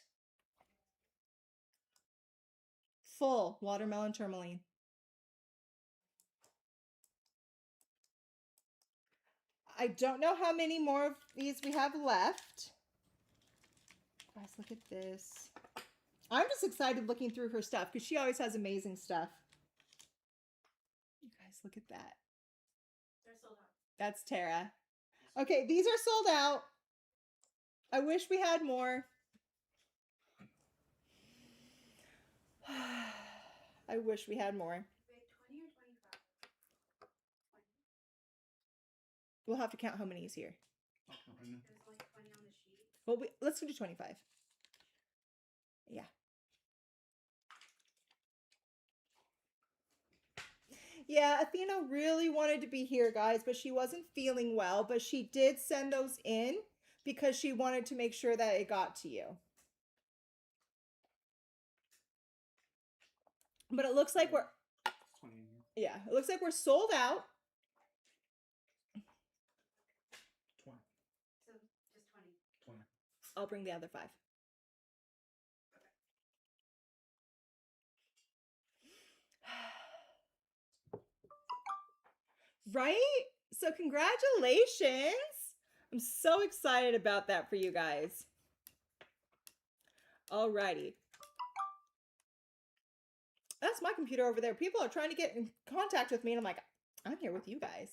Full watermelon tourmaline. I don't know how many more of these we have left. Guys, look at this. I'm just excited looking through her stuff because she always has amazing stuff. You guys, look at that. They're sold out. That's Tara. Okay, these are sold out. I wish we had more. I wish we had more. Wait, 20 or 25? 20. We'll have to count how many is here. There's like 20 on the sheet. Well, let's do 25. Yeah. Yeah, Athena really wanted to be here, guys, but she wasn't feeling well. But she did send those in because she wanted to make sure that it got to you. But it looks like yeah, it looks like we're sold out. 20. So just 20. 20. I'll bring the other 5. Right? So congratulations. I'm so excited about that for you guys. Alrighty. That's my computer over there. People are trying to get in contact with me, and I'm like, I'm here with you guys.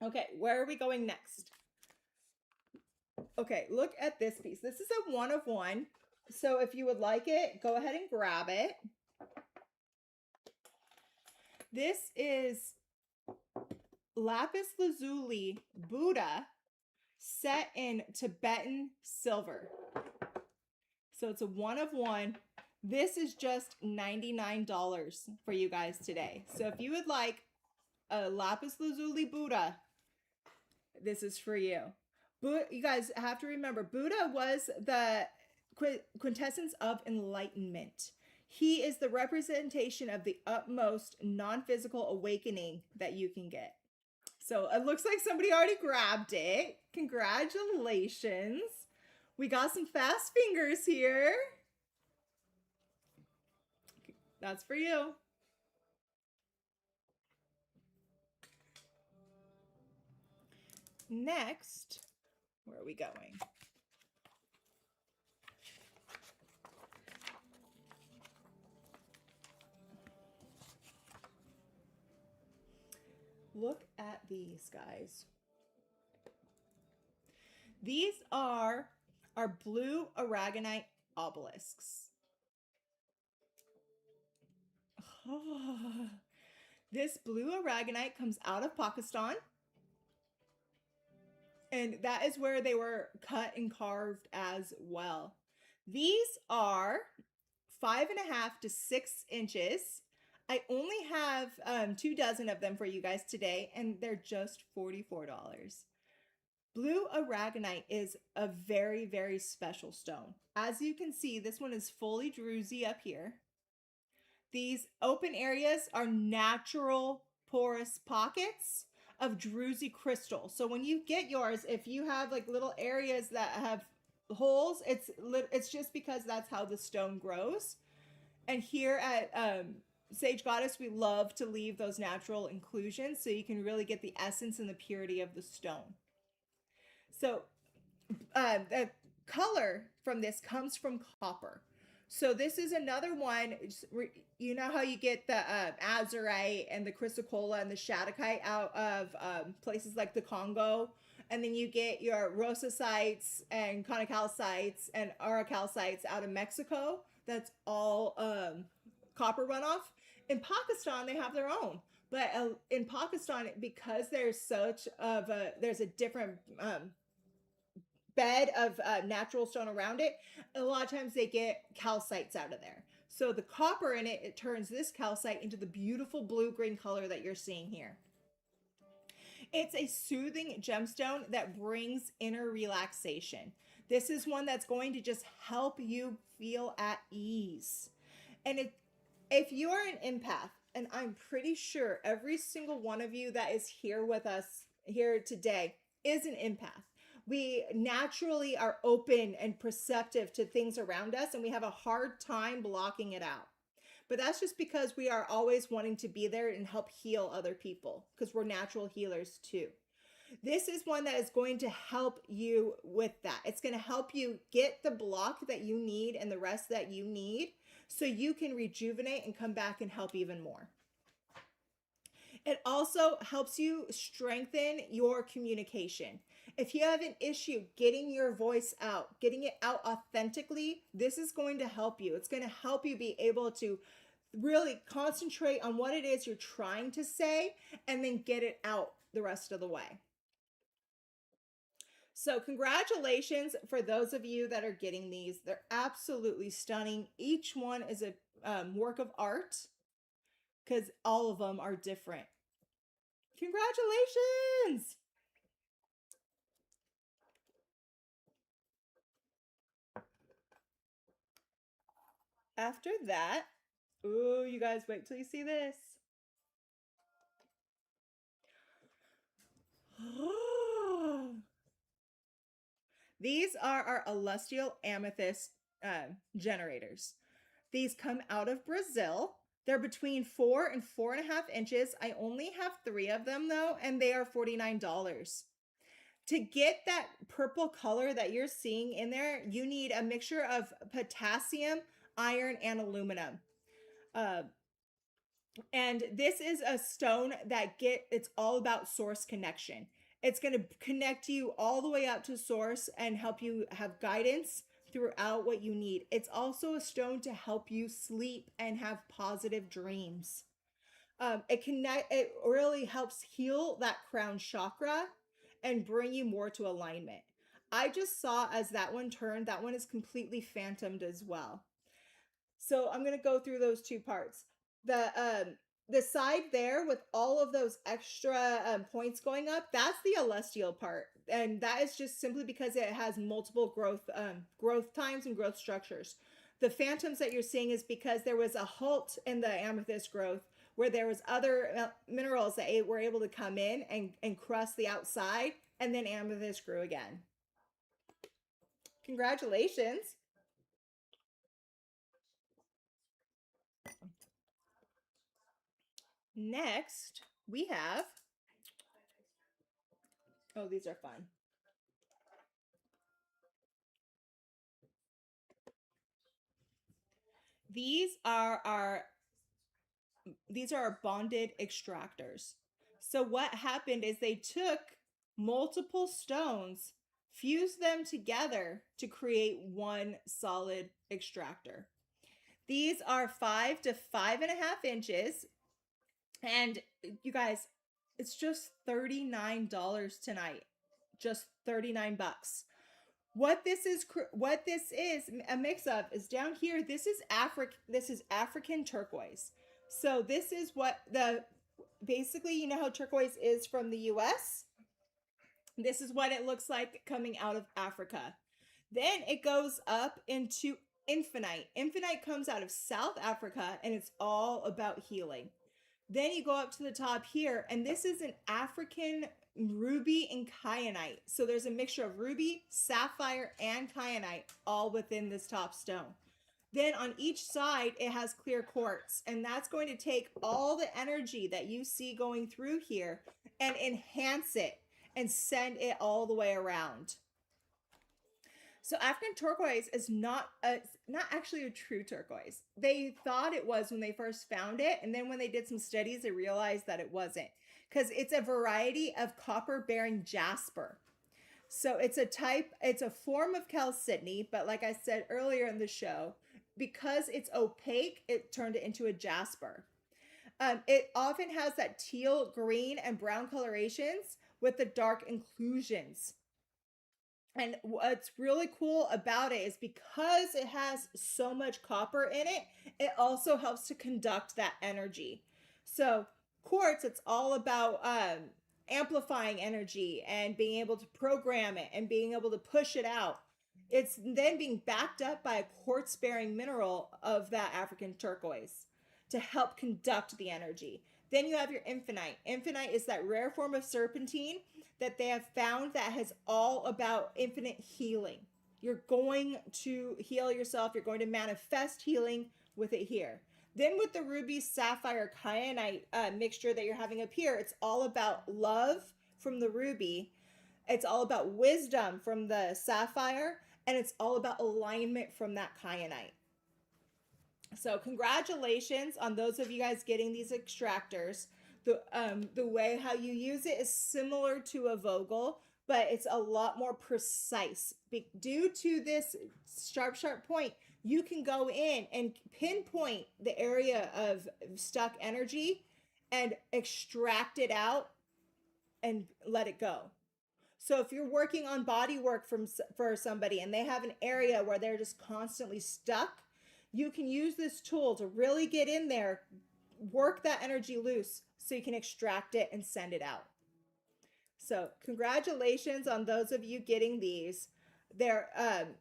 Okay, where are we going next? Okay, look at this piece. This is a 1 of 1. So if you would like it, go ahead and grab it. This is lapis lazuli Buddha set in Tibetan silver. So it's a 1 of 1. This is just $99 for you guys today. So if you would like a lapis lazuli Buddha, this is for you. You guys have to remember, Buddha was the quintessence of enlightenment. He is the representation of the utmost non-physical awakening that you can get. So it looks like somebody already grabbed it. Congratulations. We got some fast fingers here. That's for you. Next, where are we going? Look at these, guys. These are our blue aragonite obelisks. Oh, this blue aragonite comes out of Pakistan. And that is where they were cut and carved as well. These are 5.5 to 6 inches. I only have 2 dozen of them for you guys today, and they're just $44. Blue aragonite is a very, very special stone. As you can see, this one is fully druzy up here. These open areas are natural porous pockets of druzy crystal. So when you get yours, if you have like little areas that have holes, it's just because that's how the stone grows. And here at Sage Goddess, we love to leave those natural inclusions so you can really get the essence and the purity of the stone. So the color from this comes from copper. So this is another one. You know how you get the azurite and the chrysocolla and the shadakite out of places like the Congo, and then you get your rosasites and conocalcites and aurocalcites out of Mexico. That's all copper runoff. In Pakistan, they have their own. But in Pakistan, because there's there's a different bed of natural stone around it, a lot of times they get calcites out of there. So the copper in it turns this calcite into the beautiful blue-green color that you're seeing here. It's a soothing gemstone that brings inner relaxation. This is one that's going to just help you feel at ease. And if you are an empath, and I'm pretty sure every single one of you that is here with us here today is an empath. We naturally are open and perceptive to things around us, and we have a hard time blocking it out. But that's just because we are always wanting to be there and help heal other people, because we're natural healers too. This is one that is going to help you with that. It's going to help you get the block that you need and the rest that you need so you can rejuvenate and come back and help even more. It also helps you strengthen your communication. If you have an issue getting your voice out, getting it out authentically, this is going to help you. It's going to help you be able to really concentrate on what it is you're trying to say and then get it out the rest of the way. So congratulations for those of you that are getting these. They're absolutely stunning. Each one is a work of art because all of them are different. Congratulations! After that, ooh, you guys wait till you see this. These are our celestial amethyst generators. These come out of Brazil. They're between 4 and 4.5 inches. I only have 3 of them though, and they are $49. To get that purple color that you're seeing in there, you need a mixture of potassium, iron, and aluminum. And this is a stone that it's all about source connection. It's going to connect you all the way up to source and help you have guidance throughout what you need. It's also a stone to help you sleep and have positive dreams. It really helps heal that crown chakra and bring you more to alignment. I just saw as that one turned, that one is completely phantomed as well. So I'm going to go through those 2 parts. The side there with all of those extra points going up, that's the celestial part. And that is just simply because it has multiple growth times and growth structures. The phantoms that you're seeing is because there was a halt in the amethyst growth where there was other minerals that were able to come in and crust the outside, and then amethyst grew again. Congratulations. Next, we have, oh, these are fun. These are our bonded extractors. So what happened is they took multiple stones, fused them together to create one solid extractor. These are 5 to 5.5 inches. And you guys, it's just $39 tonight. Just 39 bucks. What this is a mix of is down here. This is African turquoise. So this is what basically, you know how turquoise is from the US? This is what it looks like coming out of Africa. Then it goes up into infinite. Infinite comes out of South Africa, and it's all about healing. Then you go up to the top here, and this is an African ruby and kyanite. So there's a mixture of ruby, sapphire, and kyanite all within this top stone. Then on each side, it has clear quartz, and that's going to take all the energy that you see going through here and enhance it and send it all the way around. So African turquoise is not actually a true turquoise. They thought it was when they first found it, and then when they did some studies, they realized that it wasn't, because it's a variety of copper-bearing jasper. So it's a form of chalcedony, but like I said earlier in the show, because it's opaque, it turned it into a jasper. It often has that teal, green, and brown colorations with the dark inclusions. And what's really cool about it is because it has so much copper in it, it also helps to conduct that energy. So quartz, it's all about amplifying energy and being able to program it and being able to push it out. It's then being backed up by a quartz bearing mineral of that African turquoise to help conduct the energy. Then you have your infinite. Infinite is that rare form of serpentine that they have found that has all about infinite healing. You're going to heal yourself. You're going to manifest healing with it here. Then with the ruby, sapphire, kyanite mixture that you're having up here, it's all about love from the ruby. It's all about wisdom from the sapphire. And it's all about alignment from that kyanite. So congratulations on those of you guys getting these extractors. The way how you use it is similar to a Vogel, but it's a lot more precise. Due to this sharp point, you can go in and pinpoint the area of stuck energy and extract it out and let it go. So if you're working on body work for somebody and they have an area where they're just constantly stuck, you can use this tool to really get in there, work that energy loose so you can extract it and send it out. So congratulations on those of you getting these. There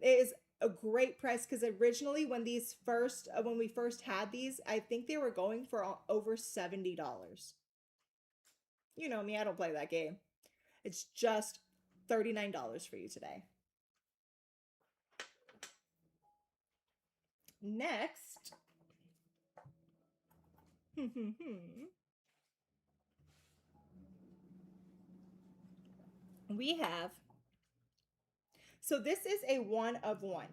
is a great price, because originally when we first had these, I think they were going for over $70. You know me, I don't play that game. It's just $39 for you today. Next, we have, so this is a 1 of 1.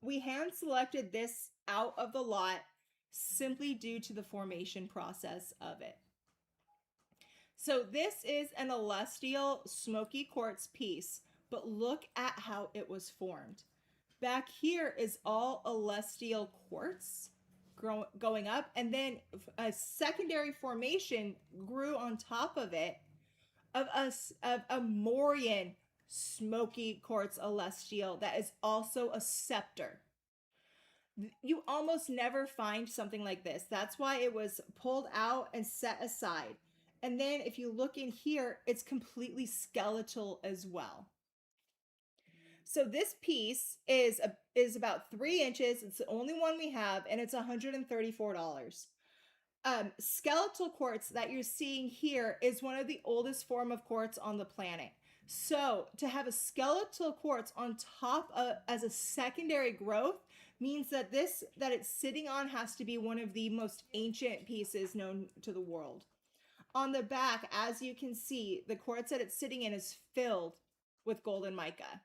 We hand selected this out of the lot simply due to the formation process of it. So this is an celestial smoky quartz piece, but look at how it was formed. Back here is all celestial quartz going up, and then a secondary formation grew on top of it of a Morian smoky quartz celestial that is also a scepter. You almost never find something like this. That's why it was pulled out and set aside. And then if you look in here, it's completely skeletal as well. So this piece is about 3 inches. It's the only one we have, and it's $134. Skeletal quartz that you're seeing here is one of the oldest form of quartz on the planet. So to have a skeletal quartz on top of, as a secondary growth means that it's sitting on has to be one of the most ancient pieces known to the world. On the back, as you can see, the quartz that it's sitting in is filled with golden mica.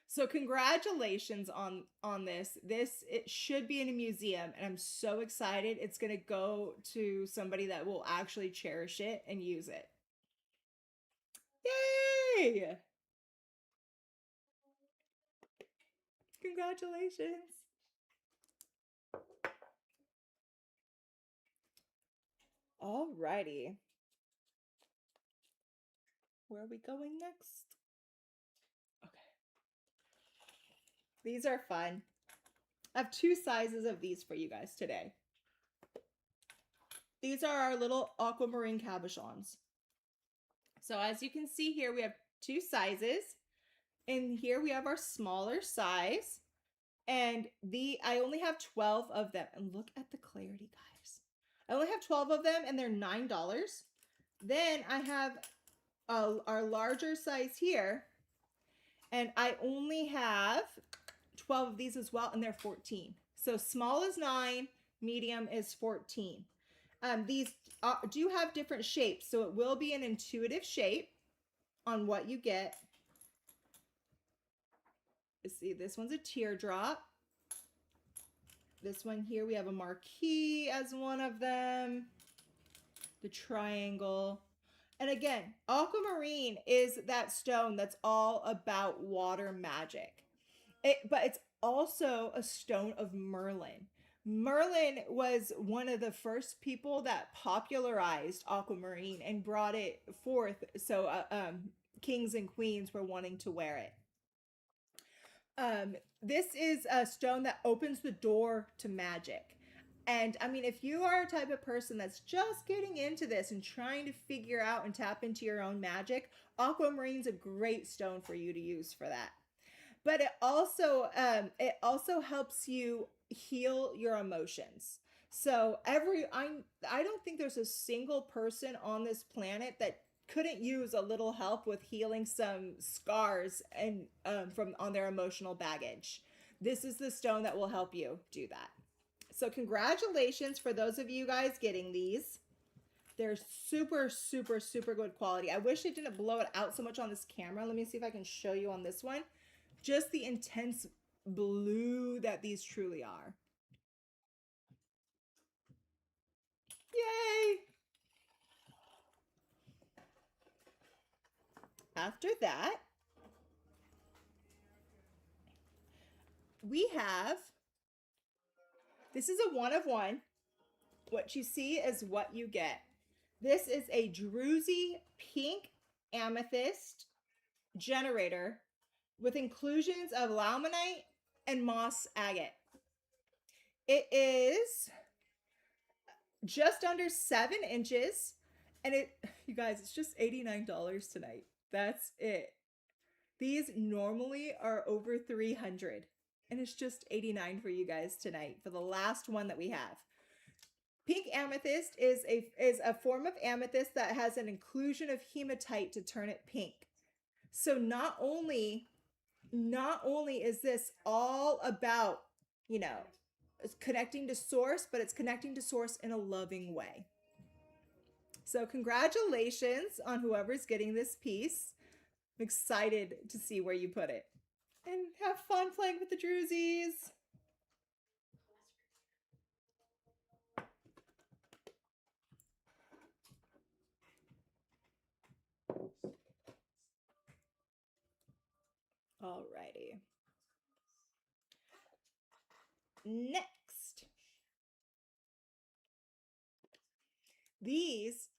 So congratulations on this. It should be in a museum, and I'm so excited. It's going to go to somebody that will actually cherish it and use it. Yay! Congratulations. Alrighty. Where are we going next? Okay. These are fun. I have 2 sizes of these for you guys today. These are our little aquamarine cabochons. So as you can see here, we have 2 sizes. And here we have our smaller size. And I only have 12 of them. And look at the clarity, guys. I only have 12 of them, and they're $9. Then I have our larger size here. And I only have 12 of these as well, and they're 14. So small is 9, medium is 14. These do have different shapes, so it will be an intuitive shape on what you get. Let's see, this one's a teardrop. This one here, we have a marquee as one of them. The triangle. And again, aquamarine is that stone that's all about water magic. But it's also a stone of Merlin. Merlin was one of the first people that popularized aquamarine and brought it forth, so kings and queens were wanting to wear it. This is a stone that opens the door to magic. And I mean, if you are a type of person that's just getting into this and trying to figure out and tap into your own magic, aquamarine's a great stone for you to use for that. But it also helps you heal your emotions. So I don't think there's a single person on this planet that couldn't use a little help with healing some scars and from on their emotional baggage. This is the stone that will help you do that. So congratulations for those of you guys getting these. They're super, super, super good quality. I wish it didn't blow it out so much on this camera. Let me see if I can show you on this one. Just the intense blue that these truly are. Yay! After that, we have, this is a one of one. What you see is what you get. This is a druzy pink amethyst generator with inclusions of lamonite and moss agate. It is just under 7 inches, and you guys, it's just $89 tonight. That's it. These normally are over $300, and it's just $89 for you guys tonight for the last one that we have. Pink amethyst is a form of amethyst that has an inclusion of hematite to turn it pink. So not only is this all about, it's connecting to source, but it's connecting to source in a loving way. So congratulations on whoever's getting this piece. I'm excited to see where you put it. And have fun playing with the druzies. Alrighty. Next. These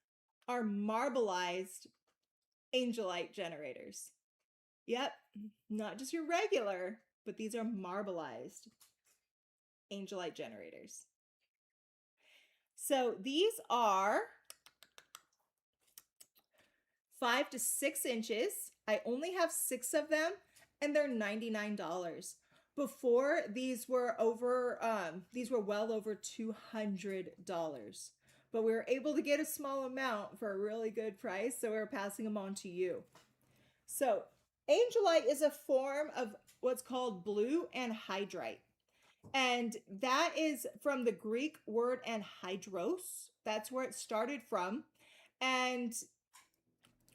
are marbleized angelite generators. Yep, not just your regular, but these are marbleized angelite generators. So these are 5 to 6 inches. I only have 6 of them and they're $99. Before these were well over $200. But we were able to get a small amount for a really good price, so we're passing them on to you. So, angelite is a form of what's called blue anhydrite. And that is from the Greek word anhydros. That's where it started from. And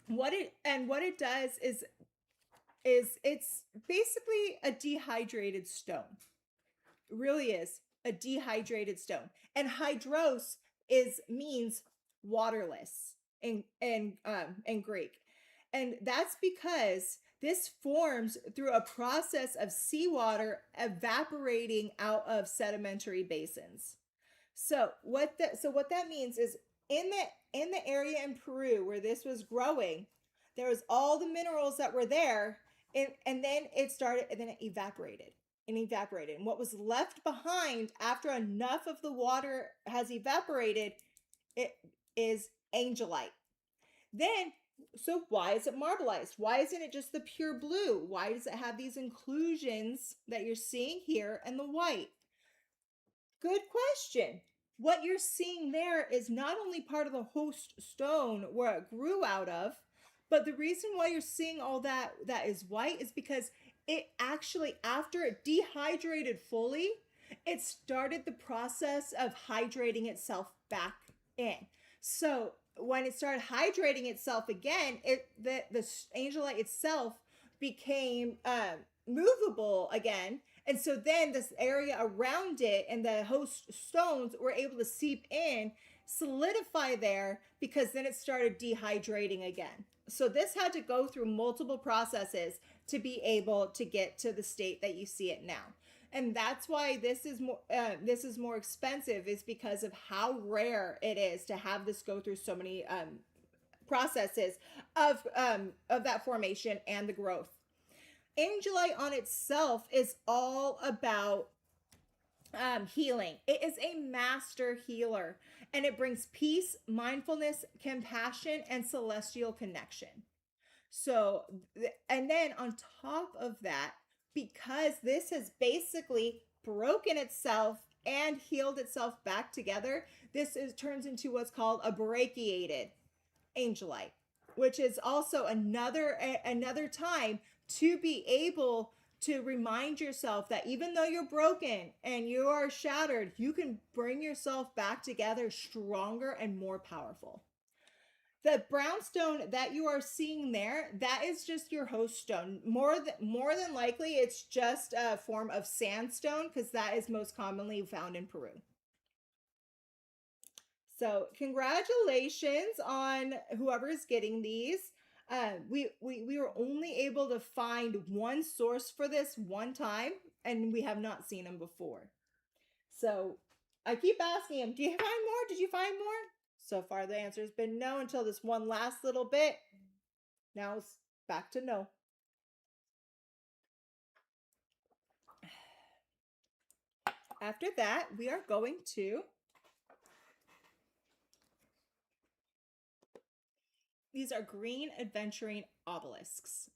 what it does is it's basically a dehydrated stone. It really is a dehydrated stone. And hydros is means waterless in Greek. And that's because this forms through a process of seawater evaporating out of sedimentary basins. So what that means is in the area in Peru where this was growing, there was all the minerals that were there, and then it evaporated and evaporated. And what was left behind after enough of the water has evaporated, it is angelite. Then, so why is it marbleized? Why isn't it just the pure blue? Why does it have these inclusions that you're seeing here and the white? Good question. What you're seeing there is not only part of the host stone where it grew out of, but the reason why you're seeing all that is white is because it actually, after it dehydrated fully, it started the process of hydrating itself back in. So when it started hydrating itself again, the angelite itself became movable again, and so then this area around it and the host stones were able to seep in, solidify there, because then it started dehydrating again. So this had to go through multiple processes to be able to get to the state that you see it now. And that's why this is more expensive, is because of how rare it is to have this go through so many processes of that formation and the growth. Angelite on itself is all about healing. It is a master healer, and it brings peace, mindfulness, compassion, and celestial connection. So, and then on top of that, because this has basically broken itself and healed itself back together, turns into what's called a brachiated angelite, which is also another time to be able to remind yourself that even though you're broken and you are shattered, you can bring yourself back together stronger and more powerful. The brownstone that you are seeing there, that is just your host stone. More than likely, it's just a form of sandstone, because that is most commonly found in Peru. So congratulations on whoever is getting these. We were only able to find one source for this one time, and we have not seen them before. So I keep asking him, do you find more? Did you find more? So far, the answer has been no until this one last little bit. Now it's back to no. After that, we are going to these are green adventuring obelisks.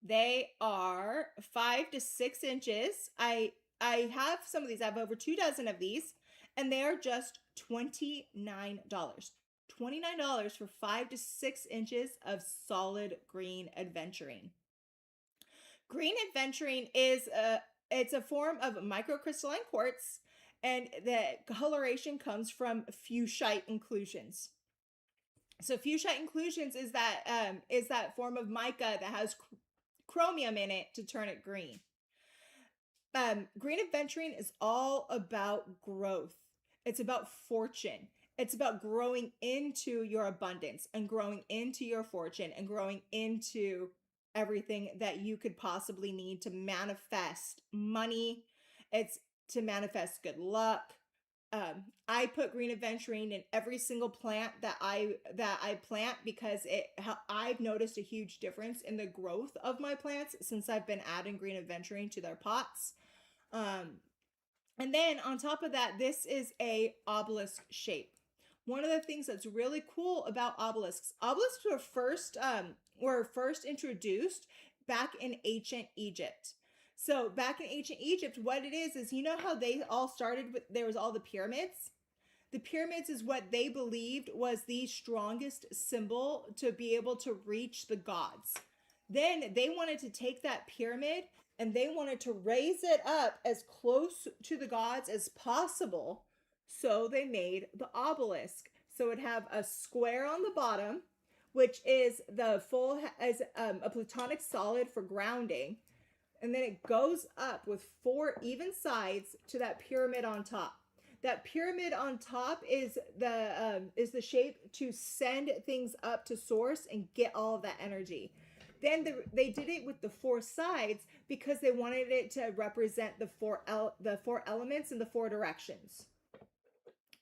They are 5 to 6 inches. I have some of these. I have over 2 dozen of these, and they are just $29. $29 for 5 to 6 inches of solid green adventuring. Green adventuring is it's a form of microcrystalline quartz, and the coloration comes from fuchsite inclusions. So fuchsite inclusions is that form of mica that has chromium in it to turn it green. Green adventuring is all about growth. It's about fortune. It's about growing into your abundance and growing into your fortune and growing into everything that you could possibly need to manifest money. It's to manifest good luck. I put green adventuring in every single plant that I plant, because I've noticed a huge difference in the growth of my plants since I've been adding green adventuring to their pots. And then on top of that, this is a obelisk shape. One of the things that's really cool about obelisks were first introduced back in ancient Egypt. So back in ancient Egypt, what it is you know how they all started with there was all the pyramids? The pyramids is what they believed was the strongest symbol to be able to reach the gods. Then they wanted to take that pyramid and they wanted to raise it up as close to the gods as possible. So they made the obelisk. So it'd have a square on the bottom, which is the full as a platonic solid for grounding, and then it goes up with four even sides to that pyramid on top. That pyramid on top is the shape to send things up to source and get all of that energy. Then they did it with the four sides because they wanted it to represent the four elements in the four directions.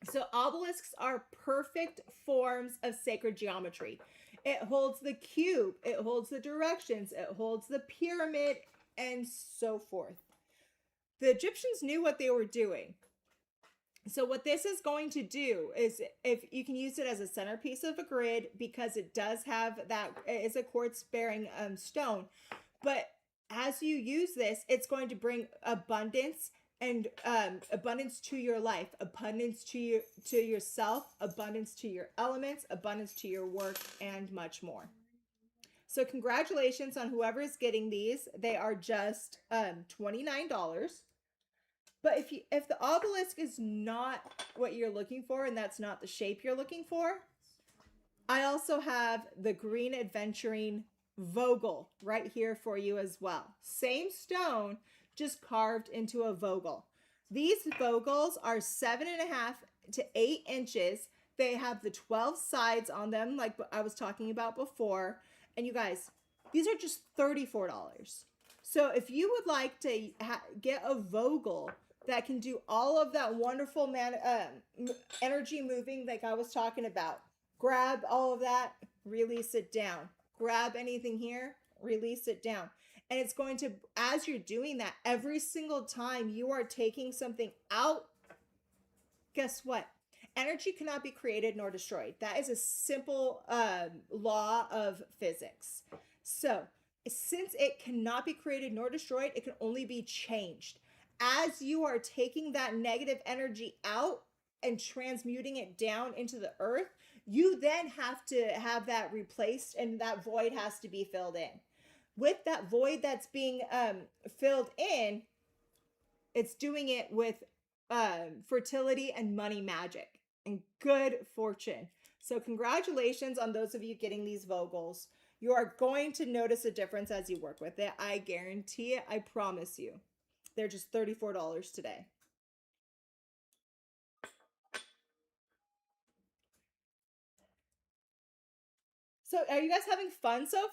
So obelisks are perfect forms of sacred geometry. It holds the cube, it holds the directions, it holds the pyramid, and so forth. The Egyptians knew what they were doing. So what this is going to do is if you can use it as a centerpiece of a grid because it does have that it is a quartz bearing stone, but as you use this, it's going to bring abundance and abundance to your life, abundance to yourself, abundance to your elements, abundance to your work, and much more. So congratulations on whoever is getting these. They are just $29. But if the obelisk is not what you're looking for and that's not the shape you're looking for, I also have the green adventuring Vogel right here for you as well. Same stone, just carved into a Vogel. These Vogels are 7.5 to 8 inches. They have the 12 sides on them, like I was talking about before. And you guys, these are just $34. So if you would like to get a Vogel that can do all of that wonderful energy moving like I was talking about, grab all of that, release it down. Grab anything here, release it down. And it's going to, as you're doing that, every single time you are taking something out, guess what? Energy cannot be created nor destroyed. That is a simple law of physics. So, since it cannot be created nor destroyed, it can only be changed. As you are taking that negative energy out and transmuting it down into the earth, you then have to have that replaced and that void has to be filled in. With that void that's being filled in, it's doing it with fertility and money magic and good fortune. So congratulations on those of you getting these Vogels. You are going to notice a difference as you work with it. I guarantee it. I promise you. They're just $34 today. So are you guys having fun so far?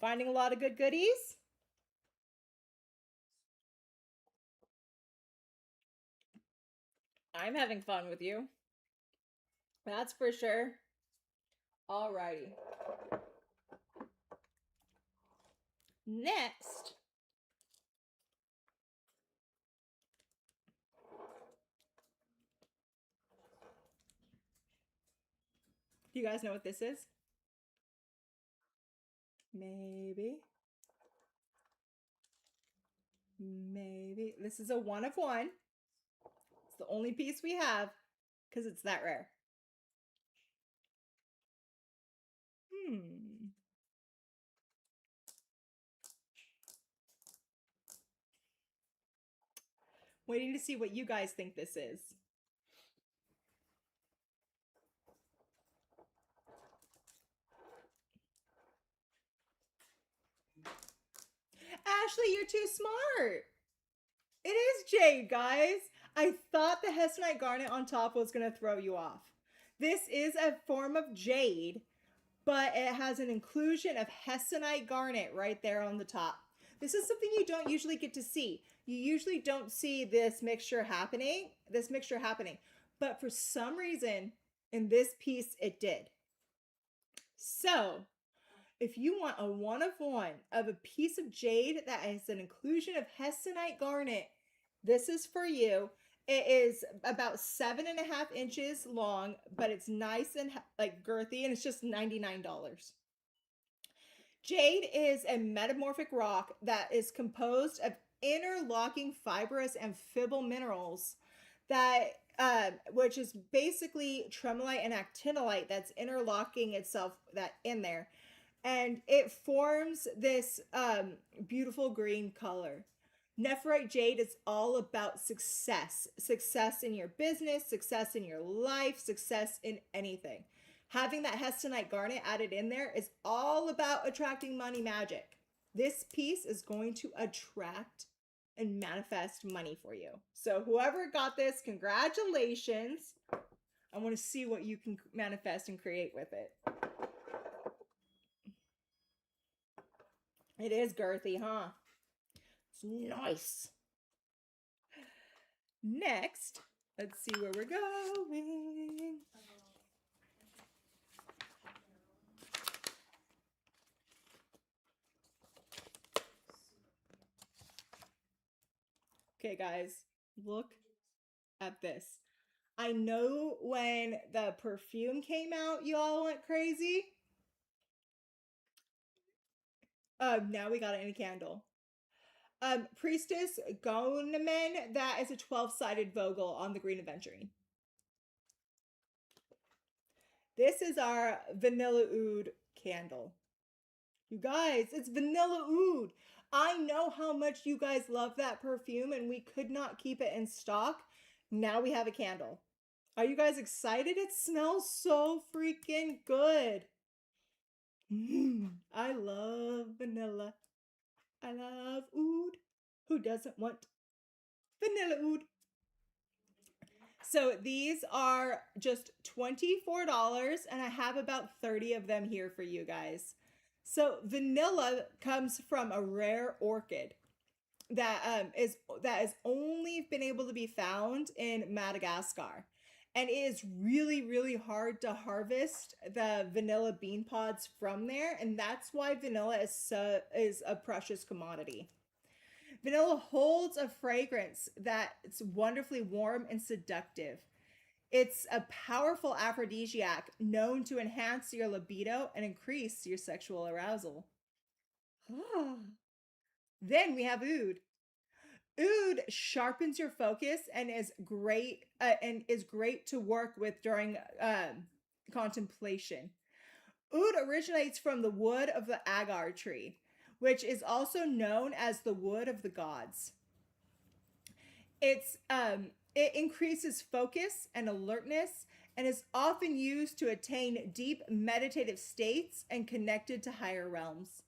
Finding a lot of good goodies? I'm having fun with you. That's for sure. Alrighty. Next, do you guys know what this is? Maybe. Maybe. This is a one of one. It's the only piece we have because it's that rare. Waiting to see what you guys think this is. Ashley, you're too smart. It is jade, guys. I thought the hessonite garnet on top was going to throw you off. This is a form of jade, but it has an inclusion of hessonite garnet right there on the top. This is something you don't usually get to see. You usually don't see this mixture happening, but for some reason in this piece it did. So, if you want a one of one of a piece of jade that has an inclusion of hessonite garnet, this is for you. It is about 7.5 inches long, but it's nice and like girthy, and it's just $99. Jade is a metamorphic rock that is composed of interlocking fibrous amphibial minerals that which is basically tremolite and actinolite that's interlocking itself that in there, and it forms this beautiful green color. Nephrite jade is all about success in your business, success in your life, success in anything. Having that hestonite garnet added in there is all about attracting money magic. This piece is going to attract and manifest money for you. So whoever got this, congratulations. I want to see what you can manifest and create with it. It is girthy, huh? It's nice. Next, let's see where we're going. Okay, guys, look at this. I know when the perfume came out, you all went crazy. Now we got it in a candle. Priestess Goneman, that is a 12-sided Vogel on the Green Aventurine. This is our Vanilla Oud candle. You guys, it's Vanilla Oud. I know how much you guys love that perfume, and we could not keep it in stock. Now we have a candle. Are you guys excited? It smells so freaking good. I love vanilla. I love oud. Who doesn't want vanilla oud? So these are just $24, and I have about 30 of them here for you guys. So vanilla comes from a rare orchid that has only been able to be found in Madagascar. And it is really, really hard to harvest the vanilla bean pods from there, and that's why vanilla is a precious commodity. Vanilla holds a fragrance that's wonderfully warm and seductive. It's a powerful aphrodisiac known to enhance your libido and increase your sexual arousal. Then we have oud. Oud sharpens your focus and is great to work with during contemplation. Oud originates from the wood of the agar tree, which is also known as the wood of the gods. It increases focus and alertness and is often used to attain deep meditative states and connected to higher realms.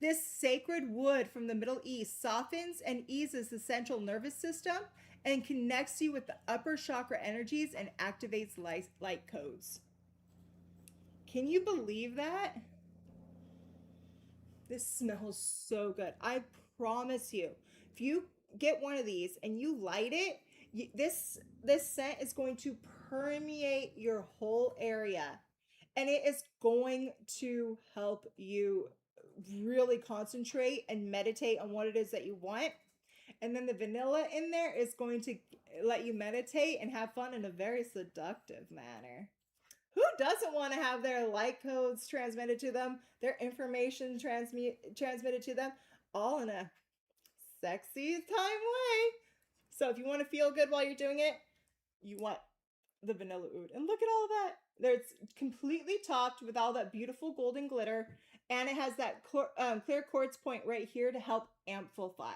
This sacred wood from the Middle East softens and eases the central nervous system and connects you with the upper chakra energies and activates light codes. Can you believe that? This smells so good. I promise you, if you get one of these and you light it, this scent is going to permeate your whole area, and it is going to help you really concentrate and meditate on what it is that you want. And then the vanilla in there is going to let you meditate and have fun in a very seductive manner. Who doesn't want to have their light codes transmitted to them, their information transmitted to them, all in a sexy time way? So if you want to feel good while you're doing it, you want the vanilla oud. And look at all that. It's completely topped with all that beautiful golden glitter, and it has that clear quartz point right here to help amplify.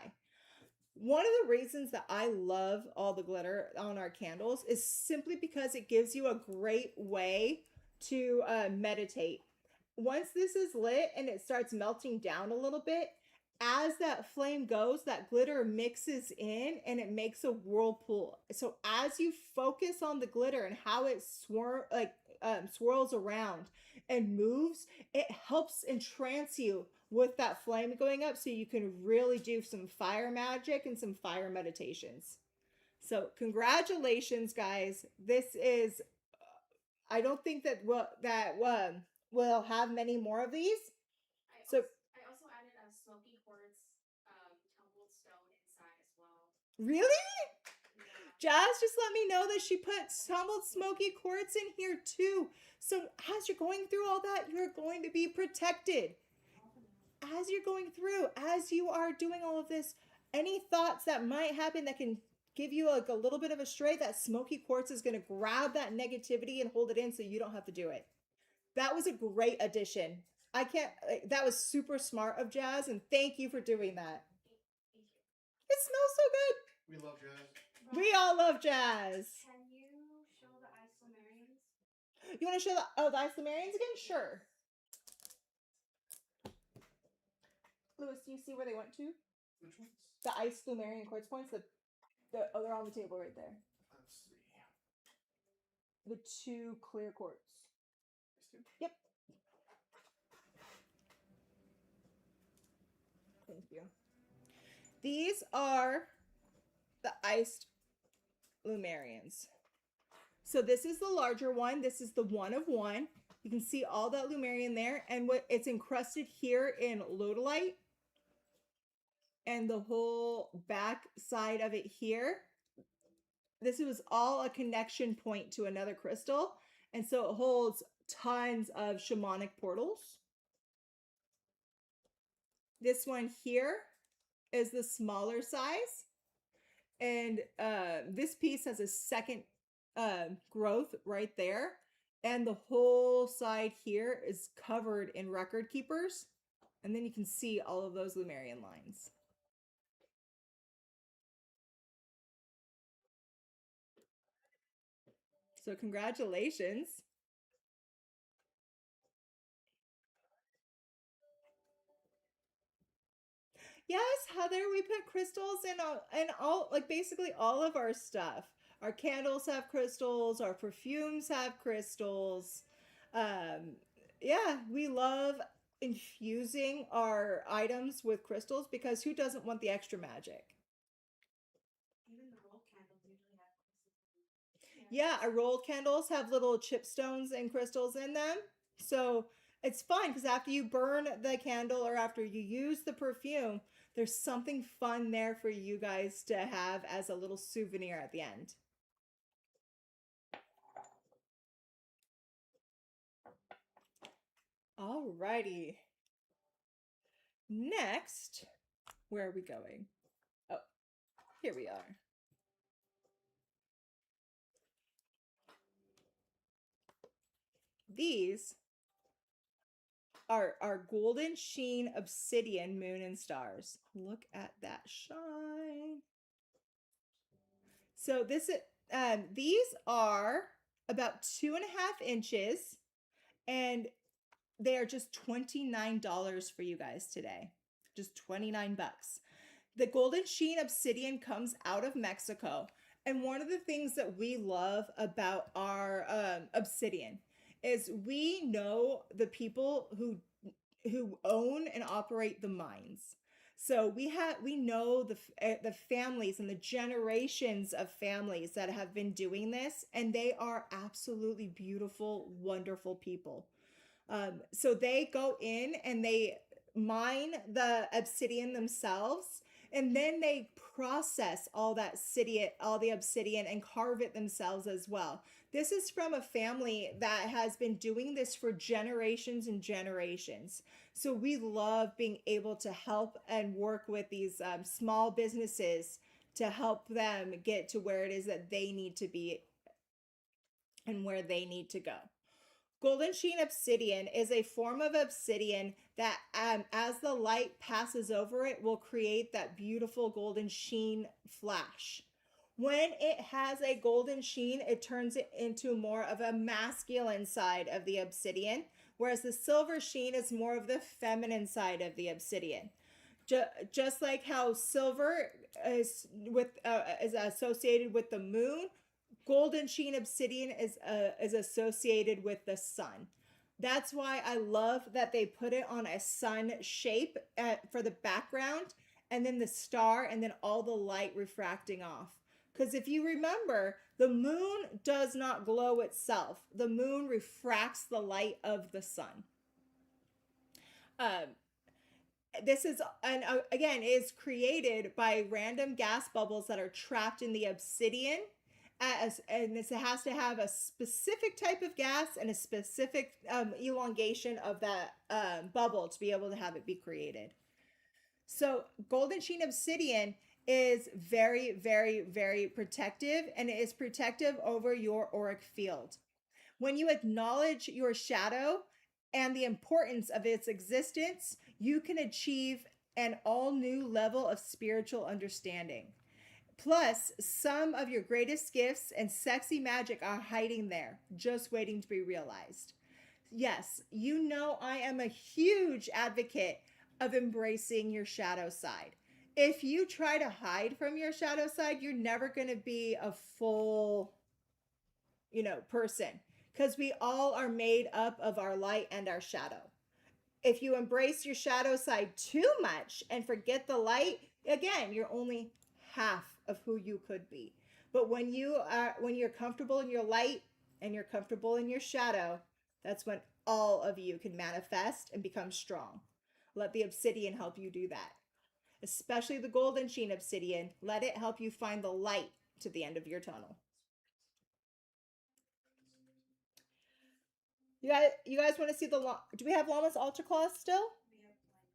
One of the reasons that I love all the glitter on our candles is simply because it gives you a great way to meditate. Once this is lit and it starts melting down a little bit, as that flame goes, that glitter mixes in and it makes a whirlpool. So as you focus on the glitter and how it swirls around and moves, it helps entrance you with that flame going up, so you can really do some fire magic and some fire meditations. So congratulations, guys. This is I don't think that we'll have many more of these. I also added a smoky quartz tumbled stone inside as well. Really? Yeah. Jazz just let me know that she put tumbled smoky quartz in here too. So as you're going through all that, you're going to be protected. As you're going through, as you are doing all of this, any thoughts that might happen that can give you like a little bit of a stray, that smoky quartz is going to grab that negativity and hold it in so you don't have to do it. That was a great addition. I can't, that was super smart of Jazz, and thank you for doing that. It smells so good. We love jazz. We all love Jazz. Can you show the isomerians? You want to show the isomerians again? Sure. Lewis, do you see where they went to? Which ones? The isomerian quartz points? They're on the table right there. Let's see. The 2 clear quartz. These 2? Yep. Thank you. These are the iced Lumerians. So this is the larger one. This is the 1 of 1. You can see all that Lumerian there, and what it's encrusted here in lodolite, and the whole back side of it here. This was all a connection point to another crystal, and so it holds tons of shamanic portals. This one here is the smaller size, and this piece has a second growth right there, and the whole side here is covered in record keepers, and then you can see all of those Lumerian lines. So congratulations. Yes, Heather, we put crystals in all, like basically all of our stuff. Our candles have crystals, our perfumes have crystals. Yeah, we love infusing our items with crystals because who doesn't want the extra magic? Even the roll candles usually have crystals. Yeah, our rolled candles have little chipstones and crystals in them. So it's fun because after you burn the candle or after you use the perfume, there's something fun there for you guys to have as a little souvenir at the end. Alrighty. Next, where are we going? Oh, here we are. These are our golden sheen obsidian moon and stars. Look at that shine. So these are about 2.5 inches, and they are just $29 for you guys today. Just 29 bucks. The golden sheen obsidian comes out of Mexico. And one of the things that we love about our obsidian is we know the people who own and operate the mines. So we know the families and the generations of families that have been doing this, and they are absolutely beautiful, wonderful people. So they go in and they mine the obsidian themselves, and then they process all the obsidian and carve it themselves as well. This is from a family that has been doing this for generations and generations. So we love being able to help and work with these small businesses to help them get to where it is that they need to be and where they need to go. Golden sheen obsidian is a form of obsidian that as the light passes over it will create that beautiful golden sheen flash. When it has a golden sheen, it turns it into more of a masculine side of the obsidian, whereas the silver sheen is more of the feminine side of the obsidian. Just like how silver is associated with the moon, golden sheen obsidian is associated with the sun. That's why I love that they put it on a sun shape for the background, and then the star, and then all the light refracting off. Because if you remember, the moon does not glow itself. The moon refracts the light of the sun. this is, and again, is created by random gas bubbles that are trapped in the obsidian. And this has to have a specific type of gas and a specific elongation of that bubble to be able to have it be created. So golden sheen obsidian is very, very, very protective, and it is protective over your auric field. When you acknowledge your shadow and the importance of its existence, you can achieve an all new level of spiritual understanding. Plus, some of your greatest gifts and sexy magic are hiding there, just waiting to be realized. Yes, you know I am a huge advocate of embracing your shadow side. If you try to hide from your shadow side, you're never going to be a full, person, because we all are made up of our light and our shadow. If you embrace your shadow side too much and forget the light, again, you're only half of who you could be. But when you're comfortable in your light and you're comfortable in your shadow, that's when all of you can manifest and become strong. Let the obsidian help you do that. Especially the golden sheen obsidian, let it help you find the light to the end of your tunnel. You guys want to see the do we have Llama's Ultra Claws still? We have like,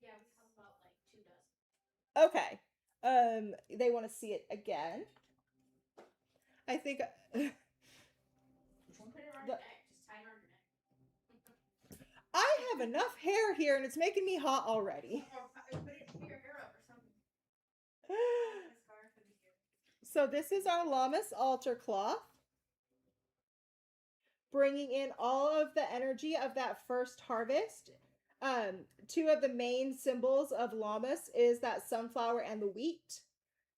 yeah, we have about like 2 dozen. Okay. They want to see it again. I think Which one? Put it around The- your neck. Just tie it around your neck. I have enough hair here and it's making me hot already. Or put it, put your hair up or something. Like a scarf would be good. So this is our Llamas altar cloth, bringing in all of the energy of that first harvest. Two of the main symbols of Llamas is that sunflower and the wheat.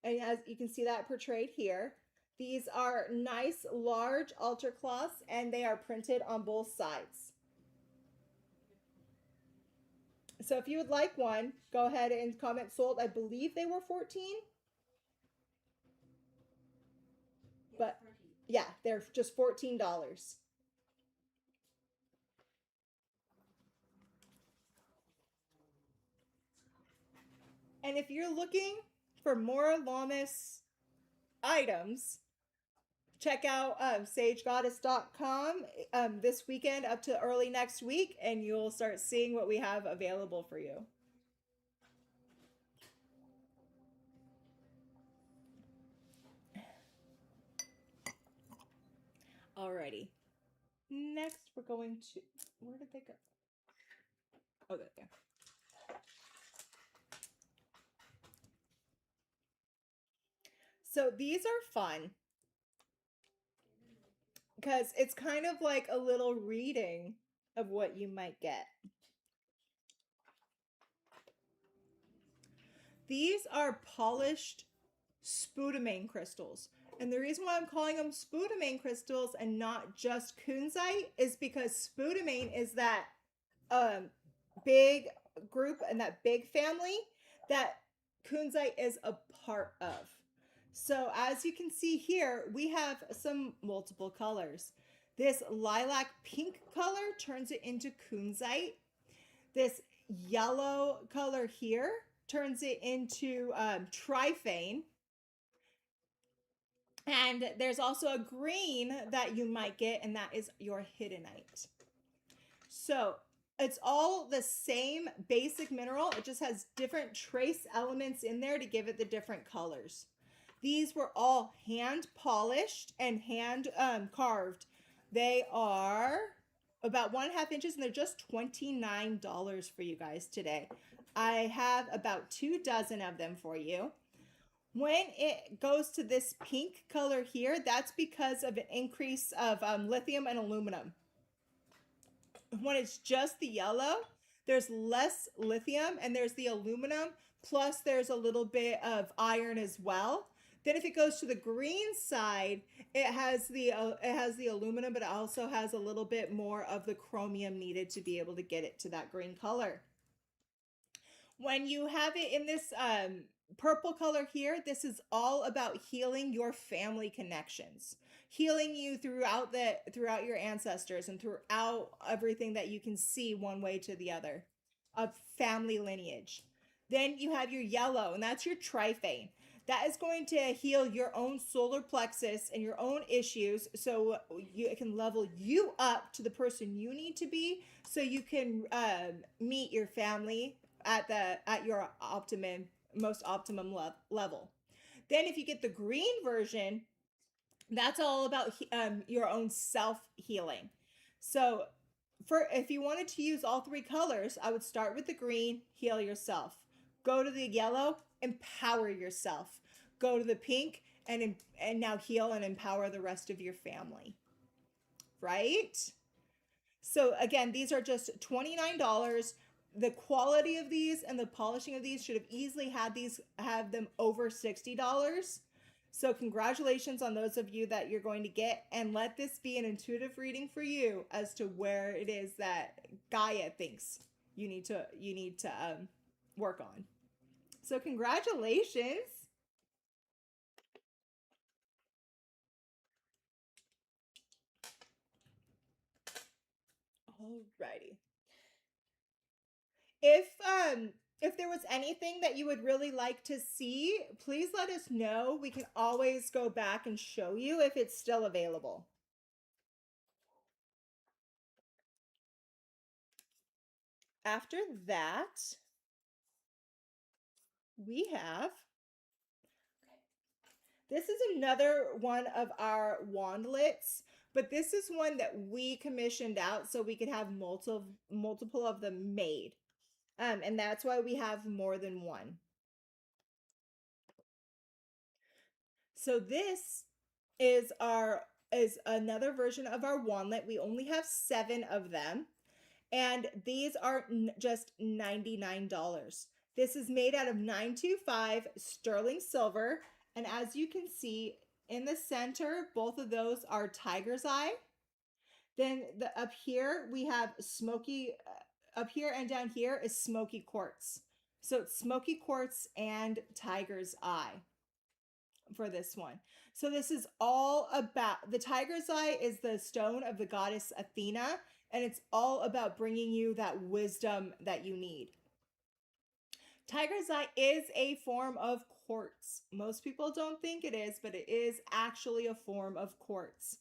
And as you can see that portrayed here, these are nice large altar cloths and they are printed on both sides. So if you would like one, go ahead and comment sold. I believe they were 14. Yes, But 14. yeah, they're just $14. And if you're looking for more Llamas items, check out sagegoddess.com this weekend up to early next week, and you'll start seeing what we have available for you. Alrighty. Next, we're going to. Where did they go? Oh, there they go. So these are fun because it's kind of like a little reading of what you might get. These are polished spudamine crystals. And the reason why I'm calling them spudamine crystals and not just kunzite is because spudamine is that big group and that big family that kunzite is a part of. So as you can see here, we have some multiple colors. This lilac pink color turns it into kunzite. This yellow color here turns it into tryphane. And there's also a green that you might get, and that is your hiddenite. So it's all the same basic mineral. It just has different trace elements in there to give it the different colors. These were all hand polished and hand carved. They are about 1.5 inches and they're just $29 for you guys today. I have about 2 dozen of them for you. When it goes to this pink color here, that's because of an increase of lithium and aluminum. When it's just the yellow, there's less lithium and there's the aluminum, plus there's a little bit of iron as well. Then if it goes to the green side, it has the aluminum, but it also has a little bit more of the chromium needed to be able to get it to that green color. When you have it in this purple color here, this is all about healing your family connections, healing you throughout your ancestors and throughout everything that you can see one way to the other. of family lineage. Then you have your yellow, and that's your trifane. That is going to heal your own solar plexus and your own issues so it can level you up to the person you need to be so you can meet your family at your most optimum level. Then if you get the green version, that's all about your own self healing. So, for if you wanted to use all three colors, I would start with the green, heal yourself. Go to the yellow, empower yourself. Go to the pink, and now heal and empower the rest of your family. Right? So again, these are just $29. The quality of these and the polishing of these should have easily have them over $60. So congratulations on those of you that you're going to get, and let this be an intuitive reading for you as to where it is that Gaia thinks you need to work on. So congratulations. Alrighty. If if there was anything that you would really like to see, please let us know. We can always go back and show you if it's still available. After that, we have this is another one of our wandlets, but this is one that we commissioned out so we could have multiple of them made. And that's why we have more than one. So this is another version of our wandlet. We only have 7 of them, and these are just $99. This is made out of 925 sterling silver, and as you can see in the center, both of those are tiger's eye. Then up here we have smoky up here, and down here is smoky quartz. So it's smoky quartz and tiger's eye for this one. So this is all about the tiger's eye is the stone of the goddess Athena, and it's all about bringing you that wisdom that you need. Tiger's eye is a form of quartz. Most people don't think it is, but it is actually a form of quartz.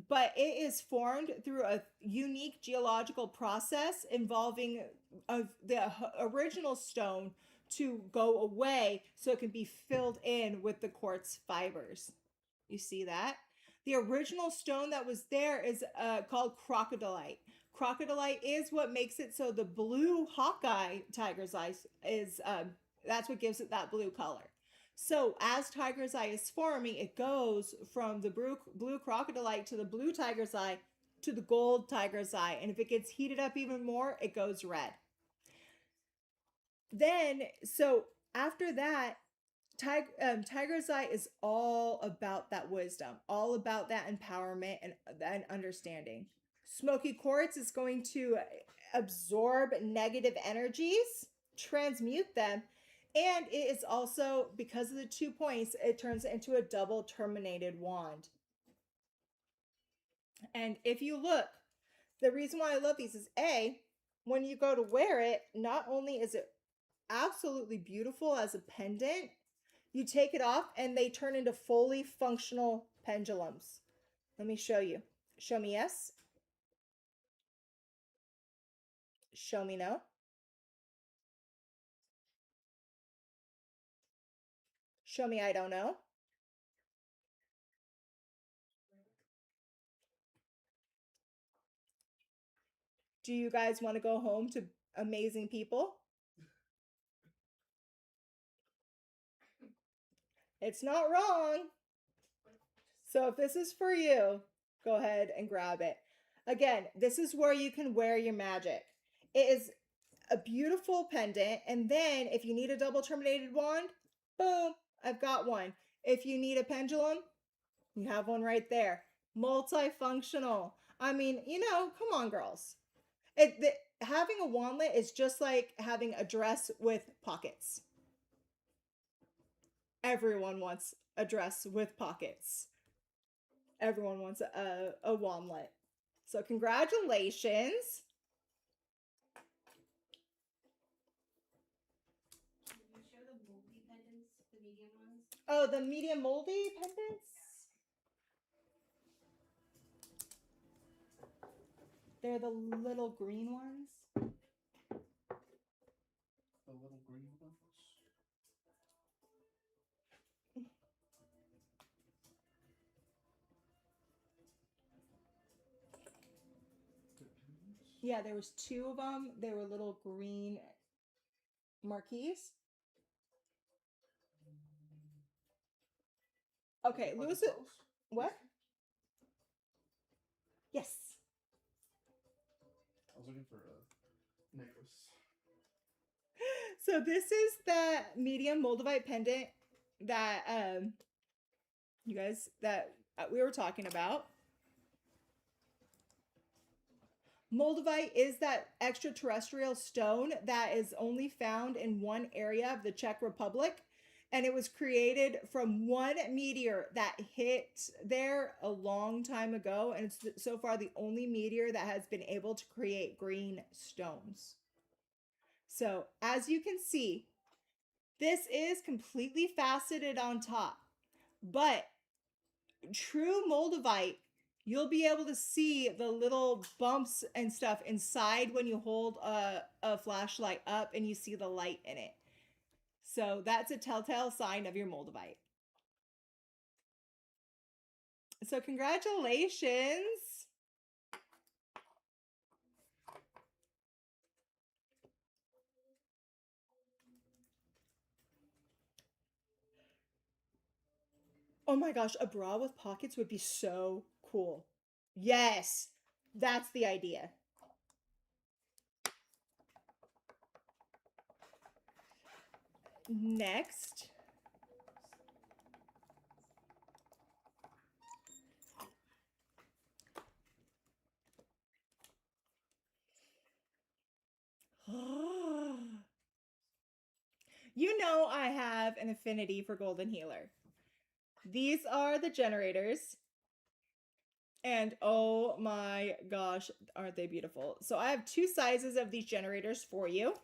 But it is formed through a unique geological process involving the original stone to go away so it can be filled in with the quartz fibers. You see that? The original stone that was there is called crocodilite. Crocodilite is what makes it so the blue Hawkeye tiger's eye is that's what gives it that blue color. So as tiger's eye is forming, it goes from the blue crocodilite to the blue tiger's eye to the gold tiger's eye. And if it gets heated up even more, it goes red. Then, so after that, tiger's eye is all about that wisdom, all about that empowerment and understanding. Smoky quartz is going to absorb negative energies, transmute them, and it is also, because of the 2 points, it turns into a double terminated wand. And if you look, the reason why I love these is A, when you go to wear it, not only is it absolutely beautiful as a pendant, you take it off and they turn into fully functional pendulums. Let me show you. Show me yes. Show me no. Show me I don't know. Do you guys want to go home to amazing people? It's not wrong. So if this is for you, go ahead and grab it. Again, this is where you can wear your magic. It is a beautiful pendant. And then if you need a double terminated wand, boom, I've got one. If you need a pendulum, you have one right there. Multifunctional. I mean, come on, girls. Having a wandlet is just like having a dress with pockets. Everyone wants a dress with pockets. Everyone wants a wandlet. So congratulations. Oh, the medium moldy pendants? They're the little green ones. The little green ones. Depends. Yeah, there was 2 of them. They were little green marquees. Okay, Like Lewis. themselves? What? Yes. I was looking for a necklace. So this is the medium moldavite pendant that you guys that we were talking about. Moldavite is that extraterrestrial stone that is only found in one area of the Czech Republic, and it was created from one meteor that hit there a long time ago, and it's so far the only meteor that has been able to create green stones. So, as you can see, this is completely faceted on top, but true moldavite, you'll be able to see the little bumps and stuff inside when you hold a flashlight up and you see the light in it. So that's a telltale sign of your moldavite. So congratulations. Oh my gosh, a bra with pockets would be so cool. Yes, that's the idea. Next. You know I have an affinity for Golden Healer. These are the generators. And oh my gosh, aren't they beautiful? So I have 2 sizes of these generators for you.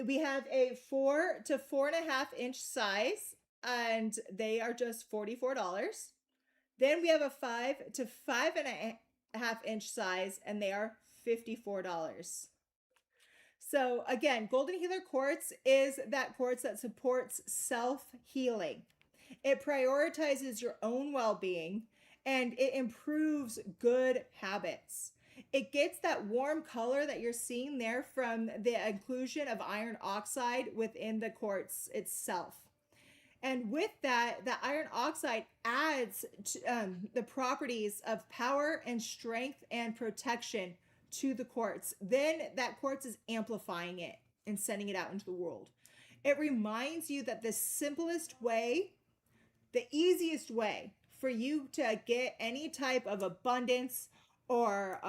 We have a 4 to 4.5 inch size, and they are just $44. Then we have a 5 to 5.5 inch size, and they are $54. So again, Golden Healer Quartz is that quartz that supports self-healing. It prioritizes your own well-being and it improves good habits. It gets that warm color that you're seeing there from the inclusion of iron oxide within the quartz itself. And with that, the iron oxide adds the properties of power and strength and protection to the quartz. Then that quartz is amplifying it and sending it out into the world. It reminds you that the simplest way, the easiest way for you to get any type of abundance or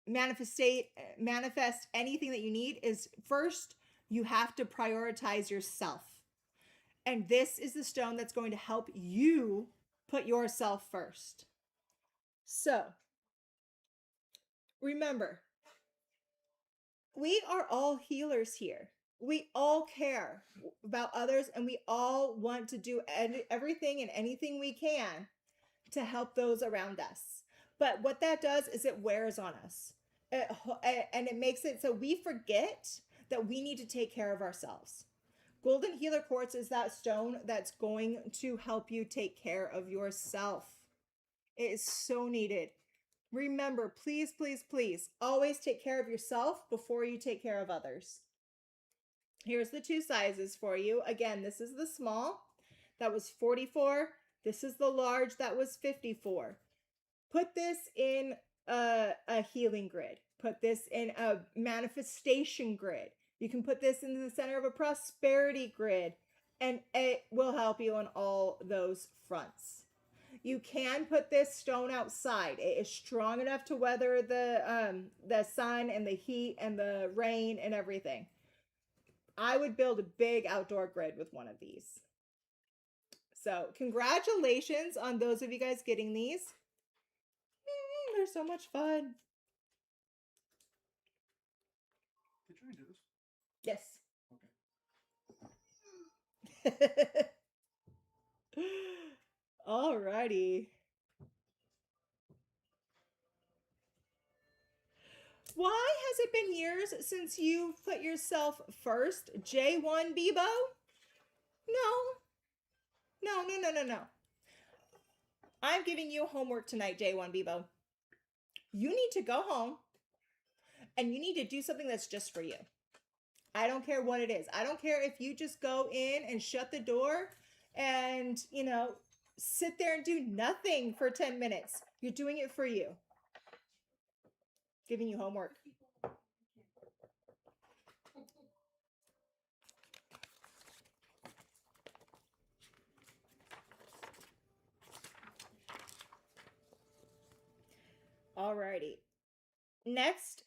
manifest anything that you need is first you have to prioritize yourself. And this is the stone that's going to help you put yourself first. So, remember, we are all healers here. We all care about others and we all want to do everything and anything we can to help those around us. But what that does is it wears on us. And it makes it so we forget that we need to take care of ourselves. Golden Healer Quartz is that stone that's going to help you take care of yourself. It is so needed. Remember, please, please, please, always take care of yourself before you take care of others. Here's the 2 sizes for you. Again, this is the small. That was $44. This is the large. That was $54. Put this in a healing grid. Put this in a manifestation grid. You can put this in the center of a prosperity grid, and it will help you on all those fronts. You can put this stone outside. It is strong enough to weather the sun and the heat and the rain and everything. I would build a big outdoor grid with one of these. So congratulations on those of you guys getting these. They're so much fun. Did you do this? Yes. Okay. Alrighty. Why has it been years since you put yourself first, J1 Bebo? No, no. I'm giving you homework tonight, J1 Bebo. You need to go home and you need to do something that's just for you. I don't care what it is. I don't care if you just go in and shut the door and, sit there and do nothing for 10 minutes. You're doing it for you. Giving you homework. Alrighty. The next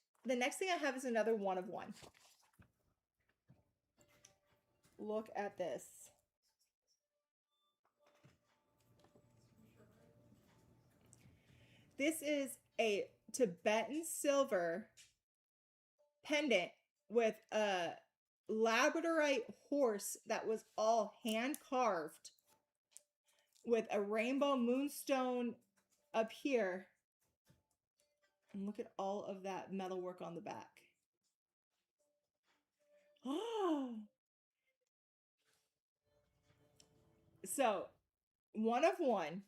thing I have is another one of one. Look at this. This is a Tibetan silver pendant with a labradorite horse that was all hand carved with a rainbow moonstone up here. And look at all of that metalwork on the back. Oh. So, one of one.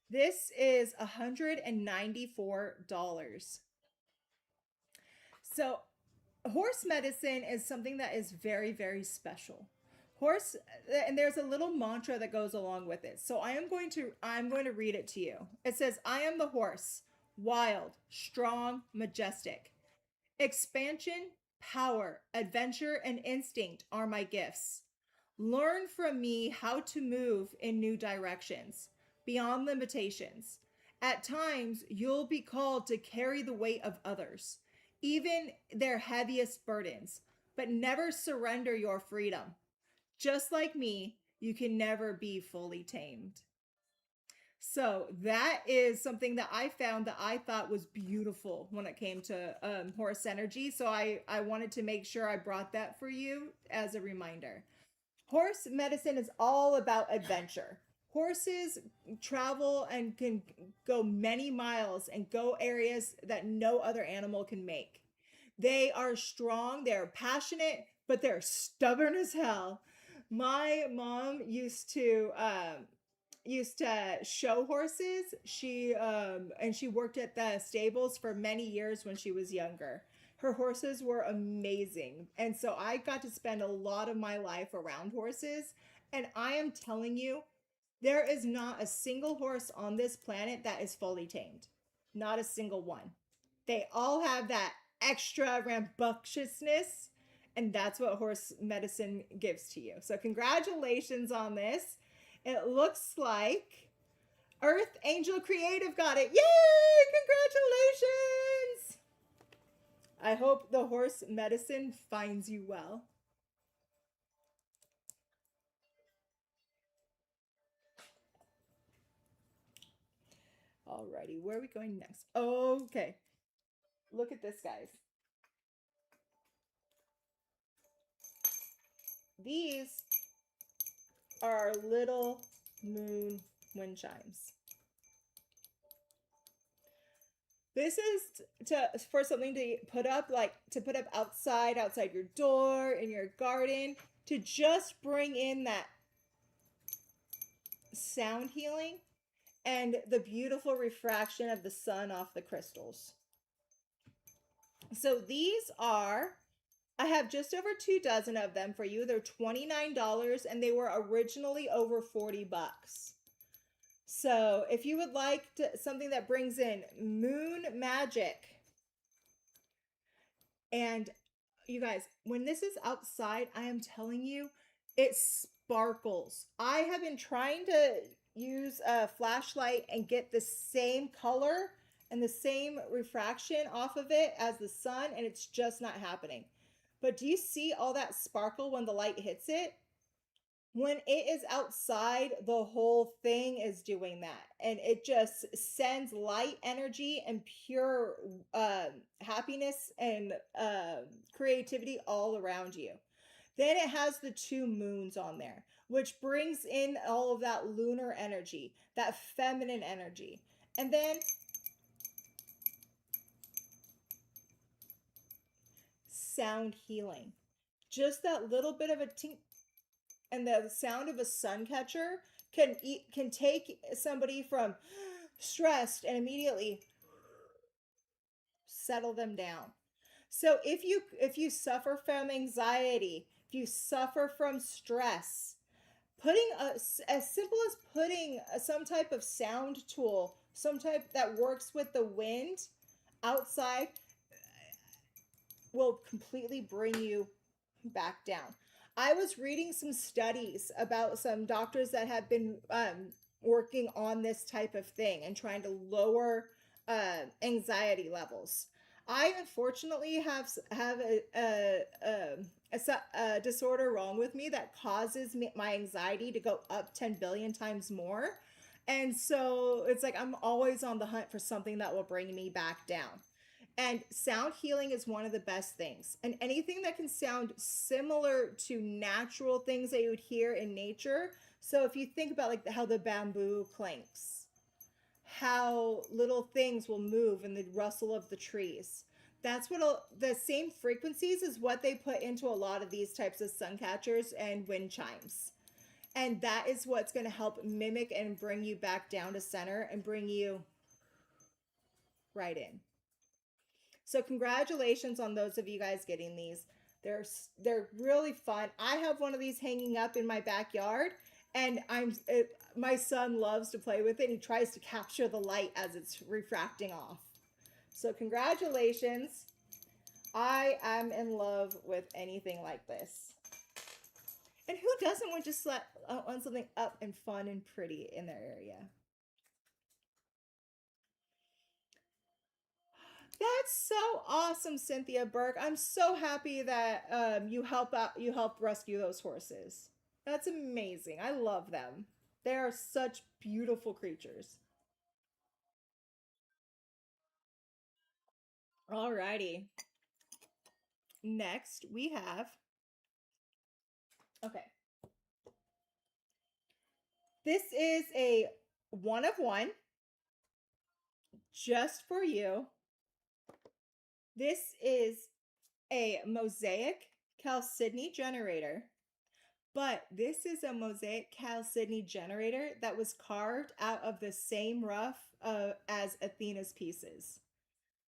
This is $194. So, horse medicine is something that is very, very special. Horse, and there's a little mantra that goes along with it. So I'm going to read it to you. It says, "I am the horse, wild, strong, majestic. Expansion, power, adventure, and instinct are my gifts. Learn from me how to move in new directions, beyond limitations. At times, you'll be called to carry the weight of others, even their heaviest burdens, but never surrender your freedom. Just like me, you can never be fully tamed." So that is something that I found that I thought was beautiful when it came to horse energy. So I wanted to make sure I brought that for you as a reminder. Horse medicine is all about adventure. Horses travel and can go many miles and go areas that no other animal can make. They are strong, they're passionate, but they're stubborn as hell. My mom used to show horses. She worked at the stables for many years when she was younger. Her horses were amazing. And so I got to spend a lot of my life around horses. And I am telling you, there is not a single horse on this planet that is fully tamed. Not a single one. They all have that extra rambunctiousness. And that's what horse medicine gives to you. So, congratulations on this. It looks like Earth Angel Creative got it. Yay! Congratulations! I hope the horse medicine finds you well. Alrighty, where are we going next? Okay. Look at this, guys. These are our little moon wind chimes. This is for something to put up, like to put up outside your door, in your garden, to just bring in that sound healing and the beautiful refraction of the sun off the crystals. So I have just over 2 dozen of them for you. They're $29 and they were originally over 40 bucks. So if you would like something that brings in moon magic, and you guys, when this is outside, I am telling you, it sparkles. I have been trying to use a flashlight and get the same color and the same refraction off of it as the sun, and it's just not happening. But do you see all that sparkle when the light hits it? When it is outside, the whole thing is doing that. And it just sends light energy and pure happiness and creativity all around you. Then it has the 2 moons on there. which brings in all of that lunar energy, that feminine energy. And then sound healing. Just that little bit of a tink and the sound of a sun catcher can take somebody from stressed and immediately settle them down. So if you suffer from anxiety, if you suffer from stress, putting as simple as putting some type of sound tool, some type that works with the wind outside will completely bring you back down. I was reading some studies about some doctors that have been working on this type of thing and trying to lower anxiety levels. I unfortunately have a disorder wrong with me that causes my anxiety to go up 10 billion times more. And so it's like I'm always on the hunt for something that will bring me back down. And sound healing is one of the best things. And anything that can sound similar to natural things that you would hear in nature. So if you think about like how the bamboo clanks, how little things will move in the rustle of the trees. That's what the same frequencies is what they put into a lot of these types of sun catchers and wind chimes. And that is what's going to help mimic and bring you back down to center and bring you right in. So congratulations on those of you guys getting these. They're really fun. I have one of these hanging up in my backyard, and my son loves to play with it. He tries to capture the light as it's refracting off. So congratulations. I am in love with anything like this. And who doesn't want just want something up and fun and pretty in their area? That's so awesome, Cynthia Burke. I'm so happy that you help rescue those horses. That's amazing. I love them. They are such beautiful creatures. Alrighty. Next we have okay. This is a one of one just for you. This is a mosaic chalcedony generator. But this is a mosaic chalcedony generator that was carved out of the same rough as Athena's pieces.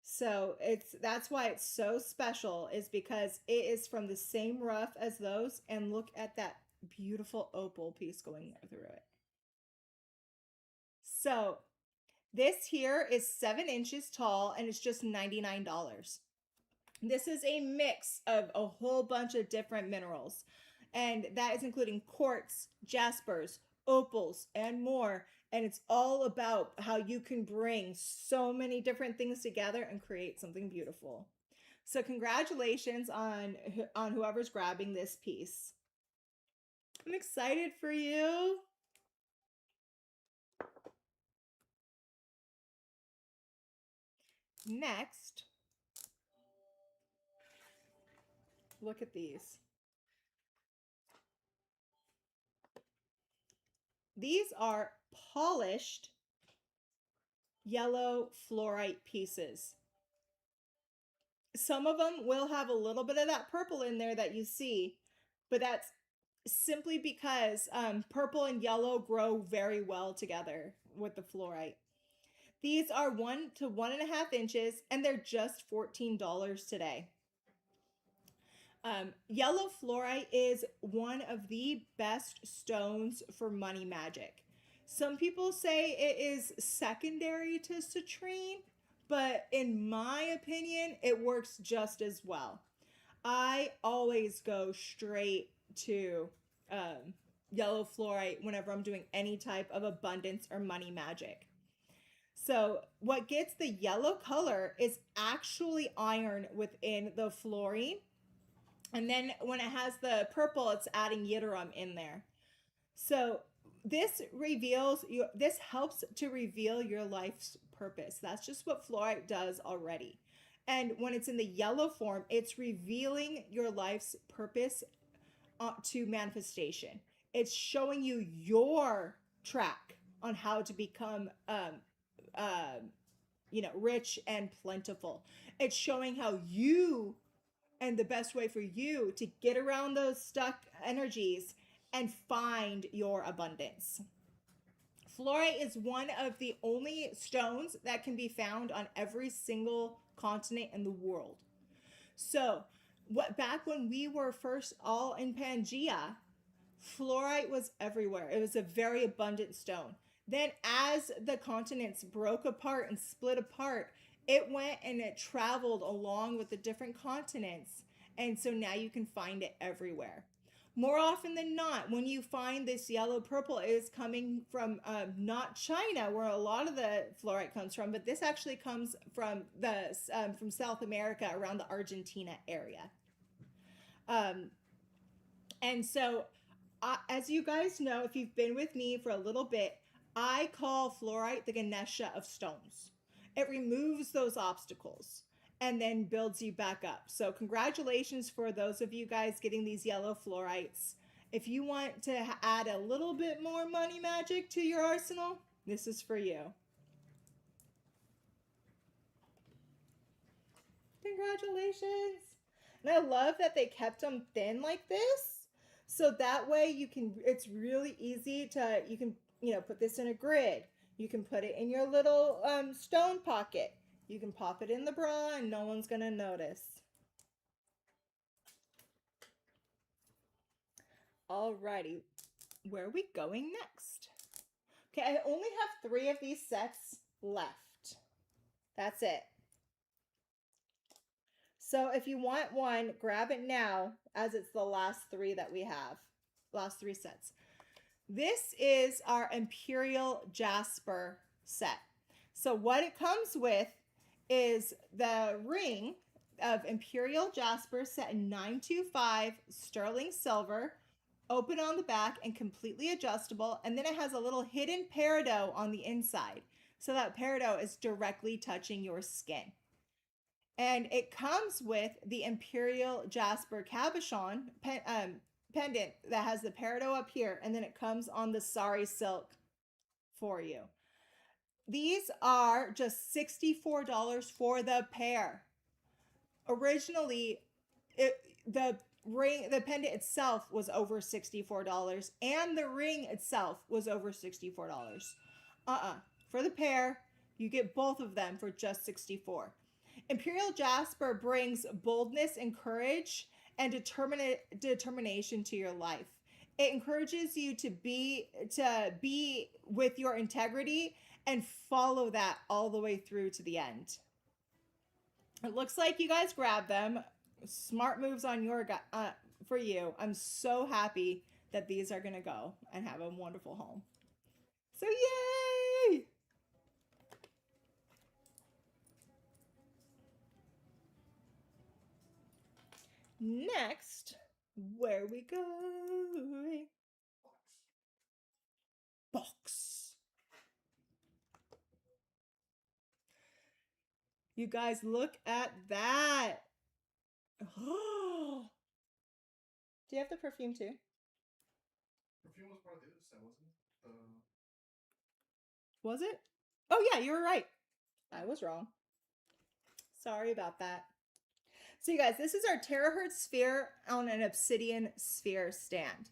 So that's why it's so special, is because it is from the same rough as those. And look at that beautiful opal piece going through it. So this here is 7 inches tall and it's just $99. This is a mix of a whole bunch of different minerals, and that is including quartz, jaspers, opals, and more. And it's all about how you can bring so many different things together and create something beautiful. So congratulations on whoever's grabbing this piece. I'm excited for you. Next, look at these. These are polished yellow fluorite pieces. Some of them will have a little bit of that purple in there that you see, but that's simply because purple and yellow grow very well together with the fluorite. These are 1 to 1.5 inches, and they're just $14 today. Yellow fluorite is one of the best stones for money magic. Some people say it is secondary to citrine, but in my opinion, it works just as well. I always go straight to yellow fluorite whenever I'm doing any type of abundance or money magic. So what gets the yellow color is actually iron within the fluorine. And then when it has the purple, it's adding yttrium in there. So this helps to reveal your life's purpose. That's just what fluorite does already. And when it's in the yellow form, it's revealing your life's purpose to manifestation. It's showing you your track on how to become rich and plentiful. It's showing how you and the best way for you to get around those stuck energies and find your abundance. Fluorite is one of the only stones that can be found on every single continent in the world. So, what back when we were first all in Pangea, fluorite was everywhere. It was a very abundant stone. Then, as the continents broke apart and split apart, it went and it traveled along with the different continents. And so now you can find it everywhere. More often than not, when you find this yellow purple, it is coming from not China, where a lot of the fluorite comes from, but this actually comes from from South America, around the Argentina area. And so, as you guys know, if you've been with me for a little bit, I call fluorite the Ganesha of stones. It removes those obstacles and then builds you back up. So congratulations for those of you guys getting these yellow fluorites. If you want to add a little bit more money magic to your arsenal, this is for you. Congratulations. And I love that they kept them thin like this. So that way it's really easy to, you can, put this in a grid. You can put it in your little stone pocket. You can pop it in the bra and no one's going to notice. Alrighty, where are we going next? Okay, I only have 3 of these sets left. That's it. So if you want one, grab it now, as it's the last 3 that we have. Last 3 sets. This is our Imperial Jasper set. So what it comes with is the ring of Imperial Jasper set in 925 sterling silver, open on the back and completely adjustable. And then it has a little hidden peridot on the inside. So that peridot is directly touching your skin. And it comes with the Imperial Jasper cabochon pendant that has the peridot up here. And then it comes on the sari silk for you. These are just $64 for the pair. Originally, the pendant itself was over $64, and the ring itself was over $64. For the pair, you get both of them for just $64. Imperial Jasper brings boldness and courage and determination to your life. It encourages you to be with your integrity and follow that all the way through to the end. It looks like you guys grabbed them. Smart moves on your for you. I'm so happy that these are going to go and have a wonderful home. So yay! Next, where are we going? Box. You guys, look at that. Oh. Do you have the perfume too? Perfume was part of the other set, wasn't it? Was it? Oh yeah, you were right. I was wrong. Sorry about that. So you guys, this is our terahertz sphere on an obsidian sphere stand.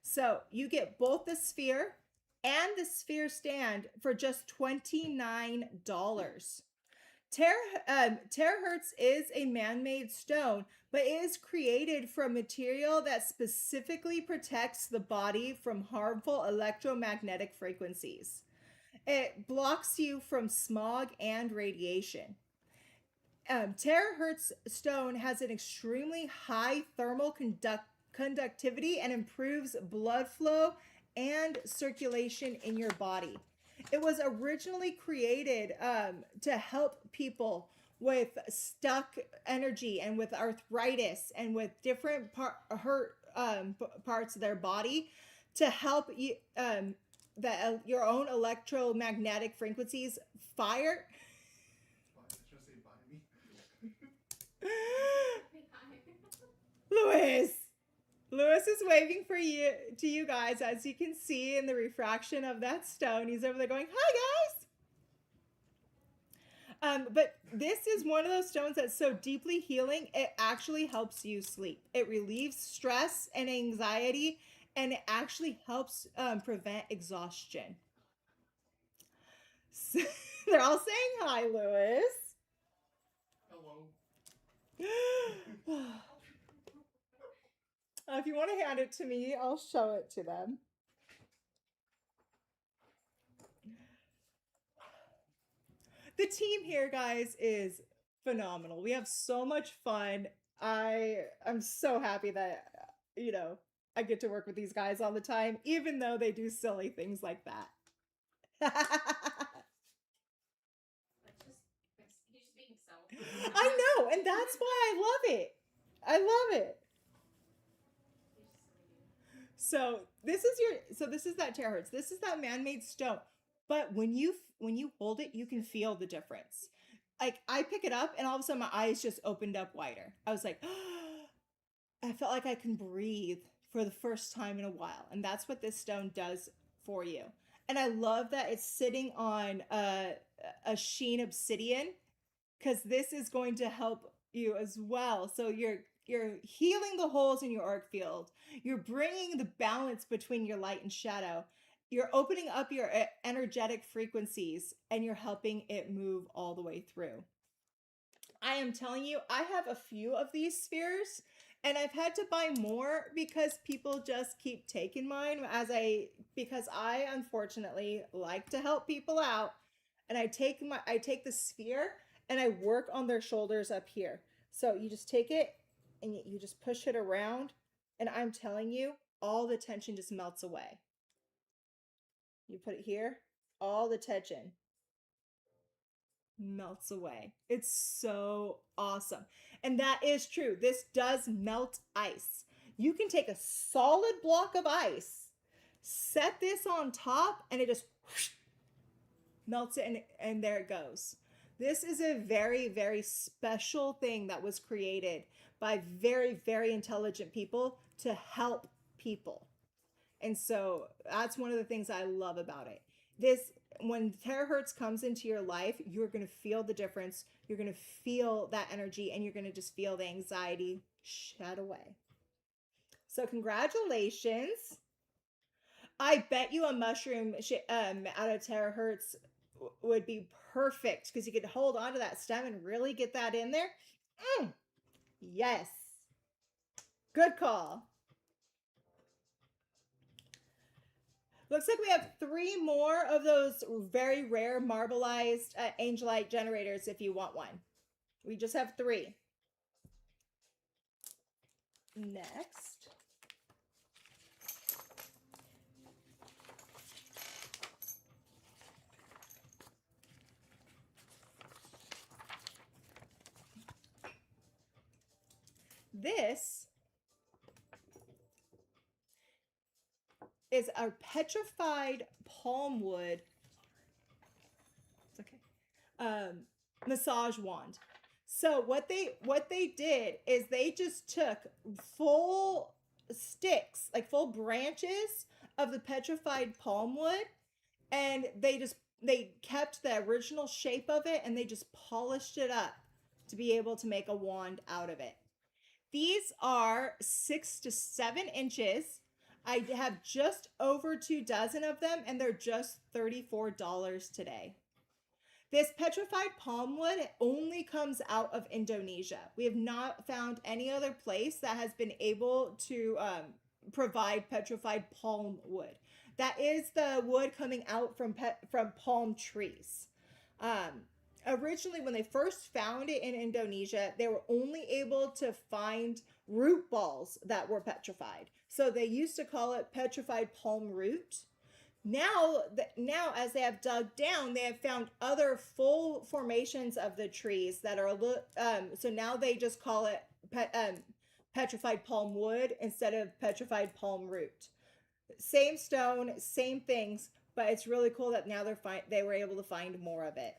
So you get both the sphere and the sphere stand for just $29. Terahertz is a man-made stone, but it is created from material that specifically protects the body from harmful electromagnetic frequencies. It blocks you from smog and radiation. Terahertz stone has an extremely high thermal conductivity and improves blood flow and circulation in your body. It was originally created to help people with stuck energy and with arthritis and with different parts of their body, to help you your own electromagnetic frequencies fire. Should I say by me? Louis, Lewis is waving for you to you guys, as you can see in the refraction of that stone. He's over there going, "Hi guys." But this is one of those stones that's so deeply healing, it actually helps you sleep. It relieves stress and anxiety, and it actually helps prevent exhaustion. So, they're all saying hi, Lewis. Hello. If you want to hand it to me, I'll show it to them. The team here, guys, is phenomenal. We have so much fun. I'm so happy that I get to work with these guys all the time, even though they do silly things like that. He's just being himself. I know, and that's why I love it. I love it. So this is that terahertz. This is that man-made stone. But when you hold it, you can feel the difference. Like I pick it up and all of a sudden my eyes just opened up wider. I was like, I felt like I can breathe for the first time in a while. And that's what this stone does for you. And I love that it's sitting on a sheen obsidian, because this is going to help you as well. So you're healing the holes in your auric field. You're bringing the balance between your light and shadow. You're opening up your energetic frequencies, and you're helping it move all the way through. I am telling you, I have a few of these spheres, and I've had to buy more because people just keep taking mine because I unfortunately like to help people out, and I take the sphere and I work on their shoulders up here. So you just take it and you just push it around, and I'm telling you, all the tension just melts away. You put it here, all the tension melts away. It's so awesome. And that is true. This does melt ice. You can take a solid block of ice, set this on top, and it just whoosh, melts it, and there it goes. This is a very, very special thing that was created by very, very intelligent people to help people. And so that's one of the things I love about it. This When terahertz comes into your life, you're going to feel the difference. You're going to feel that energy, and you're going to just feel the anxiety shed away. So congratulations. I bet you a mushroom out of terahertz would be perfect, because you could hold on to that stem and really get that in there. Yes. Good call. Looks like we have 3 more of those very rare marbleized angelite generators if you want one. We just have 3. Next. This is a petrified palm wood. It's okay. Massage wand. So what they did is they just took full sticks, like full branches of the petrified palm wood, and they kept the original shape of it, and they just polished it up to be able to make a wand out of it. These are 6 to 7 inches. I have just over 2 dozen of them, and they're just $34 today. This petrified palm wood only comes out of Indonesia. We have not found any other place that has been able to provide petrified palm wood. That is the wood coming out from palm trees. Originally, when they first found it in Indonesia, they were only able to find root balls that were petrified. So they used to call it petrified palm root. Now, as they have dug down, they have found other full formations of the trees that are so now they just call it petrified palm wood instead of petrified palm root. Same stone, same things, but it's really cool that now they were able to find more of it.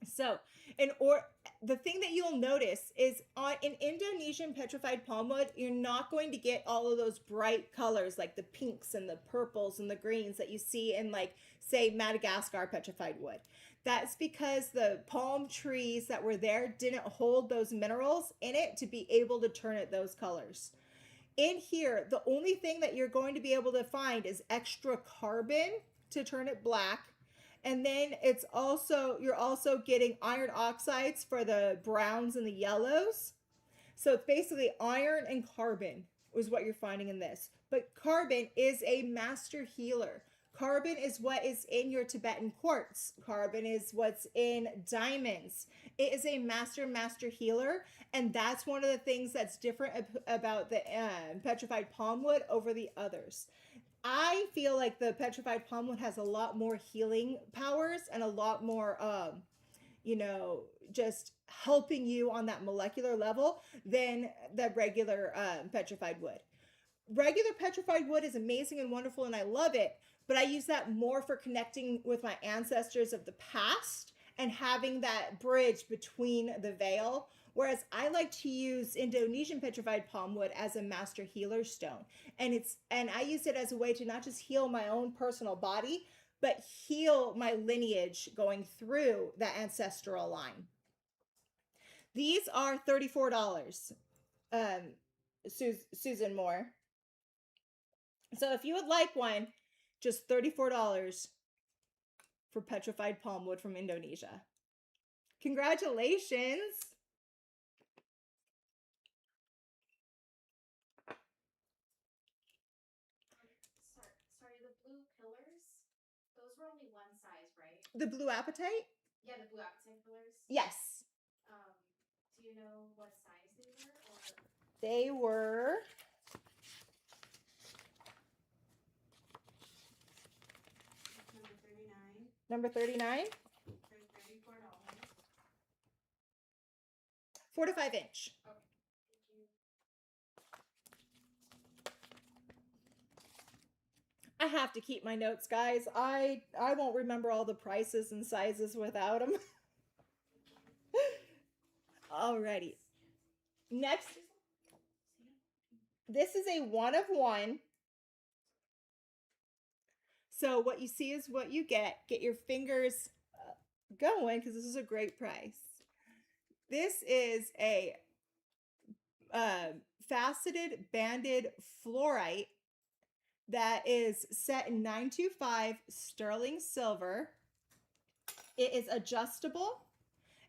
So, the thing that you'll notice is on in Indonesian petrified palm wood, you're not going to get all of those bright colors like the pinks and the purples and the greens that you see in, like, say, Madagascar petrified wood. That's because the palm trees that were there didn't hold those minerals in it to be able to turn it those colors. In here, the only thing that you're going to be able to find is extra carbon to turn it black. And then you're also getting iron oxides for the browns and the yellows. So it's basically iron and carbon is what you're finding in this. But carbon is a master healer. Carbon is what is in your Tibetan quartz. Carbon is what's in diamonds. It is a master healer. And that's one of the things that's different about the petrified palm wood over the others. I feel like the petrified palm wood has a lot more healing powers and a lot more, just helping you on that molecular level than the regular petrified wood. Regular petrified wood is amazing and wonderful, and I love it, but I use that more for connecting with my ancestors of the past and having that bridge between the veil. Whereas I like to use Indonesian petrified palm wood as a master healer stone. And I use it as a way to not just heal my own personal body, but heal my lineage going through the ancestral line. These are $34. Susan Moore. So if you would like one, just $34 for petrified palm wood from Indonesia. Congratulations. Sorry, the blue pillars, those were only one size, right? The blue apatite? Yeah, the blue appetite pillars. Yes. Do you know what size they were? Or they were number 39. Number 39? For $34. 4 to 5 inch. Okay, thank you. I have to keep my notes, guys. I won't remember all the prices and sizes without them. Alrighty. Next, this is a 1 of 1. So what you see is what you get. Get your fingers going because this is a great price. This is a faceted banded fluorite that is set in 925 sterling silver. It is adjustable,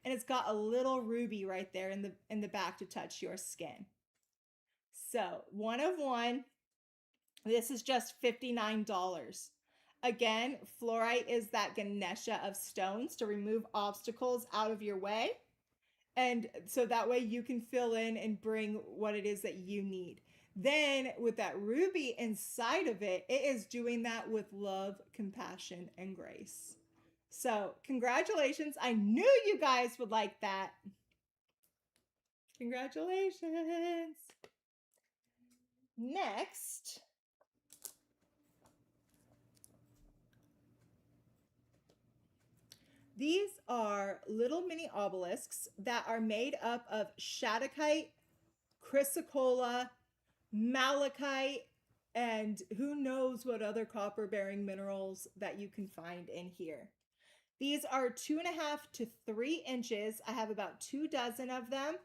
and it's got a little ruby right there in the back to touch your skin. So 1 of 1. This is just $59. Again, fluorite is that Ganesha of stones to remove obstacles out of your way. And so that way you can fill in and bring what it is that you need. Then with that ruby inside of it, it is doing that with love, compassion, and grace. So congratulations. I knew you guys would like that. Congratulations. Next, these are little mini obelisks that are made up of shadokite, chrysocolla, malachite, and who knows what other copper bearing minerals that you can find in here. These are 2.5 to 3 inches. I have about 2 dozen of them.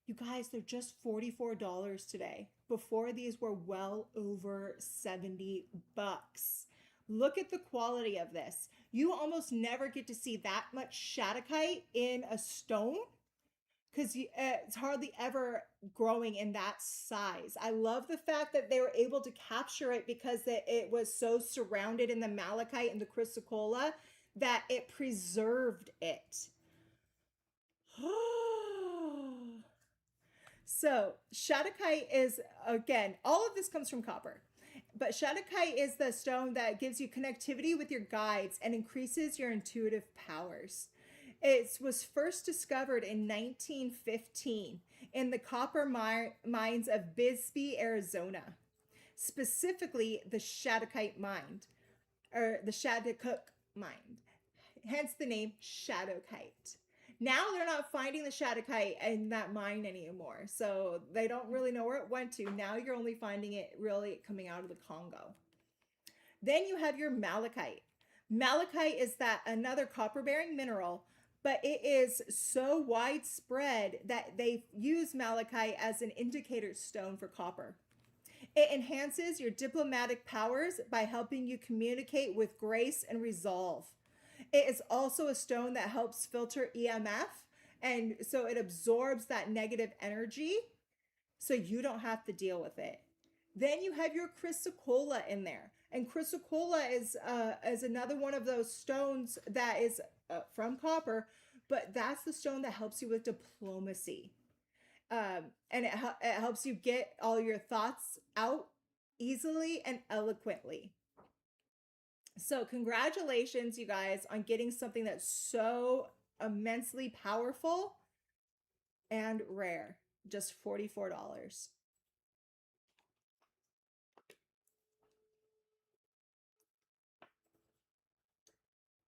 You guys, they're just $44 today. Before, these were well over $70. Look at the quality of this. You almost never get to see that much shadokite in a stone because it's hardly ever growing in that size. I love the fact that they were able to capture it because it was so surrounded in the malachite and the chrysocolla that it preserved it. So shadokite is, again, all of this comes from copper. But shadokite is the stone that gives you connectivity with your guides and increases your intuitive powers. It was first discovered in 1915 in the copper mines of Bisbee, Arizona. Specifically, the Shadokite mine, or the Shadokuk mine. Hence the name Shadokite. Now they're not finding the Shaddakite in that mine anymore. So they don't really know where it went to. Now you're only finding it really coming out of the Congo. Then you have your malachite. Malachite is that another copper bearing mineral, but it is so widespread that they use malachite as an indicator stone for copper. It enhances your diplomatic powers by helping you communicate with grace and resolve. It is also a stone that helps filter EMF, and so it absorbs that negative energy so you don't have to deal with it. Then you have your chrysocolla in there, and chrysocolla is another one of those stones that is from copper, but that's the stone that helps you with diplomacy, and it helps you get all your thoughts out easily and eloquently. So, congratulations, you guys, on getting something that's so immensely powerful and rare. Just $44.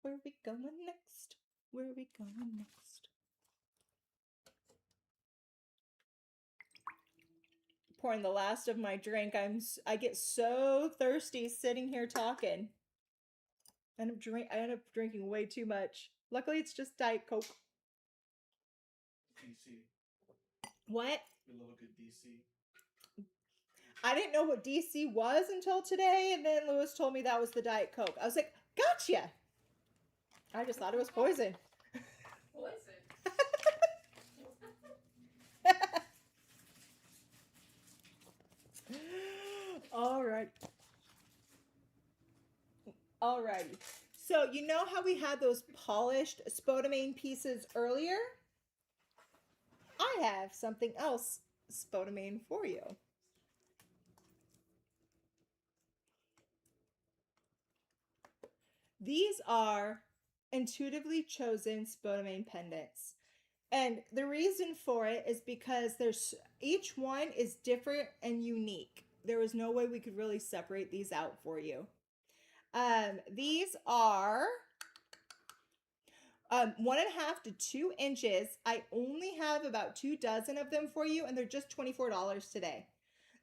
Where are we going next? Where are we going next? Pouring the last of my drink. I get so thirsty sitting here talking. I end up drinking way too much. Luckily, it's just Diet Coke. DC. What? We love a good DC. I didn't know what DC was until today, and then Lewis told me that was the Diet Coke. I was like, gotcha! I just thought it was poison. Poison. Alright. Alrighty. So, you know how we had those polished spodumene pieces earlier? I have something else spodumene for you. These are intuitively chosen spodumene pendants. And the reason for it is because each one is different and unique. There was no way we could really separate these out for you. These are 1.5 to 2 inches. I only have about 2 dozen of them for you, and they're just $24 today.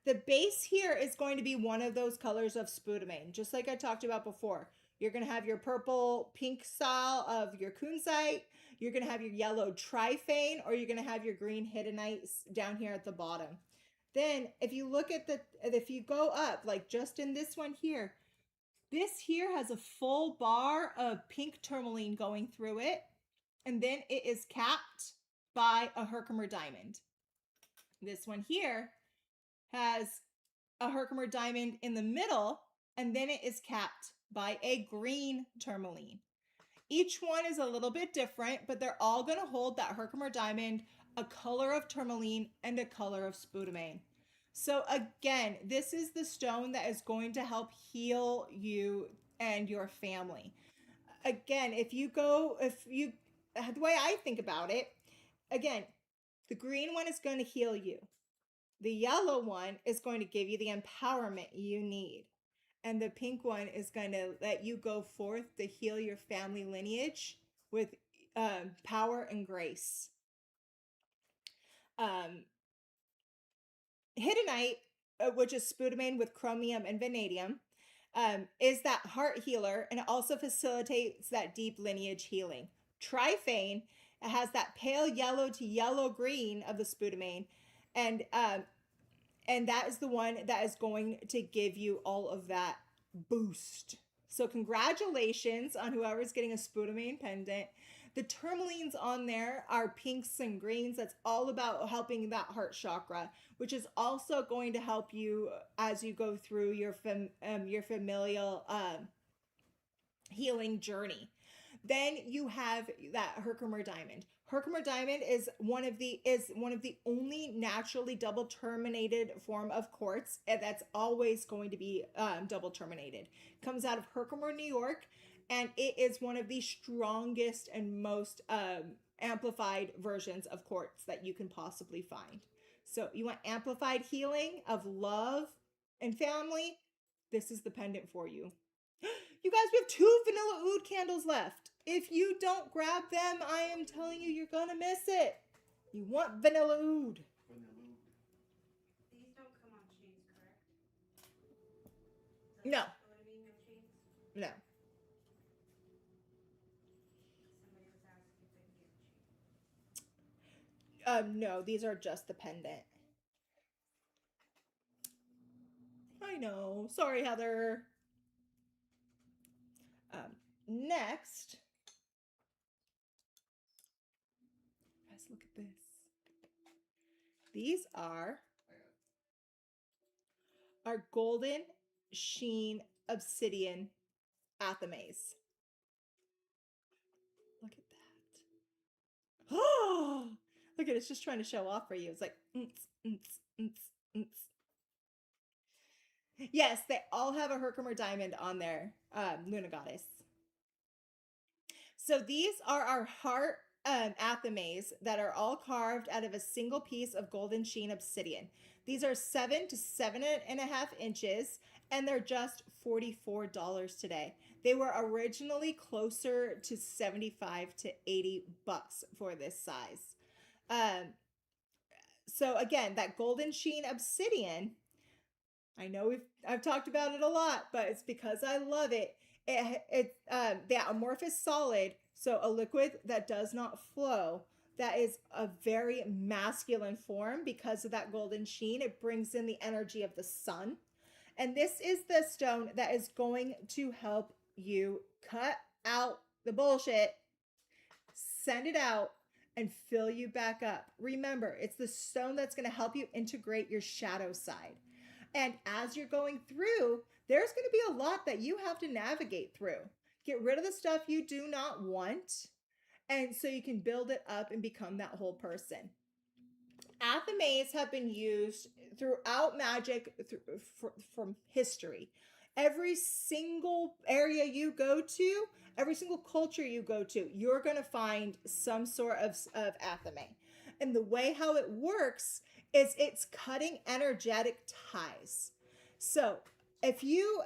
The base here is going to be one of those colors of spodumene, just like I talked about before. You're going to have your purple pink style of your kunzite. You're going to have your yellow tryphane, or you're going to have your green hiddenite down here at the bottom. Then if you look at if you go up, like just in this one here, this here has a full bar of pink tourmaline going through it. And then it is capped by a Herkimer diamond. This one here has a Herkimer diamond in the middle, and then it is capped by a green tourmaline. Each one is a little bit different, but they're all going to hold that Herkimer diamond, a color of tourmaline, and a color of spodumene. So again, this is the stone that is going to help heal you and your family. Again, the way I think about it, again, the green one is going to heal you. The yellow one is going to give you the empowerment you need. And the pink one is going to let you go forth to heal your family lineage with power and grace. Hiddenite, which is spodumene with chromium and vanadium, is that heart healer, and it also facilitates that deep lineage healing. Tryphane has that pale yellow to yellow green of the spodumene, and that is the one that is going to give you all of that boost. So congratulations on whoever's getting a spodumene pendant. The tourmalines on there are pinks and greens. That's all about helping that heart chakra, which is also going to help you as you go through your familial healing journey. Then you have that Herkimer diamond. Herkimer diamond is one of the only naturally double terminated form of quartz, and that's always going to be double terminated. Comes out of Herkimer, New York, and it is one of the strongest and most amplified versions of quartz that you can possibly find. So you want amplified healing of love and family? This is the pendant for you. You guys, we have 2 vanilla oud candles left. If you don't grab them, I am telling you, you're gonna miss it. You want vanilla oud. Vanilla. These don't come on chains, correct? No, Know what I mean? No chains? no. Somebody was asking if they can get a chain. No, these are just the pendant. I know. Sorry, Heather. Next, guys, look at this. These are our golden sheen obsidian athames. Look at that. Oh, look at it. It's just trying to show off for you. It's like, yes, they all have a Herkimer diamond on their Luna Goddess. So these are our heart athames that are all carved out of a single piece of golden sheen obsidian. These are 7 to 7.5 inches, and they're just $44 today. They were originally closer to 75 to 80 bucks for this size. So again, that golden sheen obsidian, I know I've talked about it a lot, but it's because I love it. The amorphous solid, so a liquid that does not flow. That is a very masculine form because of that golden sheen. It brings in the energy of the sun. And this is the stone that is going to help you cut out the bullshit, send it out, and fill you back up. Remember, it's the stone that's going to help you integrate your shadow side. And as you're going through, there's going to be a lot that you have to navigate through. Get rid of the stuff you do not want, and so you can build it up and become that whole person. Athames have been used throughout magic from history. Every single area you go to, every single culture you go to, you're going to find some sort of athame. And the way how it works is it's cutting energetic ties. So if you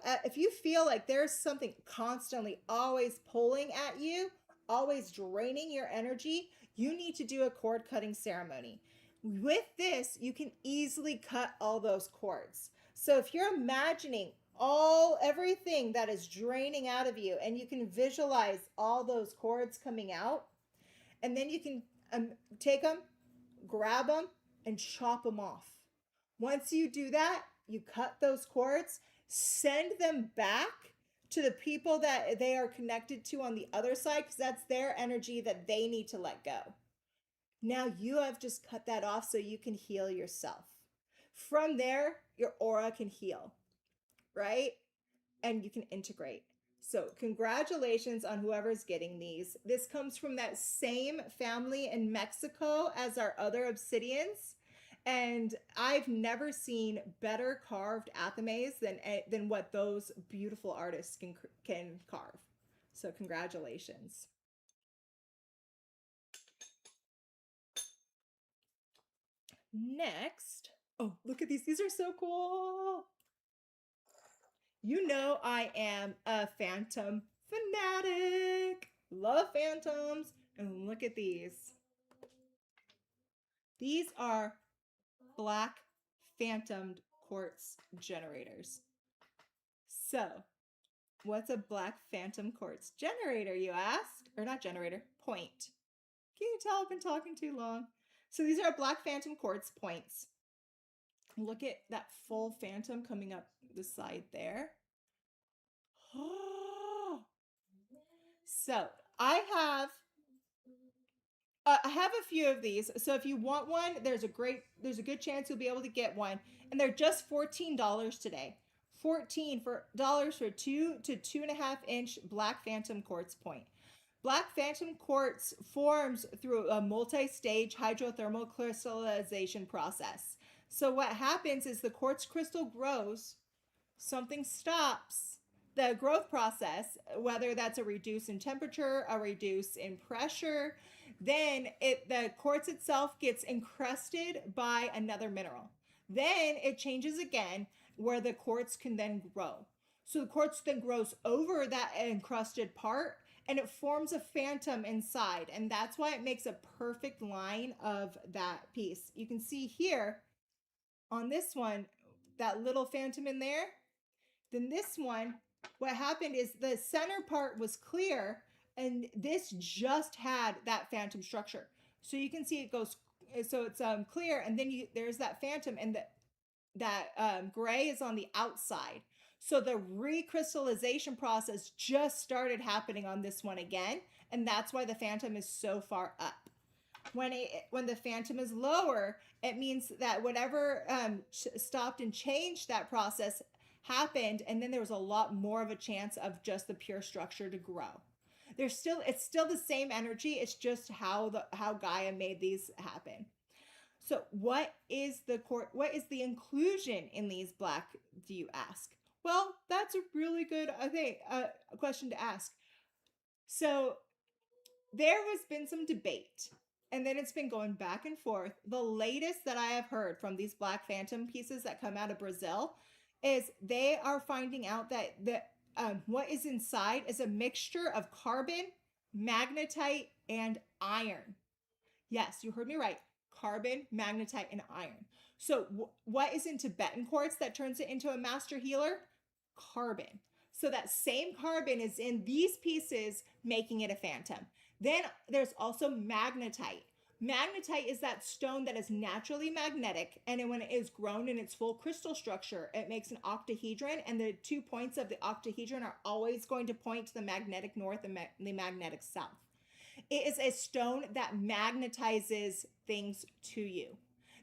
feel like there's something constantly always pulling at you, always draining your energy, you need to do a cord cutting ceremony. With this, you can easily cut all those cords. So if you're imagining everything that is draining out of you, and you can visualize all those cords coming out, and then you can take them, grab them, and chop them off. Once you do that, you cut those cords, send them back to the people that they are connected to on the other side, because that's their energy that they need to let go. Now you have just cut that off so you can heal yourself. From there, your aura can heal, right? And you can integrate. So congratulations on whoever's getting these. This comes from that same family in Mexico as our other obsidians. And I've never seen better carved athames than what those beautiful artists can carve. So congratulations. Next, oh, look at these. These are so cool. You know I am a phantom fanatic. Love phantoms. And look at these. These are black phantomed quartz generators. So, what's a black phantom quartz generator, you asked? Or not generator, point. Can you tell I've been talking too long? So these are black phantom quartz points. Look at that full phantom coming up the side there. So I have a few of these. So if you want one, there's a good chance you'll be able to get one, and they're just $14 today. $14 for 2 to 2.5 inch black phantom quartz point. Black phantom quartz forms through a multi-stage hydrothermal crystallization process. So what happens is the quartz crystal grows, something stops the growth process, whether that's a reduce in temperature, a reduce in pressure, then the quartz itself gets encrusted by another mineral. Then it changes again where the quartz can then grow. So the quartz then grows over that encrusted part, and it forms a phantom inside. And that's why it makes a perfect line of that piece. You can see here on this one, that little phantom in there. Then this one, what happened is the center part was clear and this just had that phantom structure. So you can see it goes, so it's clear, and then there's that phantom, and that gray is on the outside. So the recrystallization process just started happening on this one again, and that's why the phantom is so far up. When the phantom is lower, it means that whatever stopped and changed that process happened, and then there was a lot more of a chance of just the pure structure to grow. It's still the same energy. It's just how Gaia made these happen. So what is the inclusion in these black, do you ask? Well, that's a really good, I think, question to ask. So there has been some debate, and then it's been going back and forth. The latest that I have heard from these black phantom pieces that come out of Brazil is they are finding out that what is inside is a mixture of carbon, magnetite, and iron. Yes, you heard me right. Carbon, magnetite, and iron. So what is in Tibetan quartz that turns it into a master healer? Carbon. So that same carbon is in these pieces, making it a phantom. Then there's also magnetite. Magnetite is that stone that is naturally magnetic, and when it is grown in its full crystal structure, it makes an octahedron, and the 2 points of the octahedron are always going to point to the magnetic north and the magnetic south. It is a stone that magnetizes things to you.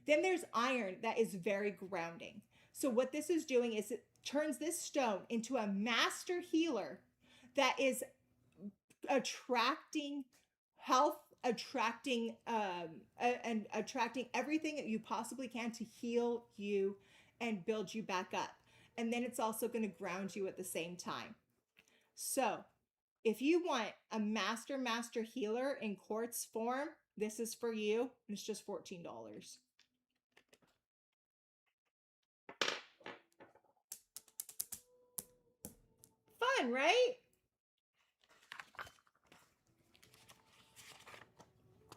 Then there's iron that is very grounding. So what this is doing is it turns this stone into a master healer that is attracting health, attracting and attracting everything that you possibly can to heal you and build you back up. And then it's also going to ground you at the same time. So if you want a master healer in quartz form, this is for you, and it's just $14. Fun, right?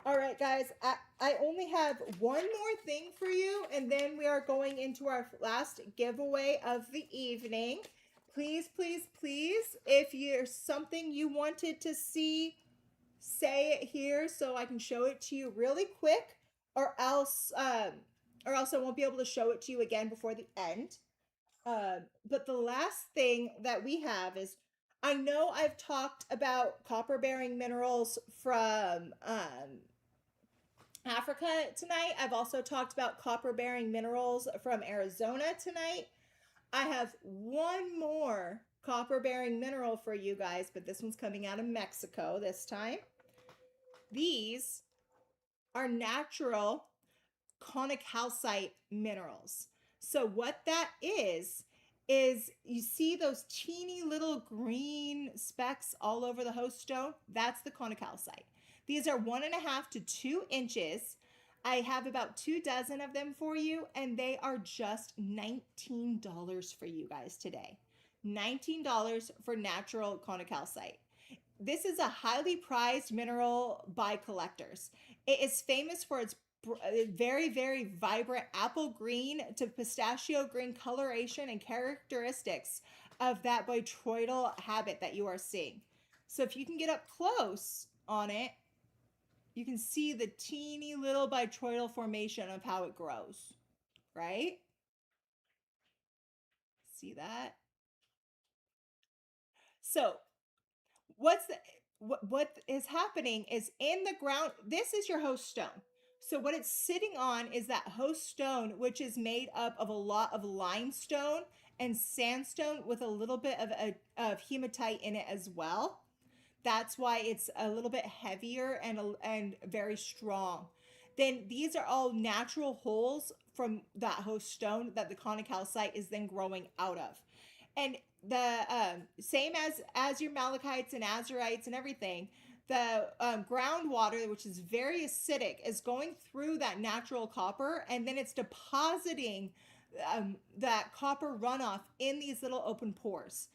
All right, guys, I only have one more thing for you, and then we are going into our last giveaway of the evening. Please, please, please, if there's something you wanted to see, say it here so I can show it to you really quick, or else I won't be able to show it to you again before the end. But the last thing that we have is, I know I've talked about copper-bearing minerals from Africa tonight. I've also talked about copper-bearing minerals from Arizona tonight. I have one more copper-bearing mineral for you guys, but this one's coming out of Mexico this time. These are natural conicalcite minerals. So what that is you see those teeny little green specks all over the host stone? That's the conicalcite. These are 1.5 to 2 inches. I have about 2 dozen of them for you, and they are just $19 for you guys today. $19 for natural conicalcite. This is a highly prized mineral by collectors. It is famous for its very, very vibrant apple green to pistachio green coloration and characteristics of that botryoidal habit that you are seeing. So if you can get up close on it, you can see the teeny little botryoidal formation of how it grows, right? See that? So what is happening is in the ground, this is your host stone. So what it's sitting on is that host stone, which is made up of a lot of limestone and sandstone with a little bit of hematite in it as well. That's why it's a little bit heavier and very strong. Then these are all natural holes from that host stone that the conicalcite is then growing out of. And the same as your malachites and azurites and everything, the groundwater, which is very acidic, is going through that natural copper, and then it's depositing that copper runoff in these little open pores.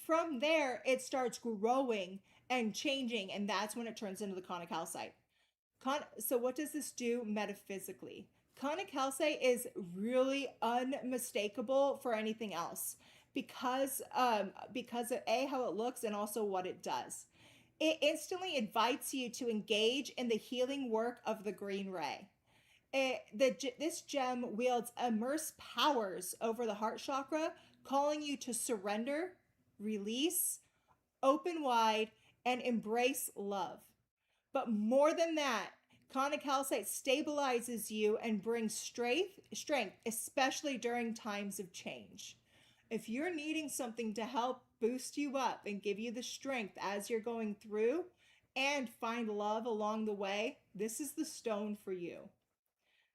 From there, it starts growing and changing, and that's when it turns into the conic calcite. So what does this do metaphysically? Conic calcite is really unmistakable for anything else because of a how it looks and also what it does. It instantly invites you to engage in the healing work of the green ray. This gem wields immense powers over the heart chakra, calling you to surrender, release, open wide, and embrace love. But more than that, conic calcite stabilizes you and brings strength, especially during times of change. If you're needing something to help boost you up and give you the strength as you're going through and find love along the way, this is the stone for you.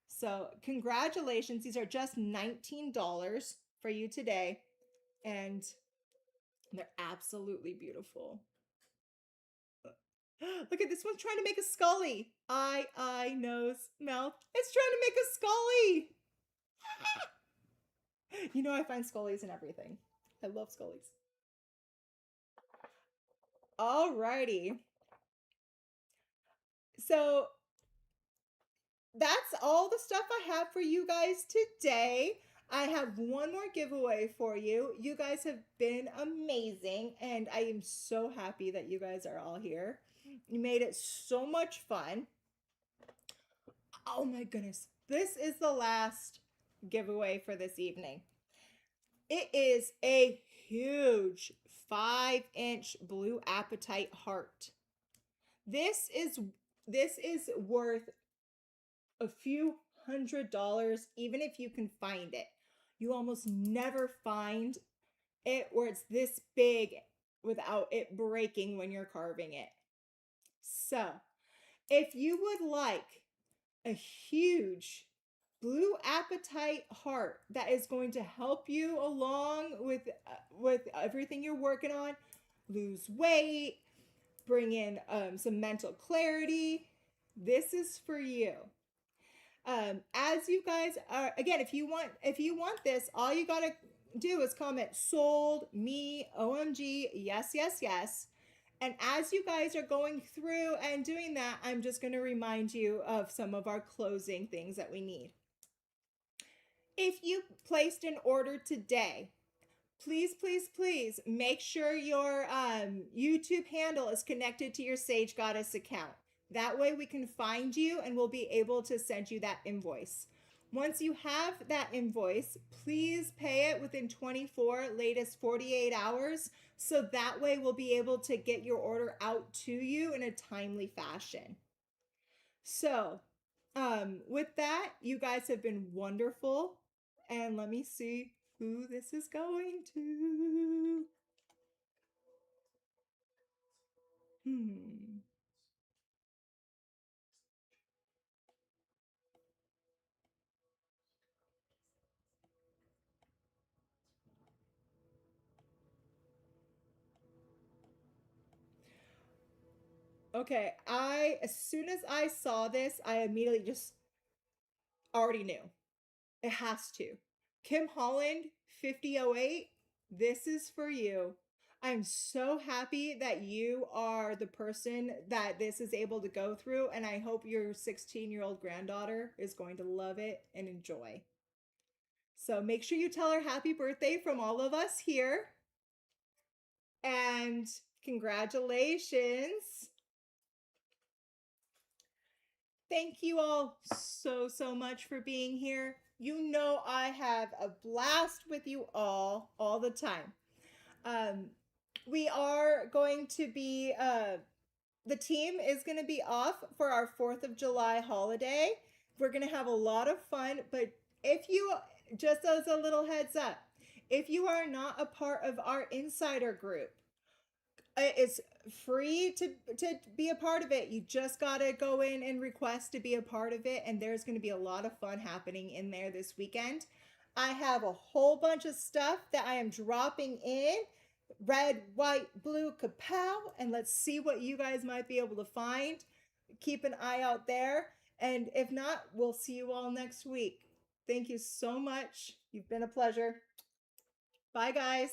So, congratulations. These are just $19 for you today, and they're absolutely beautiful. Look at this one's trying to make a Scully. Eye, nose, mouth. It's trying to make a Scully. You know I find Scullies in everything. I love Scullies. Alrighty. So that's all the stuff I have for you guys today. I have one more giveaway for you. You guys have been amazing, and I am so happy that you guys are all here. You made it so much fun. Oh my goodness. This is the last giveaway for this evening. It is a huge 5-inch blue apatite heart. This is worth a few $100s even if you can find it. You almost never find it where it's this big without it breaking when you're carving it. So, if you would like a huge blue apatite heart that is going to help you along with everything you're working on, lose weight, bring in some mental clarity, this is for you. As you guys are, again, if you want this, all you gotta do is comment sold, me, OMG, yes. And as you guys are going through and doing that, I'm just going to remind you of some of our closing things that we need. If you placed an order today, please make sure your YouTube handle is connected to your Sage Goddess account. That way we can find you and we'll be able to send you that invoice. Once you have that invoice, please pay it within 24, latest 48 hours. So that way we'll be able to get your order out to you in a timely fashion. So with that, you guys have been wonderful. And let me see who this is going to. Okay, as soon as I saw this, I immediately just already knew. It has to. Kim Holland, 5008, this is for you. I'm so happy that you are the person that this is able to go through, and I hope your 16-year-old granddaughter is going to love it and enjoy. So make sure you tell her happy birthday from all of us here. And congratulations. Thank you all so much for being here. You know I have a blast with you all the time. We are going to be, the team is going to be off for our 4th of July holiday. We're going to have a lot of fun, but if you, just as a little heads up, if you are not a part of our insider group, it's free to be a part of it. You just got to go in and request to be a part of it, and there's going to be a lot of fun happening in there this weekend. I have a whole bunch of stuff that I am dropping in. Red, white, blue, kapow, and let's see what you guys might be able to find. Keep an eye out there, and if not, we'll see you all next week. Thank you so much. You've been a pleasure. Bye, guys.